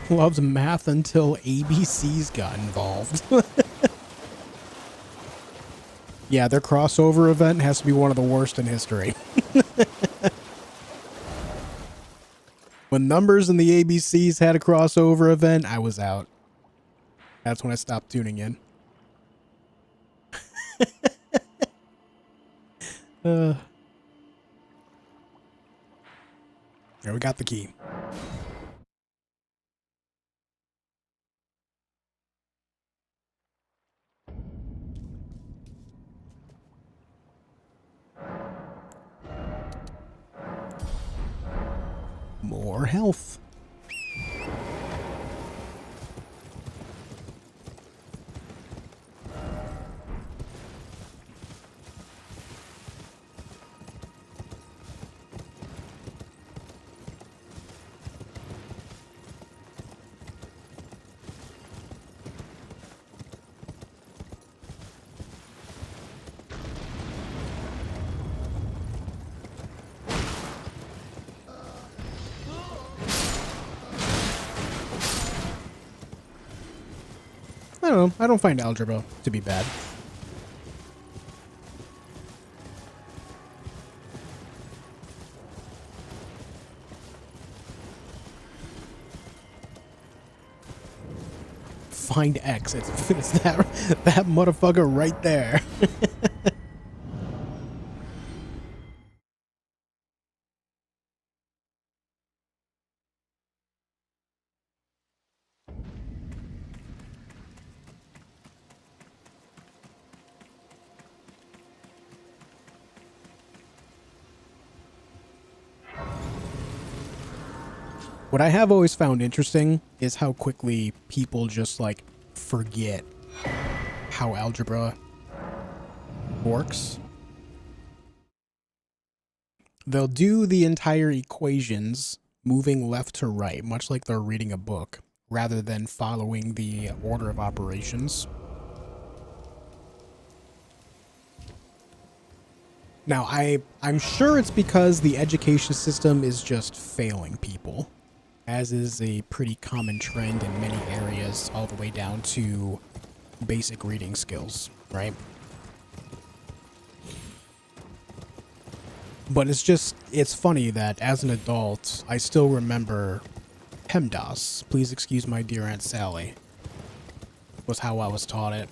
Loves math until ABCs got involved. Yeah, their crossover event has to be one of the worst in history. When Numbers and the ABCs had a crossover event, I was out. That's when I stopped tuning in. There, we got the key. More health. I don't know. I don't find algebra to be bad. Find X. It's that motherfucker right there. What I have always found interesting is how quickly people just like forget how algebra works. They'll do the entire equations moving left to right, much like they're reading a book, rather than following the order of operations. Now, I'm sure it's because the education system is just failing people, as is a pretty common trend in many areas, all the way down to basic reading skills, right? But it's funny that as an adult, I still remember PEMDAS, please excuse my dear Aunt Sally, was how I was taught it.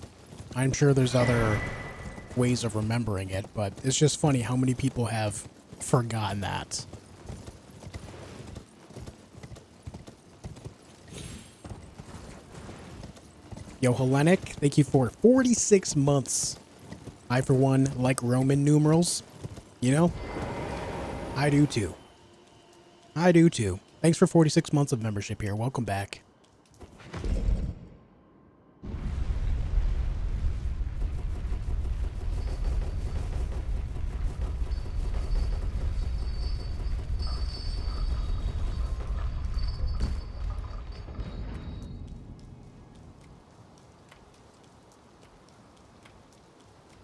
I'm sure there's other ways of remembering it, but it's just funny how many people have forgotten that. Yo, Hellenic, thank you for 46 months. I, for one, like Roman numerals. You know? I do too. I do too. Thanks for 46 months of membership here. Welcome back.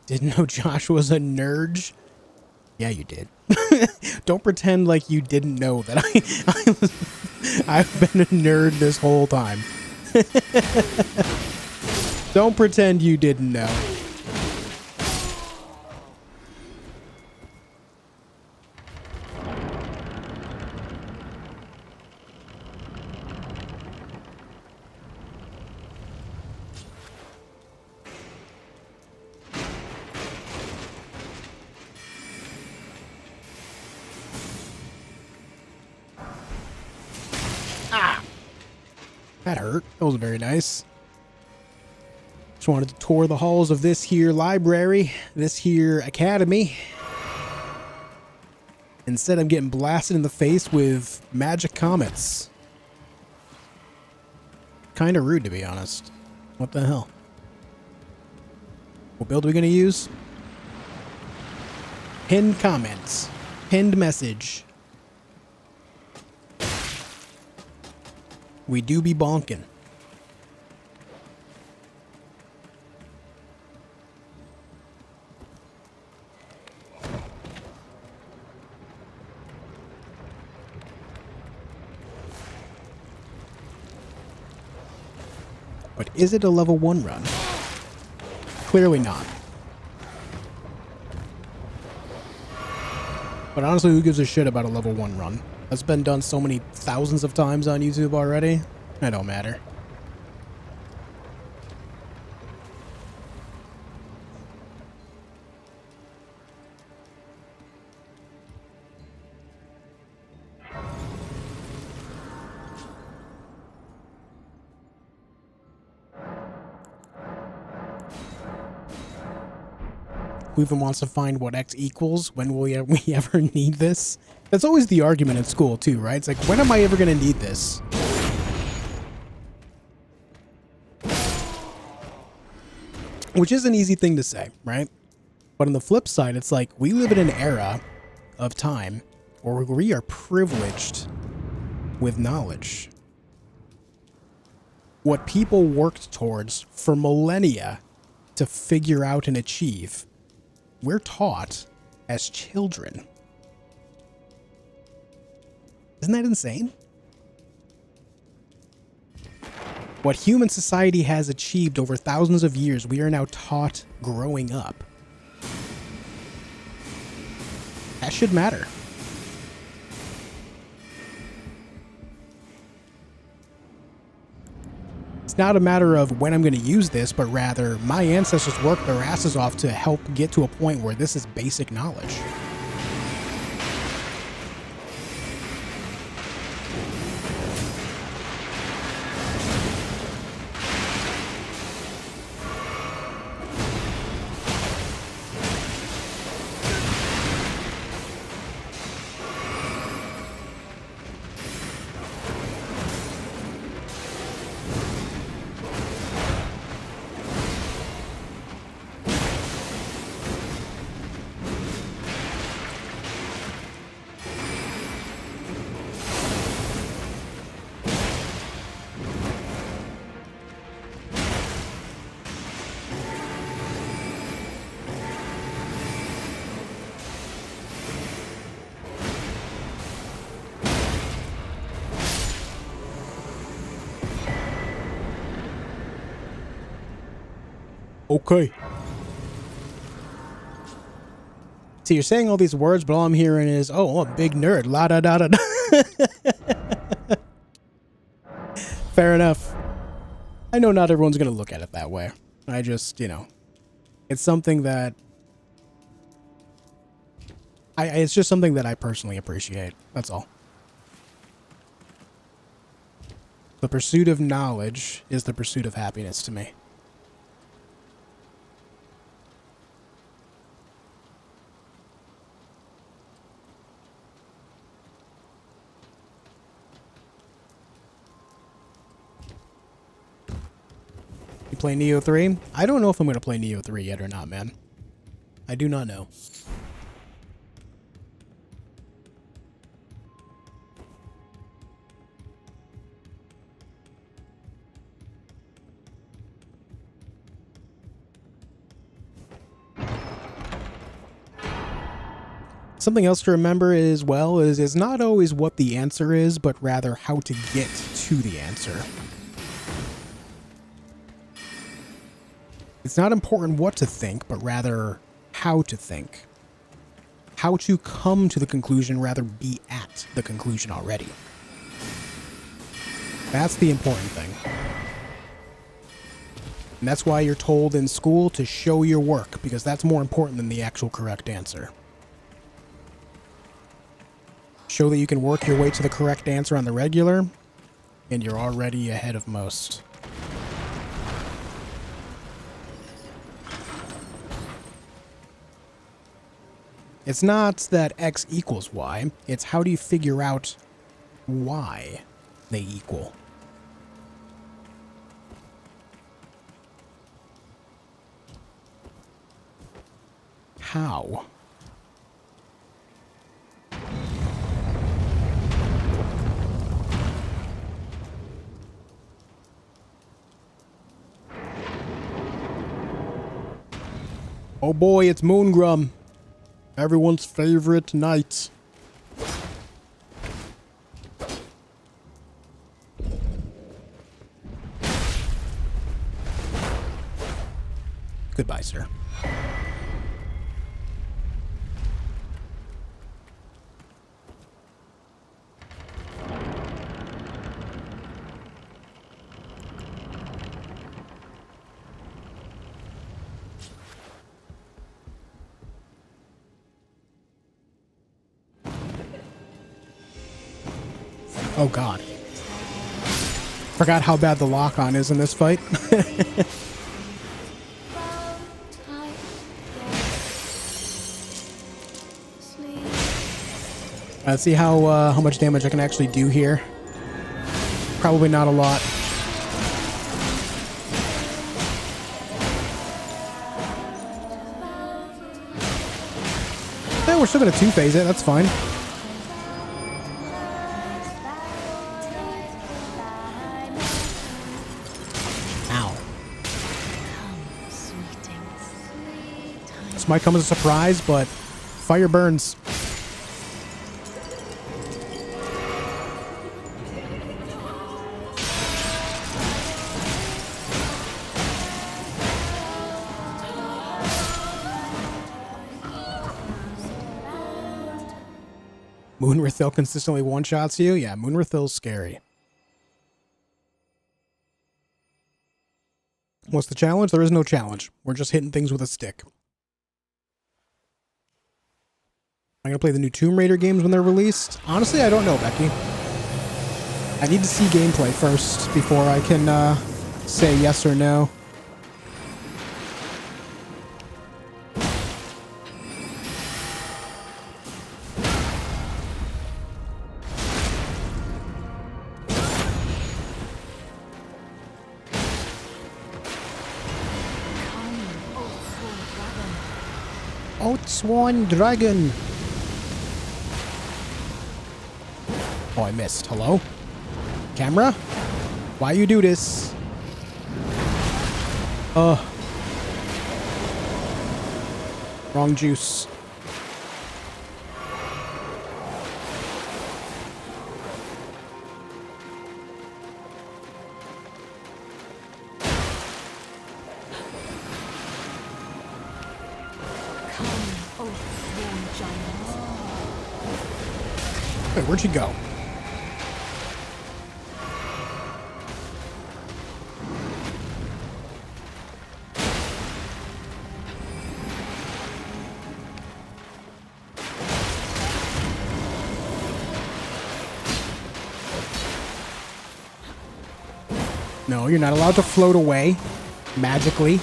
Didn't know Josh was a nerd. Yeah, you did. Don't pretend like you didn't know that I've been a nerd this whole time. Don't pretend you didn't know. That hurt. That was very nice. Just wanted to tour the halls of this here library, this here academy. Instead, I'm getting blasted in the face with magic comets. Kind of rude, to be honest. What the hell? What build are we going to use? Pinned comments. Pinned message. We do be bonking. But is it a level 1 run? Clearly not. But honestly, who gives a shit about a level 1 run? That's been done so many thousands of times on YouTube already. It don't matter. Who even wants to find what x equals? When will we ever need this? That's always the argument in school too, right? It's like, when am I ever going to need this? Which is an easy thing to say, right? But on the flip side, it's like, we live in an era of time where we are privileged with knowledge. What people worked towards for millennia to figure out and achieve, we're taught as children. Isn't that insane? What human society has achieved over thousands of years, we are now taught growing up. That should matter. It's not a matter of when I'm going to use this, but rather my ancestors worked their asses off to help get to a point where this is basic knowledge. Okay. So you're saying all these words, but all I'm hearing is, oh, I'm a big nerd. La da da da da. Fair enough. I know not everyone's going to look at it that way. I just, you know, it's something that it's just something that I personally appreciate. That's all. The pursuit of knowledge is the pursuit of happiness to me. You play Neo 3? I don't know if I'm going to play Neo 3 yet or not, man. I do not know. Something else to remember as well is it's not always what the answer is, but rather how to get to the answer. It's not important what to think, but rather how to think. How to come to the conclusion, rather be at the conclusion already. That's the important thing. And that's why you're told in school to show your work, because that's more important than the actual correct answer. Show that you can work your way to the correct answer on the regular, and you're already ahead of most. It's not that X equals Y, it's how do you figure out why they equal. How? Oh boy, it's Moongrum. Everyone's favorite knight. Goodbye, sir. Oh god. Forgot how bad the lock-on is in this fight. Let's see how much damage I can actually do here. Probably not a lot. Yeah, we're still gonna two-phase it. That's fine. Ow. This might come as a surprise, but fire burns. Moonrathil consistently one-shots you? Yeah, Moonrathil's scary. What's the challenge? There is no challenge. We're just hitting things with a stick. I'm going to play the new Tomb Raider games when they're released. Honestly, I don't know, Becky. I need to see gameplay first before I can say yes or no. Outsworn Dragon. Oh, I missed. Hello? Camera? Why you do this? Wrong juice. Wait, where'd she go? No, you're not allowed to float away magically.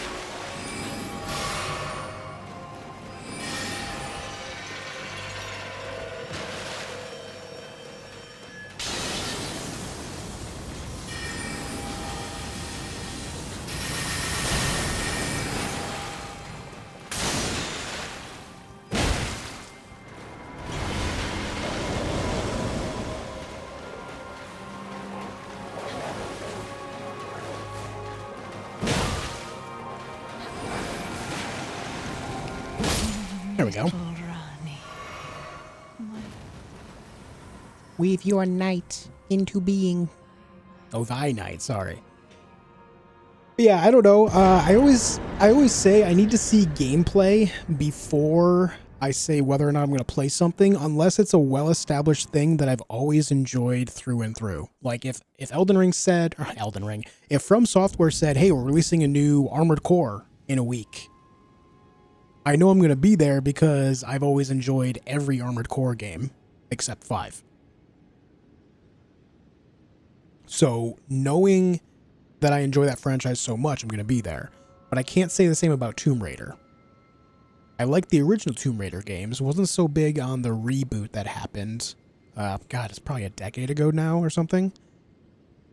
There we go. Weave your night into being. Oh, thy night, sorry. But yeah, I don't know. I always say I need to see gameplay before I say whether or not I'm going to play something, unless it's a well-established thing that I've always enjoyed through and through. Like if Elden Ring said, or Elden Ring, if From Software said, hey, we're releasing a new Armored Core in a week, I know I'm going to be there because I've always enjoyed every Armored Core game except 5. So knowing that I enjoy that franchise so much, I'm going to be there. But I can't say the same about Tomb Raider. I liked the original Tomb Raider games. Wasn't so big on the reboot that happened. God, it's probably a decade ago now or something.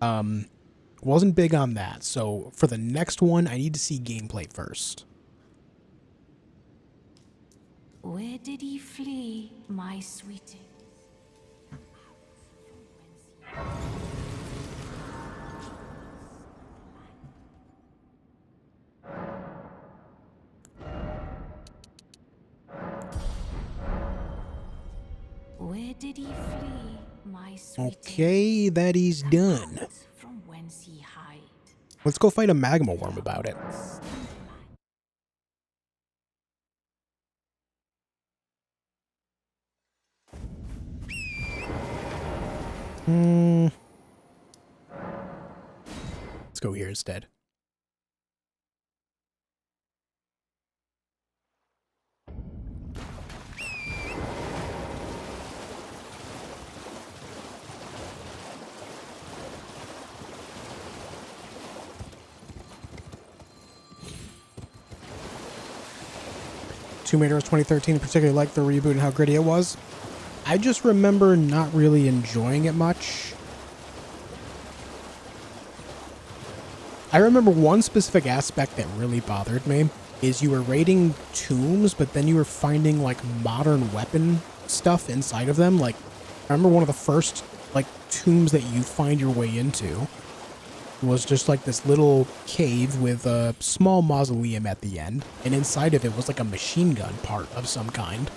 Wasn't big on that. So for the next one, I need to see gameplay first. Where did he flee, my sweetie? Where did he flee, my sweetie? Okay, that is done. From whence he hide. Let's go fight a magma worm about it. Let's go here instead. Tomb Raider was 2013, particularly liked the reboot and how gritty it was. I just remember not really enjoying it much. I remember one specific aspect that really bothered me is you were raiding tombs, but then you were finding like modern weapon stuff inside of them. Like, I remember one of the first like tombs that you find your way into was just like this little cave with a small mausoleum at the end, and inside of it was like a machine gun part of some kind.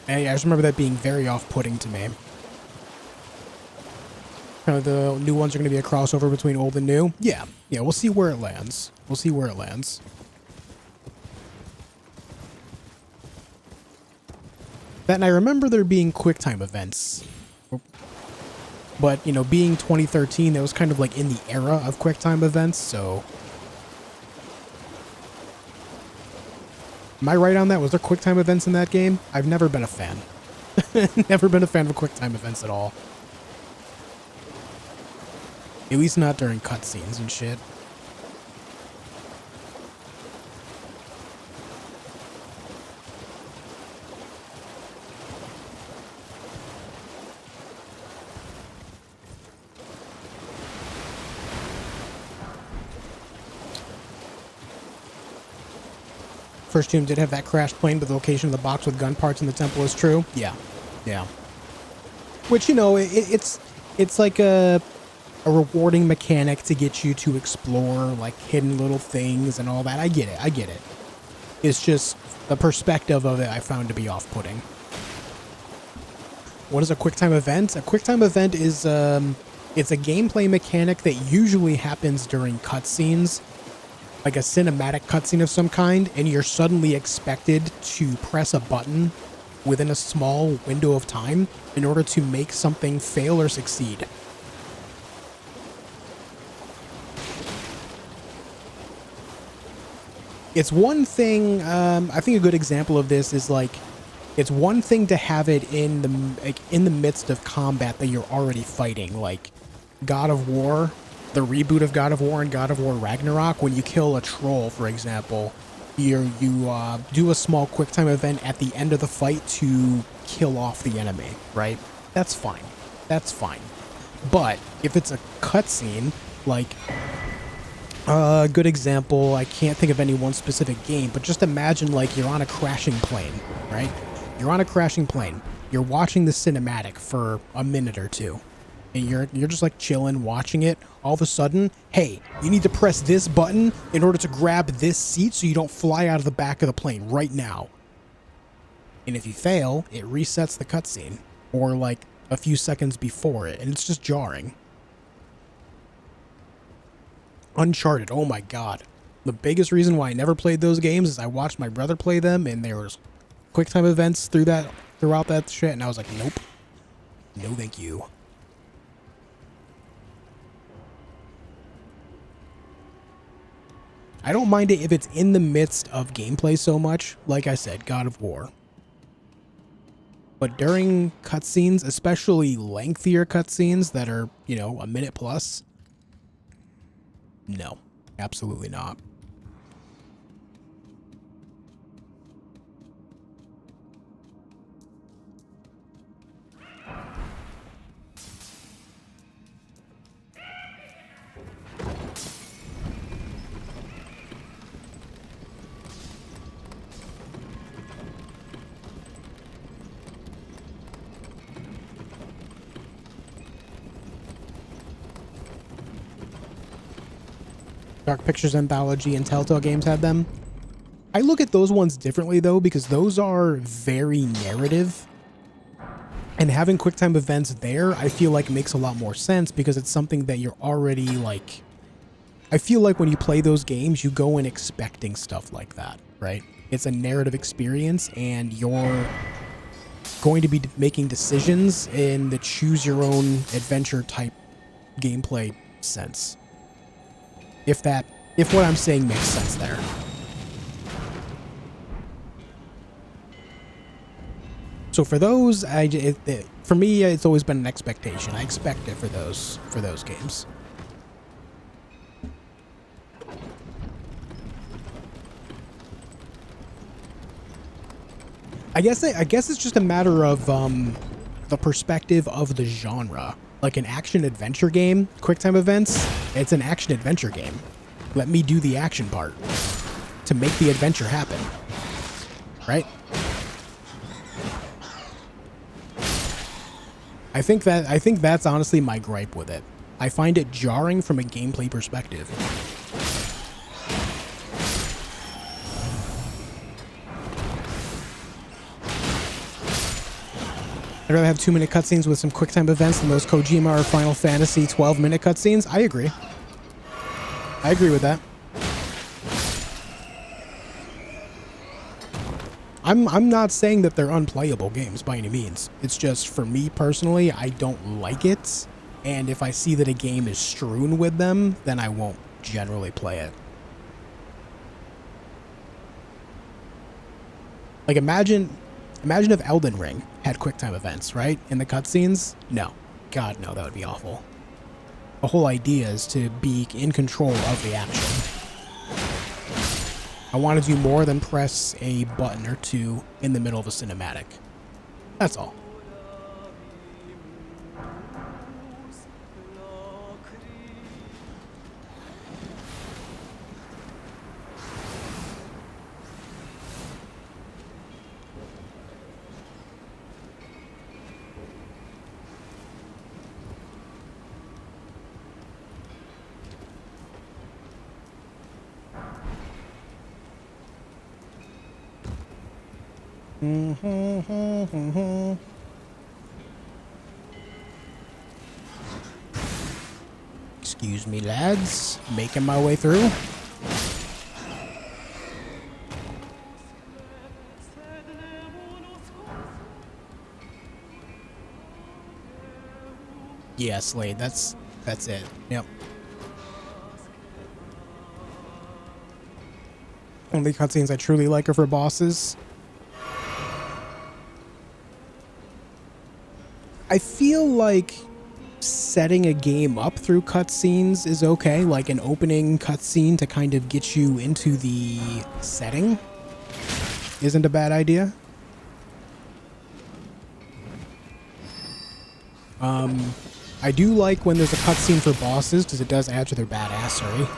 And I just remember that being very off-putting to me. The new ones are going to be a crossover between old and new. Yeah, we'll see where it lands. We'll see where it lands. That, and I remember there being QuickTime events. But, you know, being 2013, that was kind of like in the era of QuickTime events, so... Am I right on that? Was there QuickTime events in that game? I've never been a fan. Never been a fan of QuickTime events at all. At least not during cutscenes and shit. First Tomb did have that crashed plane, but the location of the box with gun parts in the temple is true. Yeah. Which, you know, it's like a rewarding mechanic to get you to explore like hidden little things and all that. I get it. It's just the perspective of it I found to be off-putting. What is a QuickTime event? A QuickTime event is it's a gameplay mechanic that usually happens during cutscenes, like a cinematic cutscene of some kind, and you're suddenly expected to press a button within a small window of time in order to make something fail or succeed. It's one thing, I think a good example of this is like, it's one thing to have it in the midst of combat that you're already fighting, like God of War, the reboot of God of War and God of War Ragnarok. When you kill a troll, for example, you do a small QuickTime event at the end of the fight to kill off the enemy, right? That's fine. But if it's a cutscene, like... a good example, I can't think of any one specific game, but just imagine like you're on a crashing plane, right? You're on a crashing plane. You're watching the cinematic for a minute or two. And you're just like chilling, watching it. All of a sudden, hey, you need to press this button in order to grab this seat so you don't fly out of the back of the plane right now. And if you fail, it resets the cutscene. Or like a few seconds before it. And it's just jarring. Uncharted, oh my god. The biggest reason why I never played those games is I watched my brother play them, and there was QuickTime events throughout that shit, and I was like, nope. No thank you. I don't mind it if it's in the midst of gameplay so much, like I said, God of War. But during cutscenes, especially lengthier cutscenes that are, you know, a minute plus, no, absolutely not. Dark Pictures Anthology and Telltale Games had them. I look at those ones differently though, because those are very narrative. And having QuickTime events there, I feel like makes a lot more sense because it's something that you're already like... I feel like when you play those games, you go in expecting stuff like that, right? It's a narrative experience and you're going to be making decisions in the choose your own adventure type gameplay sense. If what I'm saying makes sense there. So for those, for me, it's always been an expectation. I expect it for those games. I guess it's just a matter of the perspective of the genre. Like an action adventure game, QuickTime events, it's an action adventure game. Let me do the action part to make the adventure happen. Right? I think that's honestly my gripe with it. I find it jarring from a gameplay perspective. I'd rather have 2-minute cutscenes with some QuickTime events than those Kojima or Final Fantasy 12-minute cutscenes. I agree. I agree with that. I'm not saying that they're unplayable games by any means. It's just, for me personally, I don't like it. And if I see that a game is strewn with them, then I won't generally play it. Like, imagine if Elden Ring had QuickTime events, right? In the cutscenes? No. God, no, that would be awful. The whole idea is to be in control of the action. I want to do more than press a button or two in the middle of a cinematic. That's all. Excuse me, lads. Making my way through. Yeah, Slade, that's it. Yep. Only cutscenes I truly like are for bosses. I feel like setting a game up through cutscenes is okay, like an opening cutscene to kind of get you into the setting isn't a bad idea. I do like when there's a cutscene for bosses because it does add to their badassery.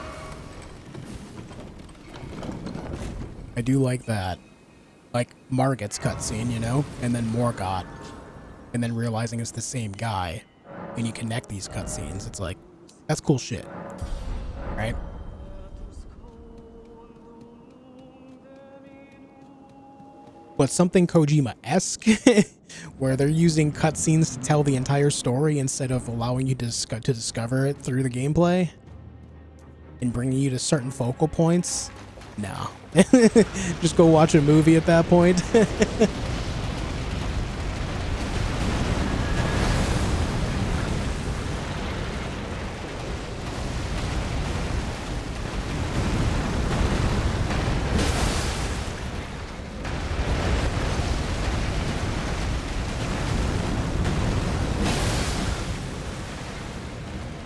I do like that. Like Margit's cutscene, you know, and then Morgott. And then realizing it's the same guy, and you connect these cutscenes, it's like, that's cool shit, right? But something Kojima-esque, where they're using cutscenes to tell the entire story instead of allowing you to discover it through the gameplay, and bringing you to certain focal points, no. Just go watch a movie at that point.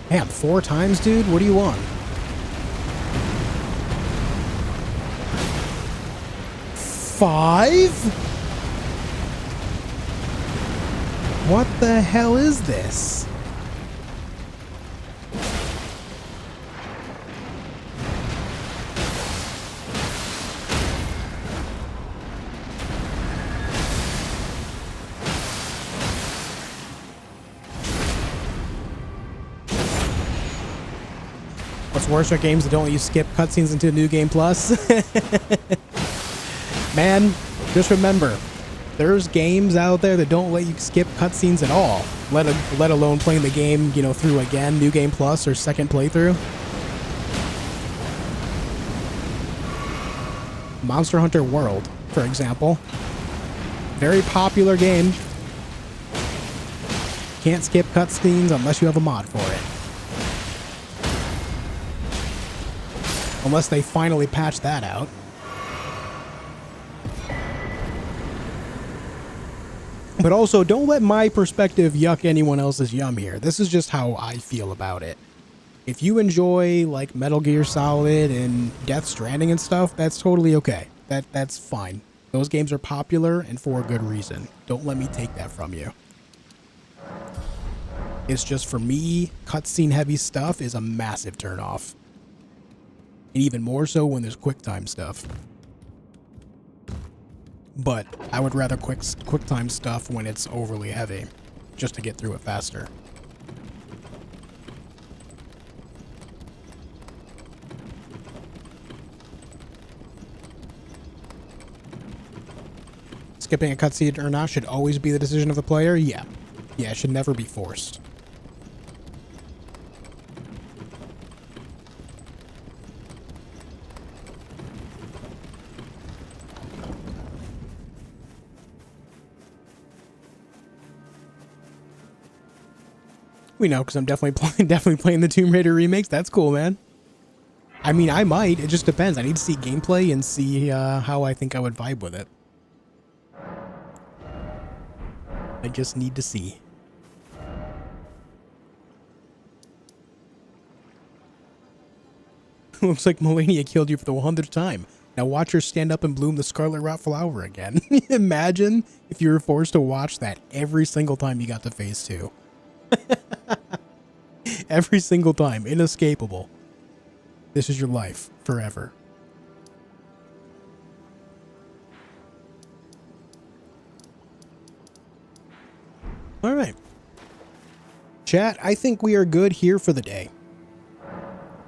Damn, 4 times, dude? What do you want? 5? What the hell is this? What's worse are games that don't let you skip cutscenes into New Game Plus. Man, just remember, there's games out there that don't let you skip cutscenes at all, let alone playing the game, you know, through again, New Game Plus or second playthrough. Monster Hunter World, for example. Very popular game. Can't skip cutscenes unless you have a mod for it. Unless they finally patch that out. But also, don't let my perspective yuck anyone else's yum here. This is just how I feel about it. If you enjoy, like, Metal Gear Solid and Death Stranding and stuff, that's totally okay. That's fine. Those games are popular and for a good reason. Don't let me take that from you. It's just, for me, cutscene heavy stuff is a massive turnoff. And even more so when there's QuickTime stuff. But I would rather QuickTime stuff when it's overly heavy, just to get through it faster. Skipping a cutscene or not should always be the decision of the player? Yeah. Yeah, it should never be forced. We know, because I'm definitely playing the Tomb Raider remakes. That's cool, man. I mean, I might. It just depends. I need to see gameplay and see how I think I would vibe with it. I just need to see. Looks like Melania killed you for the 100th time. Now watch her stand up and bloom the scarlet rot flower again. Imagine if you were forced to watch that every single time you got to phase 2. Every single time. Inescapable. This is your life forever. All right. Chat, I think we are good here for the day.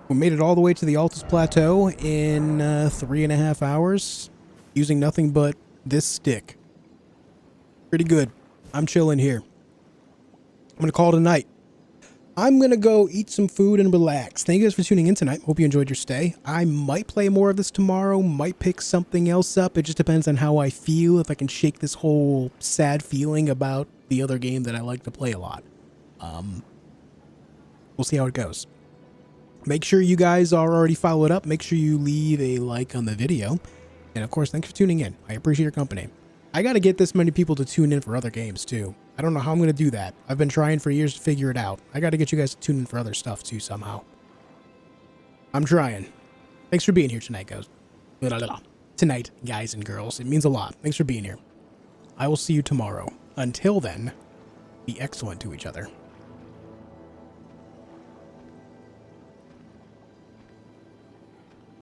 We made it all the way to the Altus Plateau in 3.5 hours using nothing but this stick. Pretty good. I'm chilling here. I'm going to call it a night. I'm going to go eat some food and relax. Thank you guys for tuning in tonight. Hope you enjoyed your stay. I might play more of this tomorrow, might pick something else up. It just depends on how I feel, if I can shake this whole sad feeling about the other game that I like to play a lot. We'll see how it goes. Make sure you guys are already followed up. Make sure you leave a like on the video. And of course, thanks for tuning in. I appreciate your company. I got to get this many people to tune in for other games too. I don't know how I'm going to do that. I've been trying for years to figure it out. I got to get you guys to tune in for other stuff too somehow. I'm trying. Thanks for being here tonight, guys. Tonight, guys and girls. It means a lot. Thanks for being here. I will see you tomorrow. Until then, be excellent to each other.